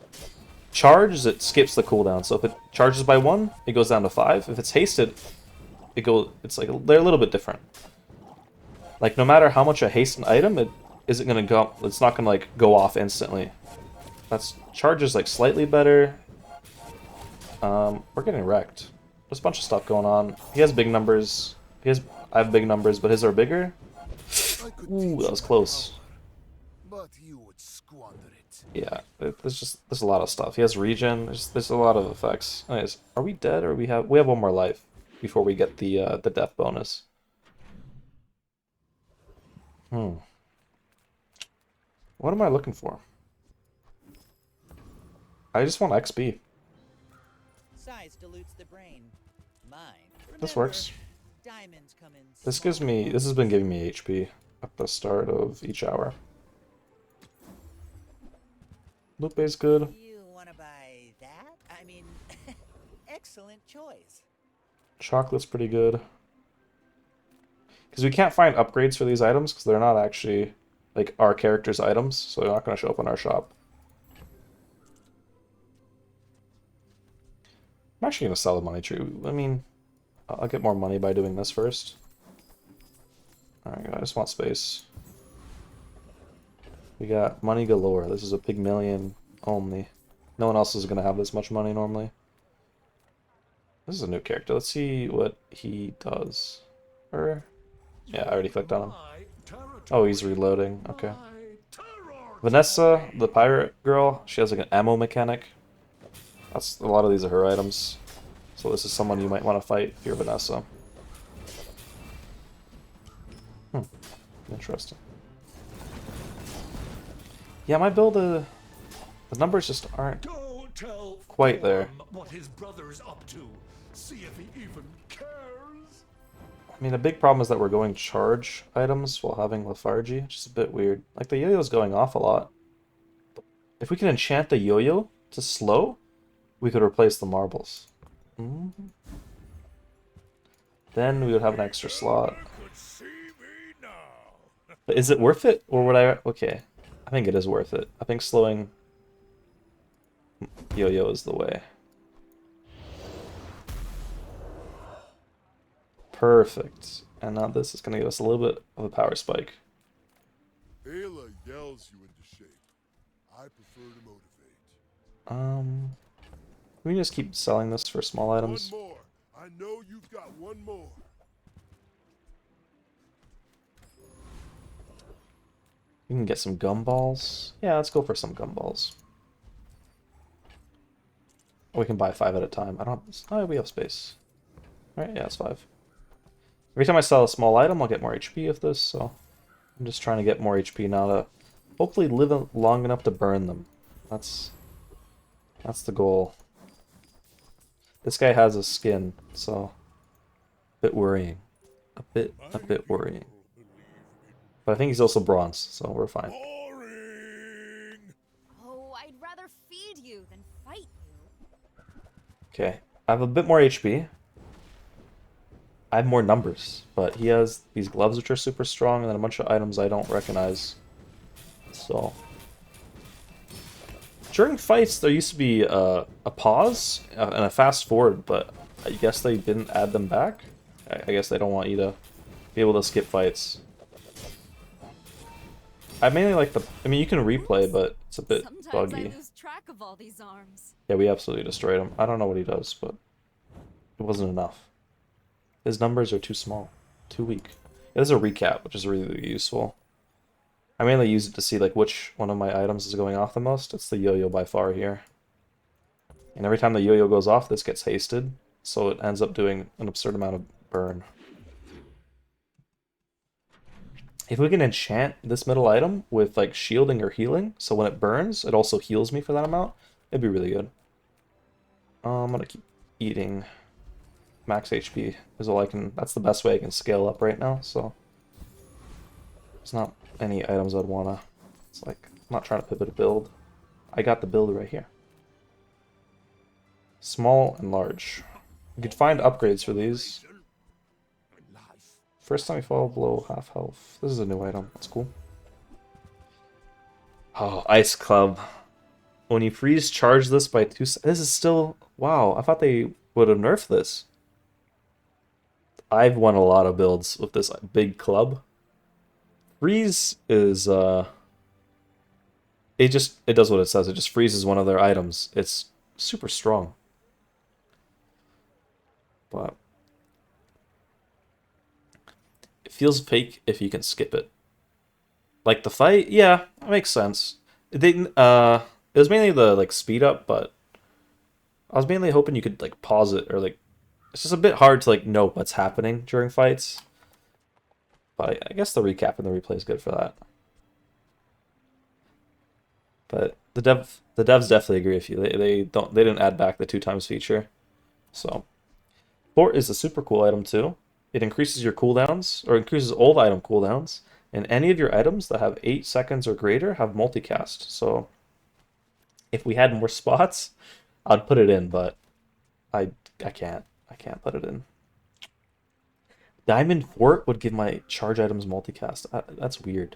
Charge is it skips the cooldown. So if it charges by 1, it goes down to 5. If it's hasted, it's like they're a little bit different. Like no matter how much I haste an item, it isn't gonna go. It's not gonna like go off instantly. That's charge is like slightly better. We're getting wrecked. There's a bunch of stuff going on. He has big numbers. I have big numbers, but his are bigger. Ooh, that was close. But you would squander it. Yeah, there's a lot of stuff. He has regen. There's a lot of effects. Anyways, are we dead or we have one more life before we get the death bonus? What am I looking for? I just want XP. Size dilutes the brain. Mine. This Remember, works. diamonds come in This small has been giving me HP at the start of each hour. Lupe is good. You want to buy that? I mean, excellent choice. Chocolate's pretty good. Because we can't find upgrades for these items because they're not actually like our character's items, so they're not going to show up in our shop. I'm actually going to sell the money tree. I mean, I'll get more money by doing this first. Alright, I just want space. We got money galore. This is a Pygmalion only. No one else is going to have this much money normally. This is a new character. Let's see what he does. Yeah, I already clicked on him. Oh, he's reloading. Okay. Vanessa, the pirate girl, she has like an ammo mechanic. A lot of these are her items. So this is someone you might want to fight if you're Vanessa. Interesting. Yeah, my build, the numbers just aren't quite there. What his brother's up to. See if he even cares. I mean, the big problem is that we're going charge items while having lethargy, which is a bit weird. Like, the yo-yo's going off a lot. If we can enchant the yo-yo to slow, we could replace the marbles. Then we would have an extra slot. But is it worth it? Or would I... Okay. I think it is worth it. I think slowing... Yo-yo is the way. Perfect. And now this is going to give us a little bit of a power spike. Ayla yells you into shape. I prefer to motivate. We can just keep selling this for small items. One more. I know you've got one more. We can get some gumballs. Yeah, let's go for some gumballs. We can buy 5 at a time. I don't. Oh, we have space. All right, yeah, it's 5. Every time I sell a small item, I'll get more HP of this. So I'm just trying to get more HP now to hopefully live long enough to burn them. That's the goal. This guy has a skin, so a bit worrying. A bit worrying. But I think he's also bronze, so we're fine. Oh, I'd rather feed you than fight you. Okay, I have a bit more HP. I have more numbers, but he has these gloves which are super strong, and then a bunch of items I don't recognize. So during fights, there used to be a pause and a fast forward, but I guess they didn't add them back. I guess they don't want you to be able to skip fights. I mainly like the. I mean, you can replay, but it's a bit Sometimes buggy. I lose track of all these arms. Yeah, we absolutely destroyed him. I don't know what he does, but it wasn't enough. His numbers are too small, too weak. Yeah, there's a recap, which is really useful. I mainly use it to see like which one of my items is going off the most. It's the yo-yo by far here. And every time the yo-yo goes off, this gets hasted, so it ends up doing an absurd amount of burn. If we can enchant this middle item with like shielding or healing, so when it burns, it also heals me for that amount, it'd be really good. I'm gonna keep eating. Max HP is all I can. That's the best way I can scale up right now. So there's not any items I'd wanna. It's like I'm not trying to pivot a build. I got the build right here. Small and large. You could find upgrades for these. First time you fall below half health. This is a new item. That's cool. Oh, Ice Club. When you freeze charge this by 2 seconds. This is still. Wow, I thought they would have nerfed this. I've won a lot of builds with this big club. Freeze is it does what it says. It just freezes one of their items. It's super strong. But it feels fake if you can skip it. Like the fight, yeah, that makes sense. It didn't it was mainly the like speed up, but I was mainly hoping you could like pause it or like it's just a bit hard to like know what's happening during fights. But I guess the recap and the replay is good for that. But the devs definitely agree with you. They didn't add back the 2x feature. So Fort is a super cool item too. It increases your cooldowns, or increases old item cooldowns, and any of your items that have 8 seconds or greater have multicast. So if we had more spots, I'd put it in, but I can't. I can't put it in. Diamond Fort would give my charge items multicast. That's weird.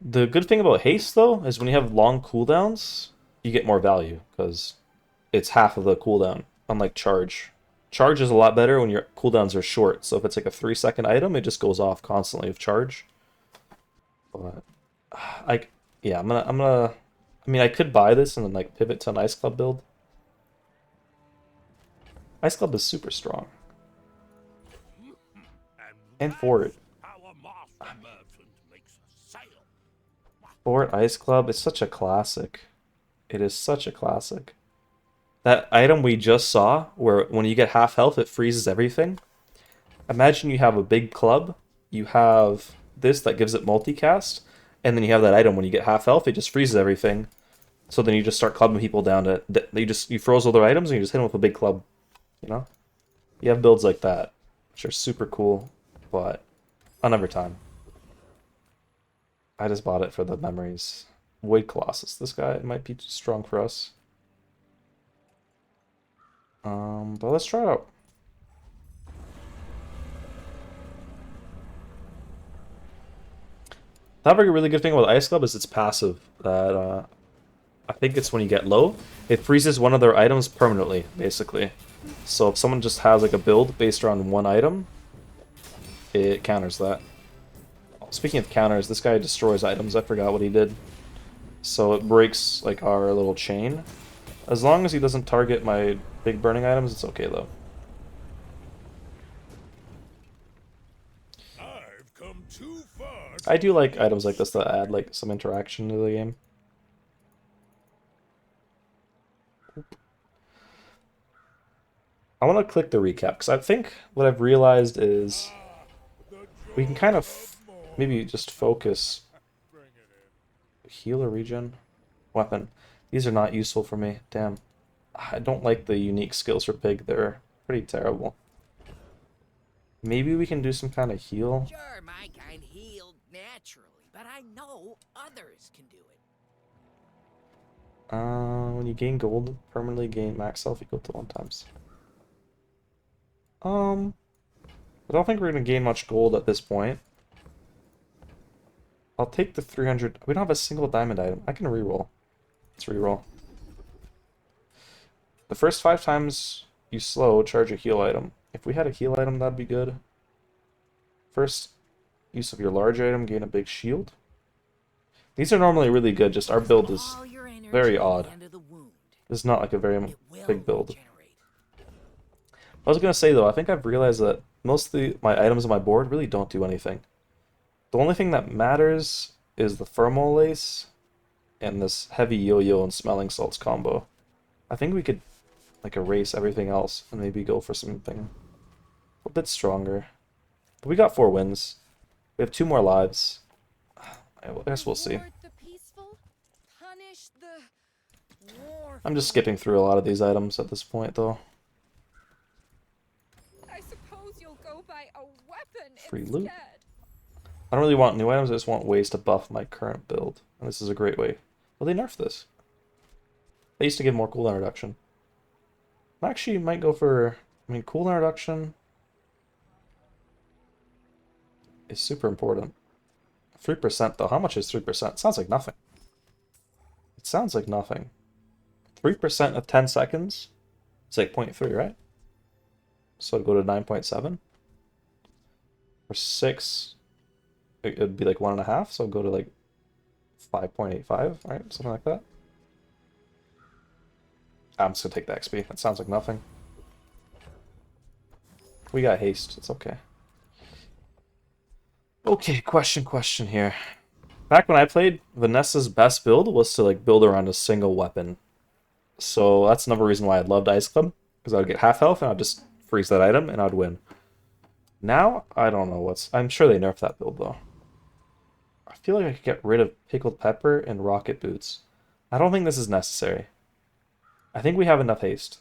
The good thing about haste, though, is when you have long cooldowns, you get more value, because it's half of the cooldown, unlike charge. Charge is a lot better when your cooldowns are short, so if it's like a 3-second item, it just goes off constantly with charge. But, yeah, I'm gonna, I mean, I could buy this and then, like, pivot to an Ice Club build. Ice Club is super strong. And Fort. Fort Ice Club is such a classic. It is such a classic. That item we just saw, where when you get half health, it freezes everything. Imagine you have a big club, you have this that gives it multicast, and then you have that item when you get half health, it just freezes everything. So then you just start clubbing people down to you froze all their items and you just hit them with a big club. You know? You have builds like that, which are super cool, but another time. I just bought it for the memories. Void Colossus. This guy might be too strong for us. But let's try it out. The other really good thing about Ice Club is it's passive. That I think it's when you get low, it freezes one of their items permanently, basically. So if someone just has like a build based around one item, it counters that. Speaking of counters, this guy destroys items. I forgot what he did. So it breaks like our little chain. As long as he doesn't target my big burning items, it's okay though. I've come too far. I do like items like this that add like some interaction to the game. I want to click the recap because I think what I've realized is we can kind of maybe just focus. Heal or regen? Weapon. These are not useful for me. Damn. I don't like the unique skills for Pig. They're pretty terrible. Maybe we can do some kind of heal. Sure, my kind healed naturally, but I know others can do it. When you gain gold, permanently gain max health equal to 1 times. I don't think we're gonna gain much gold at this point. I'll take the 300. We don't have a single diamond item. I can reroll. Let's reroll. The first 5 times you slow, charge a heal item. If we had a heal item, that'd be good. First use of your large item, gain a big shield. These are normally really good, just our build is very odd. This is not like a very big build. I was gonna say though, I think I've realized that most of my items on my board really don't do anything. The only thing that matters is the Thermal Lace and this heavy yo-yo and smelling salts combo. I think we could like erase everything else and maybe go for something a bit stronger. But we got 4 wins. We have 2 more lives. I guess we'll see. I'm just skipping through a lot of these items at this point though. I suppose you'll go buy a weapon Free loot. instead. I don't really want new items, I just want ways to buff my current build. And this is a great way. Well, they nerfed this. They used to give more cooldown reduction. I actually might go for... I mean, cooldown reduction is super important. 3% though. How much is 3%? It sounds like nothing. It sounds like nothing. 3% of 10 seconds? It's like 0.3, right? So I'd go to 9.7. For 6... it'd be like 1.5, so I'll go to like 5.85, right? Something like that. I'm just gonna take the XP. That sounds like nothing. We got haste. It's okay. Okay, question here. Back when I played, Vanessa's best build was to like build around a single weapon. So that's another reason why I loved Ice Club, because I would get half health and I'd just freeze that item and I'd win. Now, I don't know what's... I'm sure they nerfed that build though. I feel like I could get rid of Pickled Pepper and Rocket Boots. I don't think this is necessary. I think we have enough haste.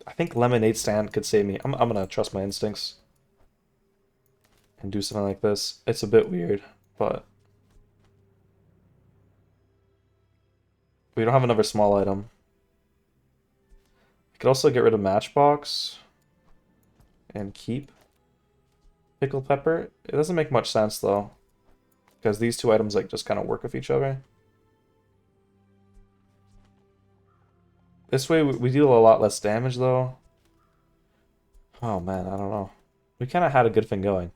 I think Lemonade Stand could save me. I'm gonna trust my instincts and do something like this. It's a bit weird, but we don't have another small item. I could also get rid of Matchbox and keep Pickled Pepper. It doesn't make much sense though, because these 2 items like just kind of work with each other. This way we deal a lot less damage though. Oh man, I don't know. We kind of had a good thing going.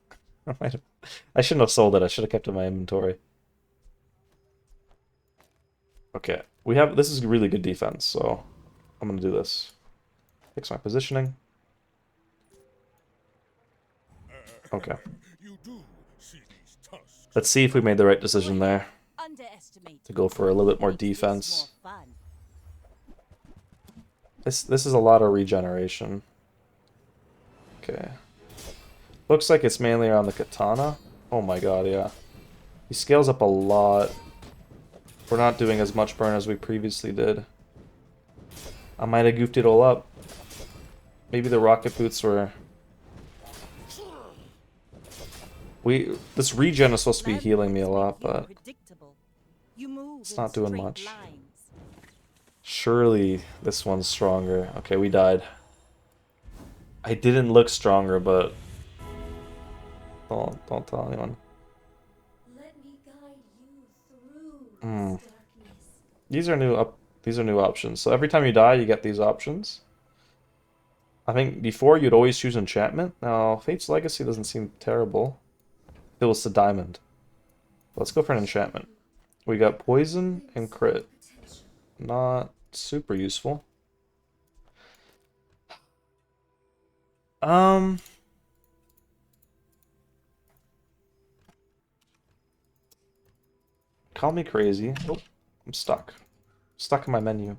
I shouldn't have sold it. I should have kept it in my inventory. Okay, we have... This is really good defense, so I'm gonna do this. Fix my positioning. Okay. Let's see if we made the right decision there. To go for a little bit more defense. This is a lot of regeneration. Okay. Looks like it's mainly around the katana. Oh my god, yeah. He scales up a lot. We're not doing as much burn as we previously did. I might have goofed it all up. Maybe the rocket boots were... This regen is supposed to be healing me a lot, but it's not doing much. Surely this one's stronger. Okay, we died. I didn't look stronger, but don't tell anyone. Let me guide you through Hmm. this darkness. These are new options. So every time you die, you get these options. I think before you'd always choose enchantment. Now Fate's Legacy doesn't seem terrible. If it was the diamond. Let's go for an enchantment. We got poison and crit. Not super useful. Call me crazy. Oh, I'm stuck. Stuck in my menu.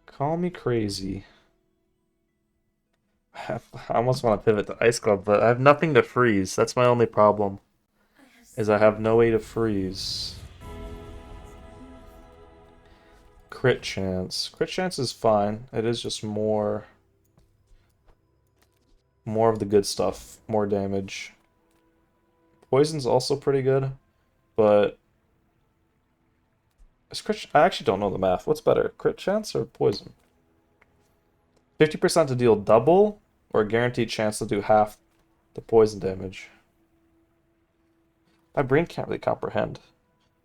Call me crazy. I almost want to pivot to Ice Club, but I have nothing to freeze. That's my only problem. Is I have no way to freeze. Crit chance. Crit chance is fine. It is just more of the good stuff. More damage. Poison's also pretty good, but I actually don't know the math. What's better, crit chance or poison? 50% to deal double, or a guaranteed chance to do half the poison damage? My brain can't really comprehend.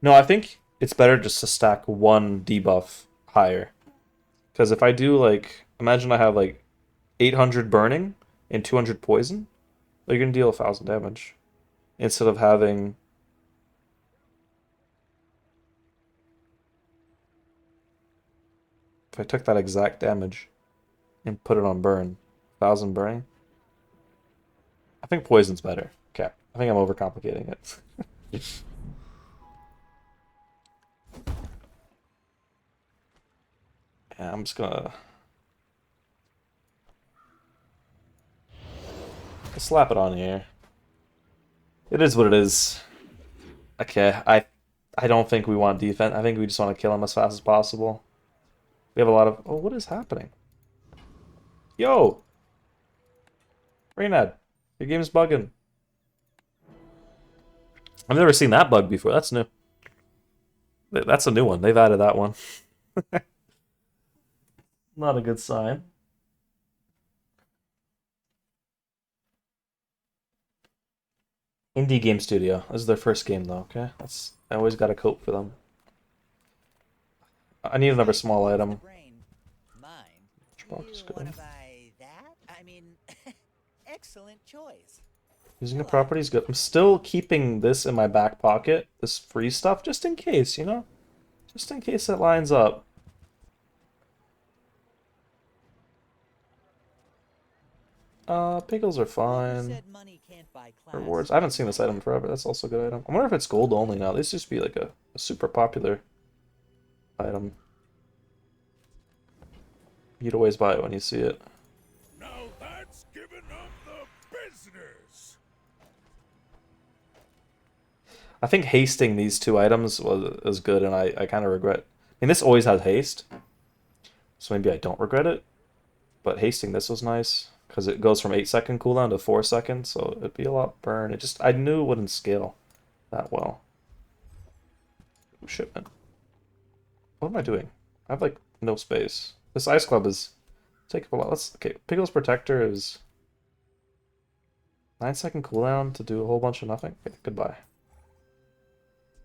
No, I think it's better just to stack one debuff higher. Because if I do, like, imagine I have, like, 800 burning and 200 poison, you're going to deal 1,000 damage. Instead of having... If I took that exact damage and put it on burn, 1,000 burning, I think poison's better. Okay, I think I'm overcomplicating it. Yeah, I'm just gonna slap it on here. It is what it is. Okay, I don't think we want defense. I think we just want to kill him as fast as possible. We have a lot of... Oh, what is happening? Yo! Raynad, your game's bugging. I've never seen that bug before. That's new. That's a new one. They've added that one. Not a good sign. Indie Game Studio. This is their first game, though, okay? I always gotta cope for them. I need another small item. Excellent choice. Using a property is good. I'm still keeping this in my back pocket, this free stuff, just in case, you know? Just in case it lines up. Pickles are fine. Rewards. I haven't seen this item forever. That's also a good item. I wonder if it's gold only now. This used to be like a super popular item. You'd always buy it when you see it. Now that's giving up the business. I think hasting these two items was good, and I kind of regret. I mean, this always has haste, so maybe I don't regret it. But hasting this was nice because it goes from 8-second cooldown to 4 seconds, so it'd be a lot burn. I knew it wouldn't scale that well. Ooh, shipment. What am I doing? I have like no space. This ice club is taking a lot. Okay. Pickles Protector is 9-second cooldown to do a whole bunch of nothing. Okay, goodbye.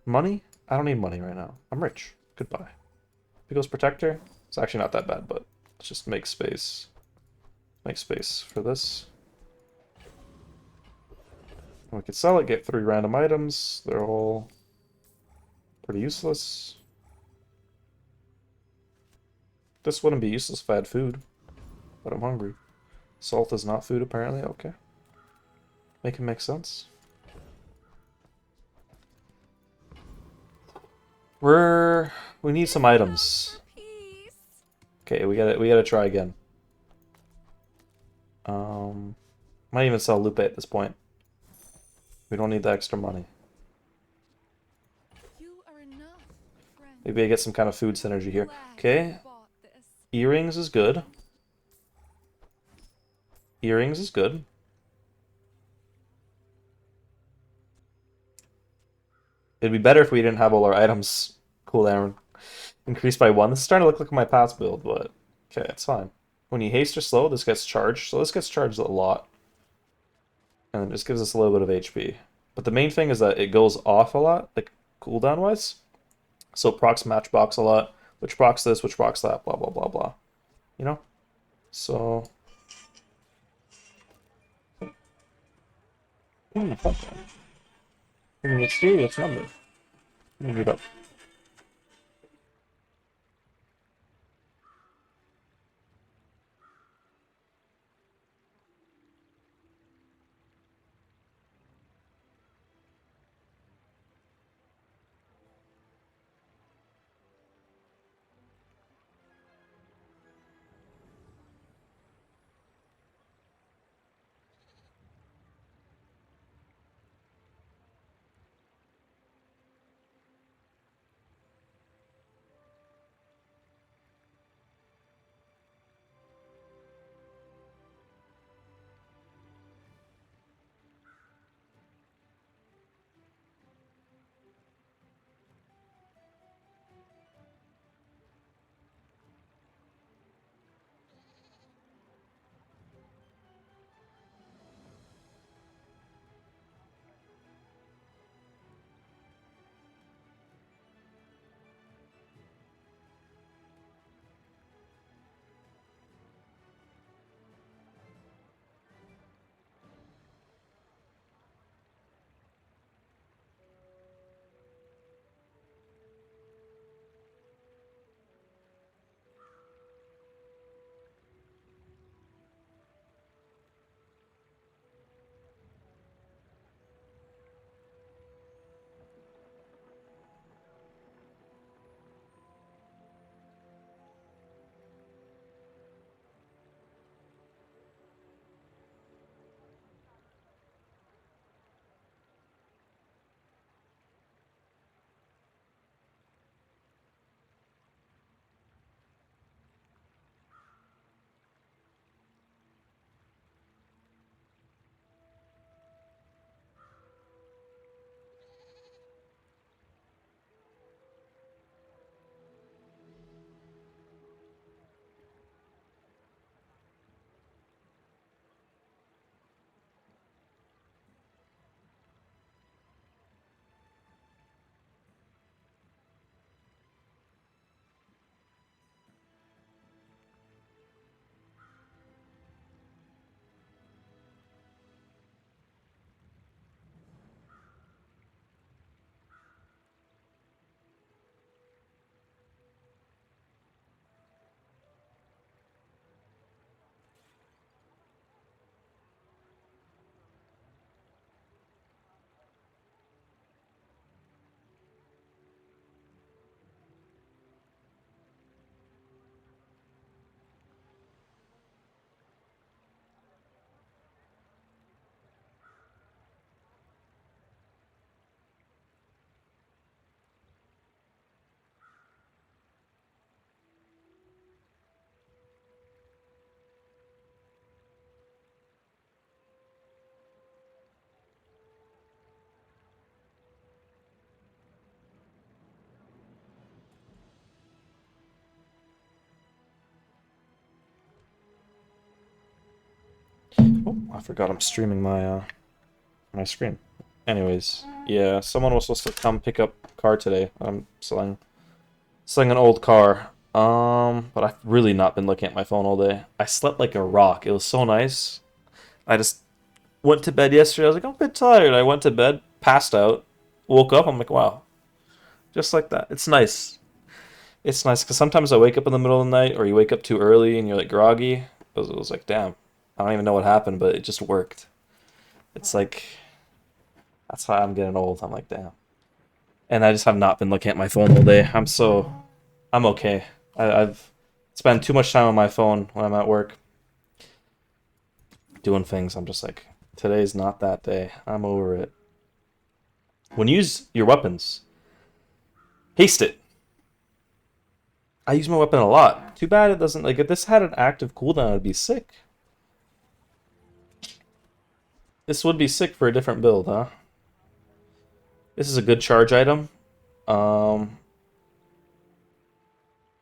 Money? I don't need money right now. I'm rich. Goodbye. Pickles Protector? It's actually not that bad, but let's just make space. Make space for this. And we could sell it, get 3 random items. They're all pretty useless. This wouldn't be useless if I had food, but I'm hungry. Salt is not food, apparently. Okay. Make it make sense. We need some items. Okay, we gotta try again. Might even sell Lupe at this point. We don't need the extra money. Maybe I get some kind of food synergy here. Okay. Earrings is good. Earrings is good. It'd be better if we didn't have all our items cooldown. Increased by 1. This is starting to look like my past build, but okay, it's fine. When you haste or slow, this gets charged. So this gets charged a lot. And it just gives us a little bit of HP. But the main thing is that it goes off a lot, like cooldown-wise. So it procs Matchbox a lot, which procs this, which procs that, blah, blah, blah, blah. You know? So... fuck that. Mysterious number. Move it up. Oh, I forgot I'm streaming my screen. Anyways, yeah, someone was supposed to come pick up a car today. I'm selling an old car. But I've really not been looking at my phone all day. I slept like a rock. It was so nice. I just went to bed yesterday. I was like, I'm a bit tired. I went to bed, passed out, woke up. I'm like, wow, just like that. It's nice. It's nice because sometimes I wake up in the middle of the night, or you wake up too early and you're like groggy. It was like, damn, I don't even know what happened, but it just worked. It's like that's how I'm getting old. I'm like, damn. And I just have not been looking at my phone all day. I'm okay. I've spent too much time on my phone when I'm at work doing things. I'm just like, today's not that day. I'm over it. When you use your weapons, haste it. I use my weapon a lot. Too bad it doesn't, like, if this had an active cooldown, it'd be sick. This would be sick for a different build, huh? This is a good charge item.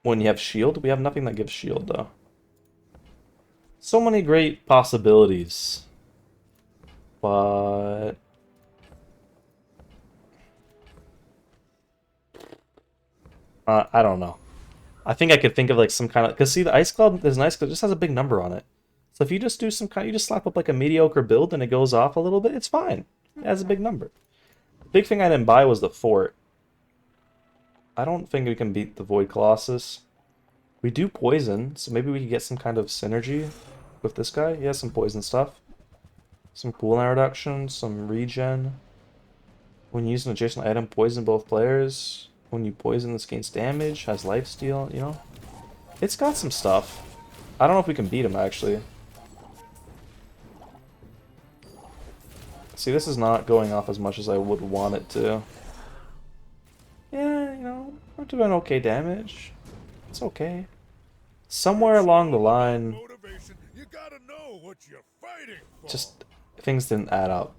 when you have shield. We have nothing that gives shield, though. So many great possibilities. But... I don't know. I think I could think of like some kind of... Because see, the Ice Cloud is nice because it just has a big number on it. So if you just do some kind... You just slap up like a mediocre build and it goes off a little bit, it's fine. It has a big number. The big thing I didn't buy was the fort. I don't think we can beat the Void Colossus. We do poison, so maybe we could get some kind of synergy with this guy. He has some poison stuff. Some cooldown reduction, some regen. When you use an adjacent item, poison both players. When you poison, this gains damage, has lifesteal, you know? It's got some stuff. I don't know if we can beat him, actually. See, this is not going off as much as I would want it to. Yeah, you know, we're doing okay damage. It's okay. Somewhere along the line, You gotta know what you're fighting for. just things didn't add up.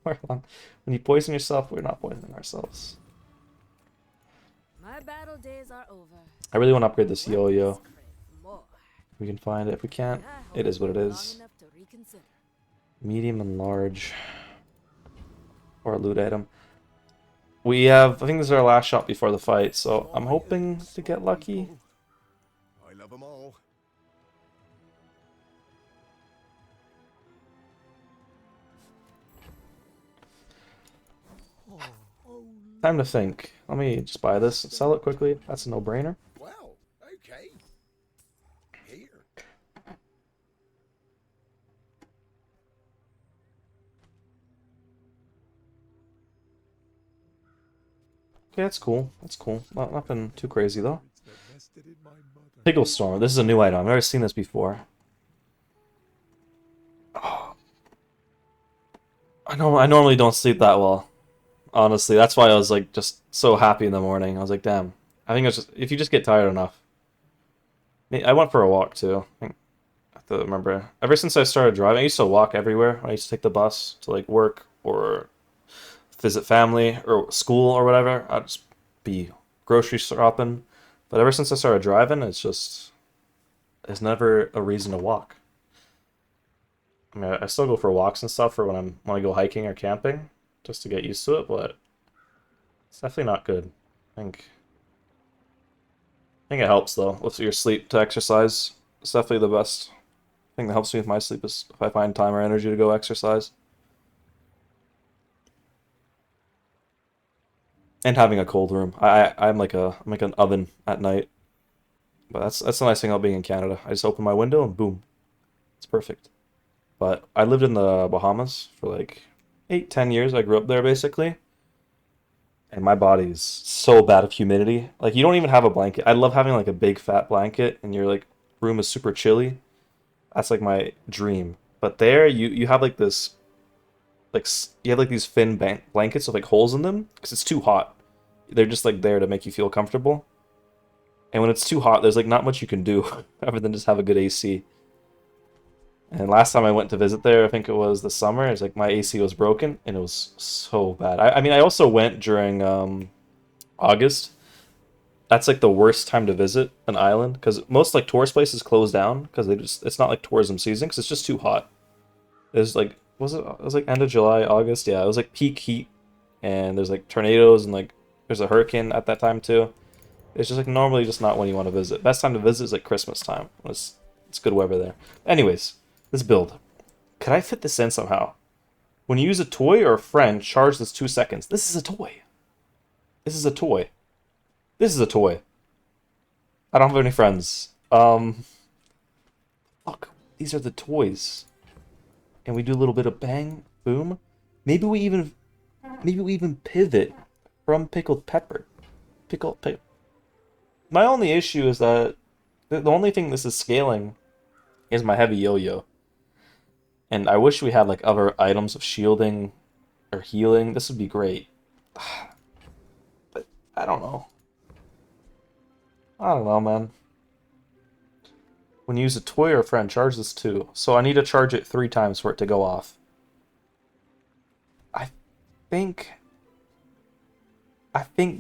When you poison yourself, we're not poisoning ourselves. My battle days are over. I really want to upgrade this yo-yo. We can find it. If we can't, it is what it is. Medium and large. Or a loot item. We have, I think this is our last shot before the fight, so I'm hoping to get lucky. I love them all. Time to think. Let me just buy this and sell it quickly. That's a no-brainer. Well, okay. Here. Okay, that's cool. That's cool. Nothing too crazy, though. Pickle Storm. This is a new item. I've never seen this before. Oh. I normally don't sleep that well. Honestly, that's why I was like just so happy in the morning. I was like, damn. I think it's just if you just get tired enough. I went for a walk too. I have to remember. Ever since I started driving, I used to walk everywhere. I used to take the bus to like work or visit family or school or whatever. I'd just be grocery shopping. But ever since I started driving, there's never a reason to walk. I mean, I still go for walks and stuff for when I go hiking or camping, just to get used to it, but it's definitely not good. I think it helps though with your sleep to exercise. It's definitely the best thing that helps me with my sleep is if I find time or energy to go exercise. And having a cold room. I'm like an oven at night. But that's the nice thing about being in Canada. I just open my window and boom. It's perfect. But I lived in the Bahamas for like 8-10 years. I grew up there basically. And my body is so bad of humidity. Like you don't even have a blanket. I love having like a big fat blanket and your like room is super chilly. That's like my dream. But there you have like this like you have like these thin blankets with like holes in them because it's too hot. They're just like there to make you feel comfortable. And when it's too hot, there's like not much you can do other than just have a good AC. And last time I went to visit there, I think it was the summer. It's like my AC was broken and it was so bad. I mean, I also went during August. That's like the worst time to visit an island because most like tourist places close down because it's not like tourism season because it's just too hot. There's like it was like end of July, August. Yeah, it was like peak heat, and there's like tornadoes and like there's a hurricane at that time too. It's just like normally just not when you want to visit. Best time to visit is like Christmas time. It's good weather there. Anyways, this build. Could I fit this in somehow? When you use a toy or a friend, charge this 2 seconds. This is a toy. This is a toy. This is a toy. I don't have any friends. Look, these are the toys. And we do a little bit of bang, boom. Maybe we even pivot from pickled pepper. My only issue is that the only thing this is scaling is my heavy yo-yo. And I wish we had like other items of shielding or healing. This would be great. But I don't know. I don't know, man. When you use a toy or a friend, charge this too. So I need to charge it 3 times for it to go off. I think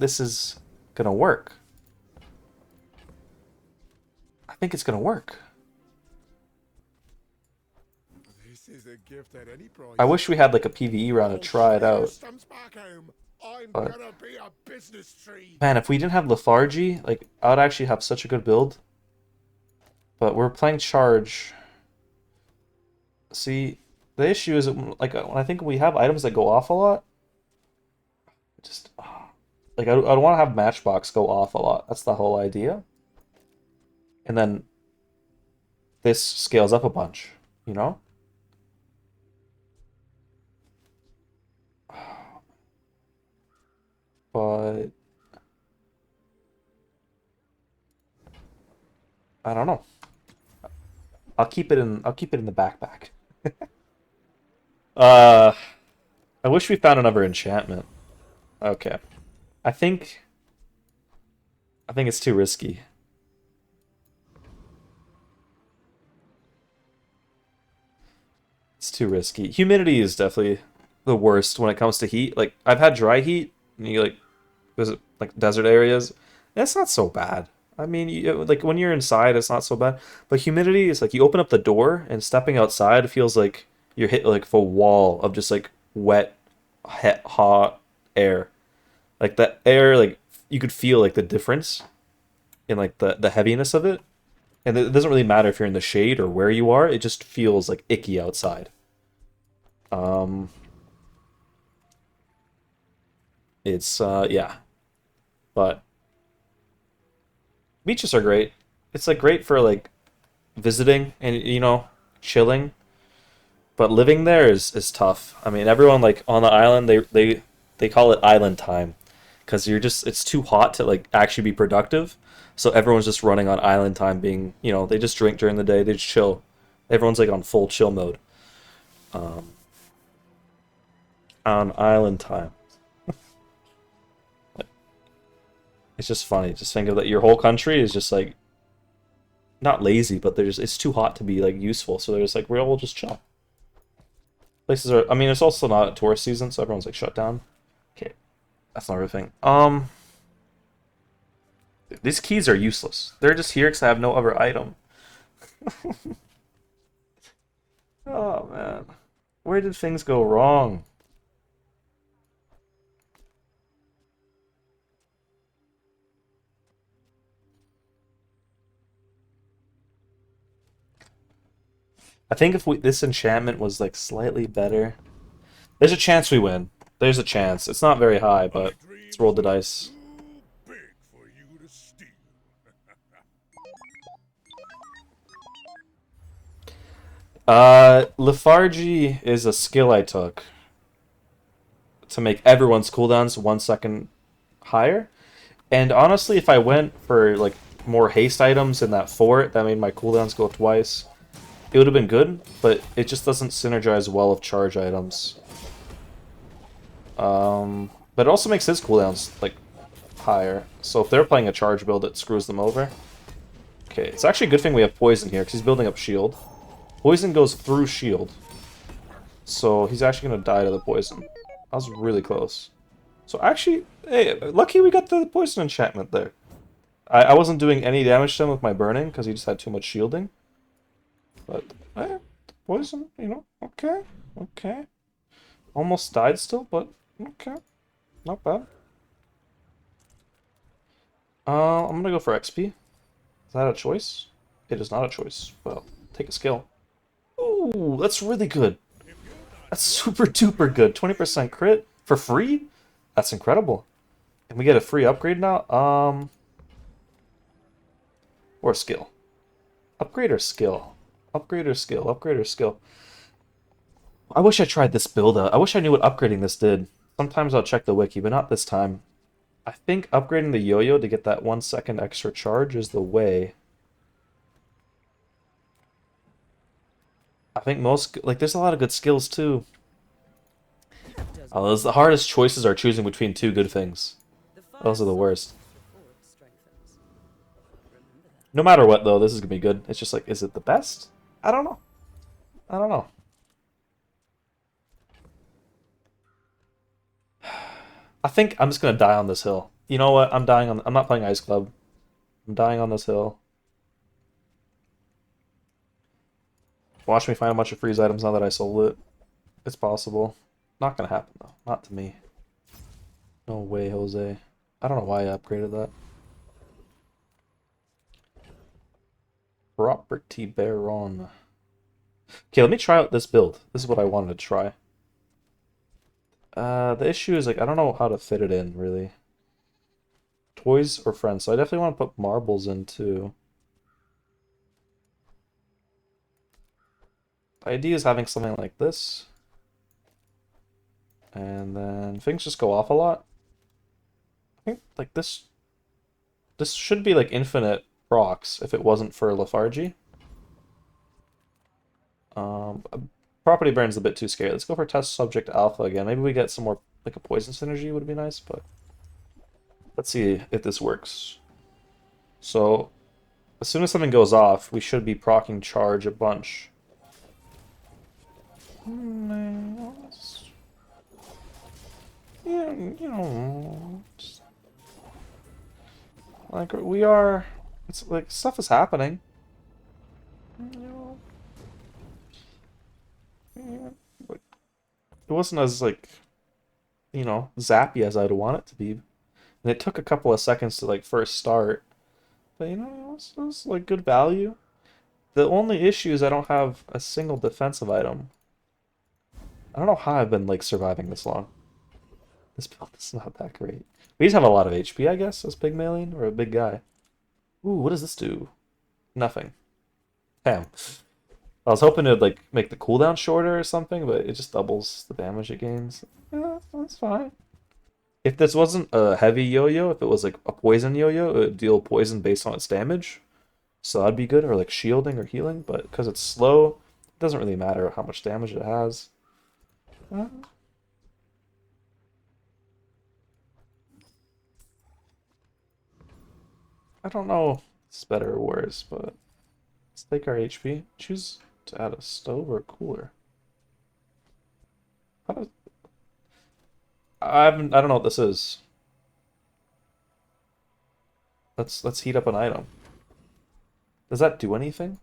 this is gonna work. think it's gonna work. This is a gift at any price. I wish we had like a PvE round to try it out. I'm But gonna be a business tree. man, if we didn't have lethargy, like I would actually have such a good build. But we're playing charge. See, the issue is like when I think we have items that go off a lot. Just like I don't want to have Matchbox go off a lot. That's the whole idea. And then this scales up a bunch, you know? But I don't know. I'll keep it in the backpack. I wish we found another enchantment. Okay. I think it's too risky. It's too risky. Humidity is definitely the worst when it comes to heat. Like I've had dry heat, and you like visit like desert areas. It's not so bad. I mean, like when you're inside, it's not so bad. But humidity is like you open up the door and stepping outside feels like you're hit like a wall of just like wet, hot air. Like the air, like you could feel like the difference in like the heaviness of it. And it doesn't really matter if you're in the shade or where you are. It just feels like icky outside. It's yeah. But beaches are great. It's like great for like visiting and you know, chilling. But living there is tough. I mean, everyone like on the island they call it island time because you're just it's too hot to like actually be productive. So everyone's just running on island time being, you know, they just drink during the day, they just chill. Everyone's like on full chill mode. On island time. It's just funny. Just think of that your whole country is just like not lazy, but they're just it's too hot to be like useful. So they're just like we'll just chill. Places are I mean it's also not a tourist season, so everyone's like shut down. Okay. That's not everything. These keys are useless. They're just here because I have no other item. Oh man. Where did things go wrong? I think if this enchantment was like slightly better, there's a chance we win. There's a chance. It's not very high, but let's roll the dice. Lethargy is a skill I took to make everyone's cooldowns 1 second higher. And honestly, if I went for like more haste items in that fort that made my cooldowns go twice, it would have been good, but it just doesn't synergize well with charge items. But it also makes his cooldowns like higher. So if they're playing a charge build, it screws them over. Okay, it's actually a good thing we have poison here because he's building up shield. Poison goes through shield. So he's actually going to die to the poison. That was really close. So actually, hey, lucky we got the poison enchantment there. I wasn't doing any damage to him with my burning because he just had too much shielding. But, poison, you know, okay, okay. Almost died still, but okay. Not bad. I'm going to go for XP. Is that a choice? It is not a choice. Well, take a skill. Ooh, that's really good. That's super duper good. 20% crit for free? That's incredible. And we get a free upgrade now? Or skill. Upgrade or skill? Upgrade or skill? Upgrade or skill? I wish I tried this build out. I wish I knew what upgrading this did. Sometimes I'll check the wiki, but not this time. I think upgrading the yo-yo to get that 1 second extra charge is the way. I think most, like, there's a lot of good skills, too. Oh, the hardest choices are choosing between two good things. Those are the worst. No matter what, though, this is going to be good. It's just like, is it the best? I don't know. I don't know. I think I'm just going to die on this hill. You know what? I'm not playing Ice Club. I'm dying on this hill. Watch me find a bunch of freeze items now that I sold it. It's possible. Not gonna happen though. Not to me. No way, Jose. I don't know why I upgraded that. Property Baron. Okay, let me try out this build. This is what I wanted to try. The issue is, like, I don't know how to fit it in, really. Toys or friends. So I definitely want to put marbles in, too. The idea is having something like this. And then things just go off a lot. I think, like, this should be, like, infinite procs if it wasn't for lethargy. Property Baron's a bit too scary. Let's go for test subject alpha again. Maybe we get some more, like a poison synergy would be nice, but let's see if this works. So as soon as something goes off, we should be proccing charge a bunch. Yeah, you know, like we are. It's like stuff is happening. You know. Like, it wasn't as, like, you know, zappy as I'd want it to be. And it took a couple of seconds to, like, first start. But, you know, it was like, good value. The only issue is I don't have a single defensive item. I don't know how I've been, like, surviving this long. This build is not that great. We just have a lot of HP, I guess, as Pygmalion, or a big guy. Ooh, what does this do? Nothing. Damn. I was hoping it'd, like, make the cooldown shorter or something, but it just doubles the damage it gains. Yeah, that's fine. If this wasn't a heavy yo-yo, if it was, like, a poison yo-yo, it would deal poison based on its damage. So that'd be good, or, like, shielding or healing, but because it's slow, it doesn't really matter how much damage it has. I don't know if it's better or worse, but let's take our HP. Choose to add a stove or a cooler. How does... I don't know what this is. Let's heat up an item. Does that do anything?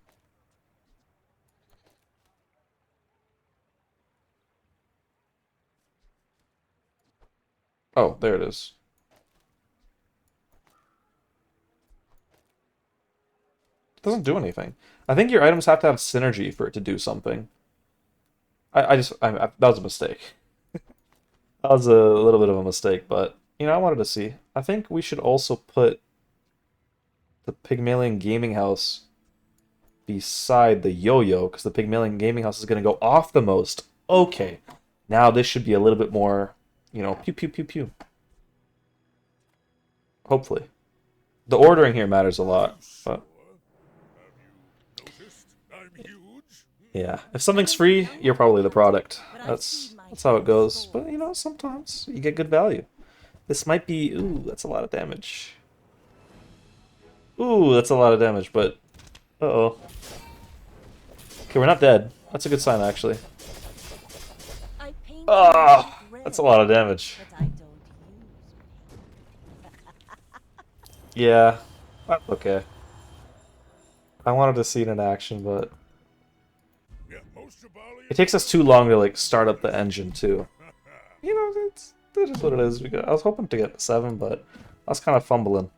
Oh, there it is. It doesn't do anything. I think your items have to have synergy for it to do something. That was a mistake. That was a little bit of a mistake, but, you know, I wanted to see. I think we should also put the Pygmalion Gaming House beside the yo-yo, because the Pygmalion Gaming House is going to go off the most. Okay, now this should be a little bit more, you know, pew pew pew pew. Hopefully. The ordering here matters a lot, but... yeah, if something's free, you're probably the product. That's how it goes. But, you know, sometimes you get good value. This might be... ooh, that's a lot of damage. Ooh, that's a lot of damage, but... uh-oh. Okay, we're not dead. That's a good sign, actually. Ah, that's a lot of damage. Yeah, that's okay. I wanted to see it in action, but... it takes us too long to, like, start up the engine, too. You know, that is what it is. I was hoping to get 7, but I was kind of fumbling.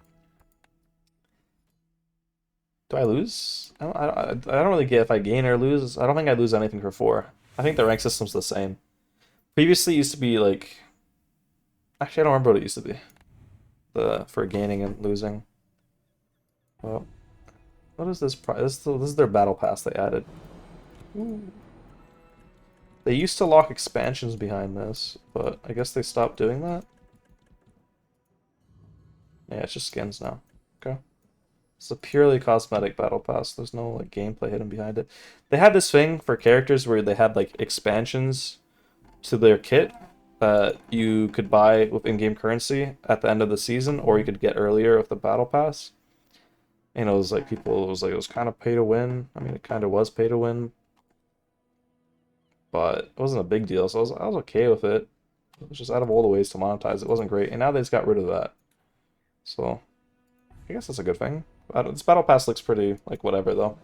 Do I lose? I don't really get if I gain or lose. I don't think I lose anything for 4. I think the rank system's the same. Previously, it used to be, like... actually, I don't remember what it used to be. For gaining and losing. Well, what is this? This is their battle pass they added. Ooh. They used to lock expansions behind this, but I guess they stopped doing that. Yeah, it's just skins now. Okay. It's a purely cosmetic battle pass. There's no, like, gameplay hidden behind it. They had this thing for characters where they had, like, expansions to their kit that you could buy with in-game currency at the end of the season, or you could get earlier with the battle pass. And it was like it was kind of pay to win. I mean, it kind of was pay to win, but it wasn't a big deal, so I was okay with it. It was just out of all the ways to monetize. It wasn't great, and now they just got rid of that. So I guess that's a good thing. This battle pass looks pretty, like, whatever, though.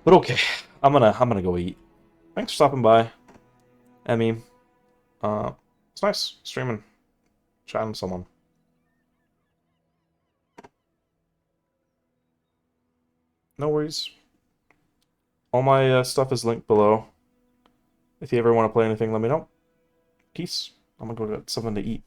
But okay, I'm gonna go eat. Thanks for stopping by, Emmy. It's nice streaming, chatting with someone. No worries. All my stuff is linked below. If you ever want to play anything, let me know. Peace. I'm gonna go get something to eat.